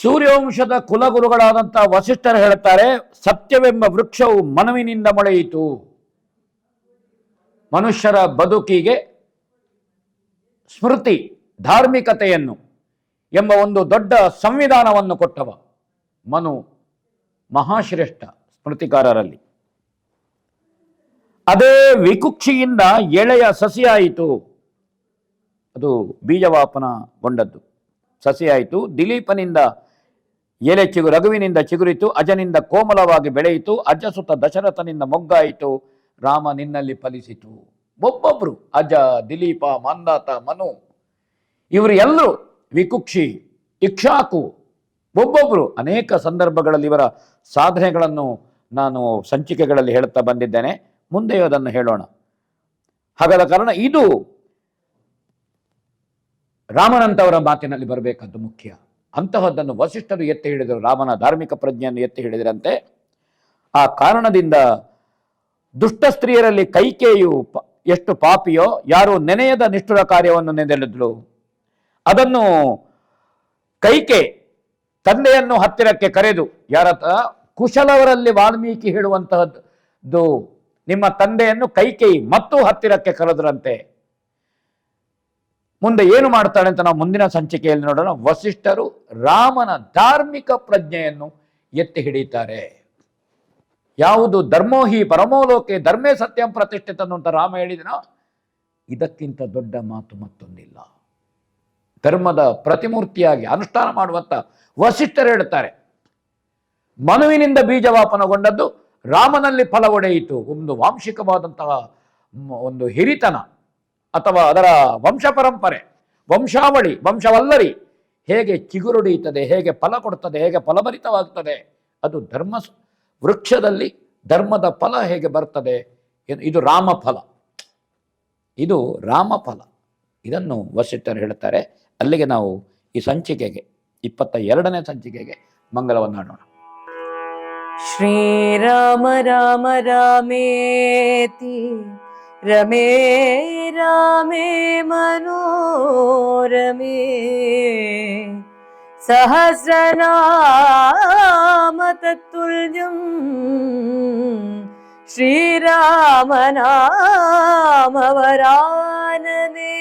ಸೂರ್ಯವಂಶದ ಕುಲಗುರುಗಳಾದಂತಹ ವಸಿಷ್ಠರು ಹೇಳುತ್ತಾರೆ, ಸತ್ಯವೆಂಬ ವೃಕ್ಷವು ಮನವಿನಿಂದ ಮೊಳೆಯಿತು. ಮನುಷ್ಯರ ಬದುಕಿಗೆ ಸ್ಮೃತಿ ಧಾರ್ಮಿಕತೆಯನ್ನು ಎಂಬ ಒಂದು ದೊಡ್ಡ ಸಂವಿಧಾನವನ್ನು ಕೊಟ್ಟವ ಮನು ಮಹಾಶ್ರೇಷ್ಠ ಸ್ಮೃತಿಕಾರರಲ್ಲಿ. ಅದೇ ವಿಕುಕ್ಷಿಯಿಂದ ಎಳೆಯ ಸಸಿಯಾಯಿತು, ಅದು ಬೀಜವಾಪನಗೊಂಡದ್ದು ಸಸಿಯಾಯಿತು. ದಿಲೀಪನಿಂದ ಎಲೆ ರಘುವಿನಿಂದ ಚಿಗುರಿತು, ಅಜನಿಂದ ಕೋಮಲವಾಗಿ ಬೆಳೆಯಿತು, ಅಜಸುತ ದಶರಥನಿಂದ ಮೊಗ್ಗಾಯಿತು, ರಾಮ ನಿನ್ನಲ್ಲಿ ಫಲಿಸಿತು. ಒಬ್ಬೊಬ್ರು ಅಜ, ದಿಲೀಪ, ಮಾಂಧಾತ, ಮನು ಇವರು ಎಲ್ಲರೂ ವಿಕುಕ್ಷಿ, ಇಕ್ಷಾಕು, ಒಬ್ಬೊಬ್ರು ಅನೇಕ ಸಂದರ್ಭಗಳಲ್ಲಿ ಇವರ ಸಾಧನೆಗಳನ್ನು ನಾನು ಸಂಚಿಕೆಗಳಲ್ಲಿ ಹೇಳುತ್ತಾ ಬಂದಿದ್ದೇನೆ. ಮುಂದೆಯೂ ಅದನ್ನು ಹೇಳೋಣ. ಹಾಗಾದ ಕಾರಣ ಇದು ರಾಮನಂತವರ ಮಾತಿನಲ್ಲಿ ಬರಬೇಕಾದ್ದು ಮುಖ್ಯ. ಅಂತಹದ್ದನ್ನು ವಸಿಷ್ಠರು ಎತ್ತಿ ಹಿಡಿದರು, ರಾಮನ ಧಾರ್ಮಿಕ ಪ್ರಜ್ಞೆಯನ್ನು ಎತ್ತಿ ಹಿಡಿದರಂತೆ. ಆ ಕಾರಣದಿಂದ ದುಷ್ಟ ಸ್ತ್ರೀಯರಲ್ಲಿ ಕೈಕೇಯು ಎಷ್ಟು ಪಾಪಿಯೋ, ಯಾರು ನೆನೆಯದ ನಿಷ್ಠುರ ಕಾರ್ಯವನ್ನು ನೆನೆದಳು, ಅದನ್ನು ಕೈಕೆ ತಂದೆಯನ್ನು ಹತ್ತಿರಕ್ಕೆ ಕರೆದು, ಯಾರತ್ರ ಕುಶಲವರಲ್ಲಿ ವಾಲ್ಮೀಕಿ ಹೇಳುವಂತಹದ್ದು, ನಿಮ್ಮ ತಂದೆಯನ್ನು ಕೈಕೇಯಿ ಮತ್ತು ಹತ್ತಿರಕ್ಕೆ ಕರೆದ್ರಂತೆ. ಮುಂದೆ ಏನು ಮಾಡ್ತಾಳೆ ಅಂತ ನಾವು ಮುಂದಿನ ಸಂಚಿಕೆಯಲ್ಲಿ ನೋಡೋಣ. ವಸಿಷ್ಠರು ರಾಮನ ಧಾರ್ಮಿಕ ಪ್ರಜ್ಞೆಯನ್ನು ಎತ್ತಿ ಹಿಡಿತಾರೆ. ಯಾವುದು ಧರ್ಮೋಹಿ ಪರಮೋಲೋಕೆ ಧರ್ಮೇ ಸತ್ಯಂ ಪ್ರತಿಷ್ಠಿತನು ಅಂತ ರಾಮ ಹೇಳಿದನೋ, ಇದಕ್ಕಿಂತ ದೊಡ್ಡ ಮಾತು ಮತ್ತೊಂದಿಲ್ಲ. ಧರ್ಮದ ಪ್ರತಿಮೂರ್ತಿಯಾಗಿ ಅನುಷ್ಠಾನ ಮಾಡುವಂತ ವಸಿಷ್ಠರು ಹೇಳ್ತಾರೆ, ಮನುವಿನಿಂದ ಬೀಜವಾಪನಗೊಂಡದ್ದು ರಾಮನಲ್ಲಿ ಫಲ ಒಡೆಯಿತು. ಒಂದು ವಾಂಶಿಕವಾದಂತಹ ಒಂದು ಹಿರಿತನ ಅಥವಾ ಅದರ ವಂಶ ಪರಂಪರೆ, ವಂಶಾವಳಿ, ವಂಶವಲ್ಲರಿ ಹೇಗೆ ಚಿಗುರೊಡೆಯುತ್ತದೆ, ಹೇಗೆ ಫಲ ಕೊಡ್ತದೆ, ಹೇಗೆ ಫಲಭರಿತವಾಗ್ತದೆ, ಅದು ಧರ್ಮ ವೃಕ್ಷದಲ್ಲಿ ಧರ್ಮದ ಫಲ ಹೇಗೆ ಬರ್ತದೆ, ಇದು ರಾಮಫಲ, ಇದು ರಾಮಫಲ. ಇದನ್ನು ವಸಿಷ್ಠರು ಹೇಳ್ತಾರೆ. ಅಲ್ಲಿಗೆ ನಾವು ಈ ಸಂಚಿಕೆಗೆ 22ನೇ ಸಂಚಿಕೆಗೆ ಮಂಗಲವನ್ನು ಹಾಡೋಣ.
ಶ್ರೀರಾಮ ರಾಮ ರಾಮೇತಿ ರಮೇ ರಾಮೇ ಮನೋರಮೇ ಸಹಸ್ರನಾಮ ತತ್ತುಲ್ಯಂ ಶ್ರೀರಾಮ ನಾಮ ವರಾನನೇ.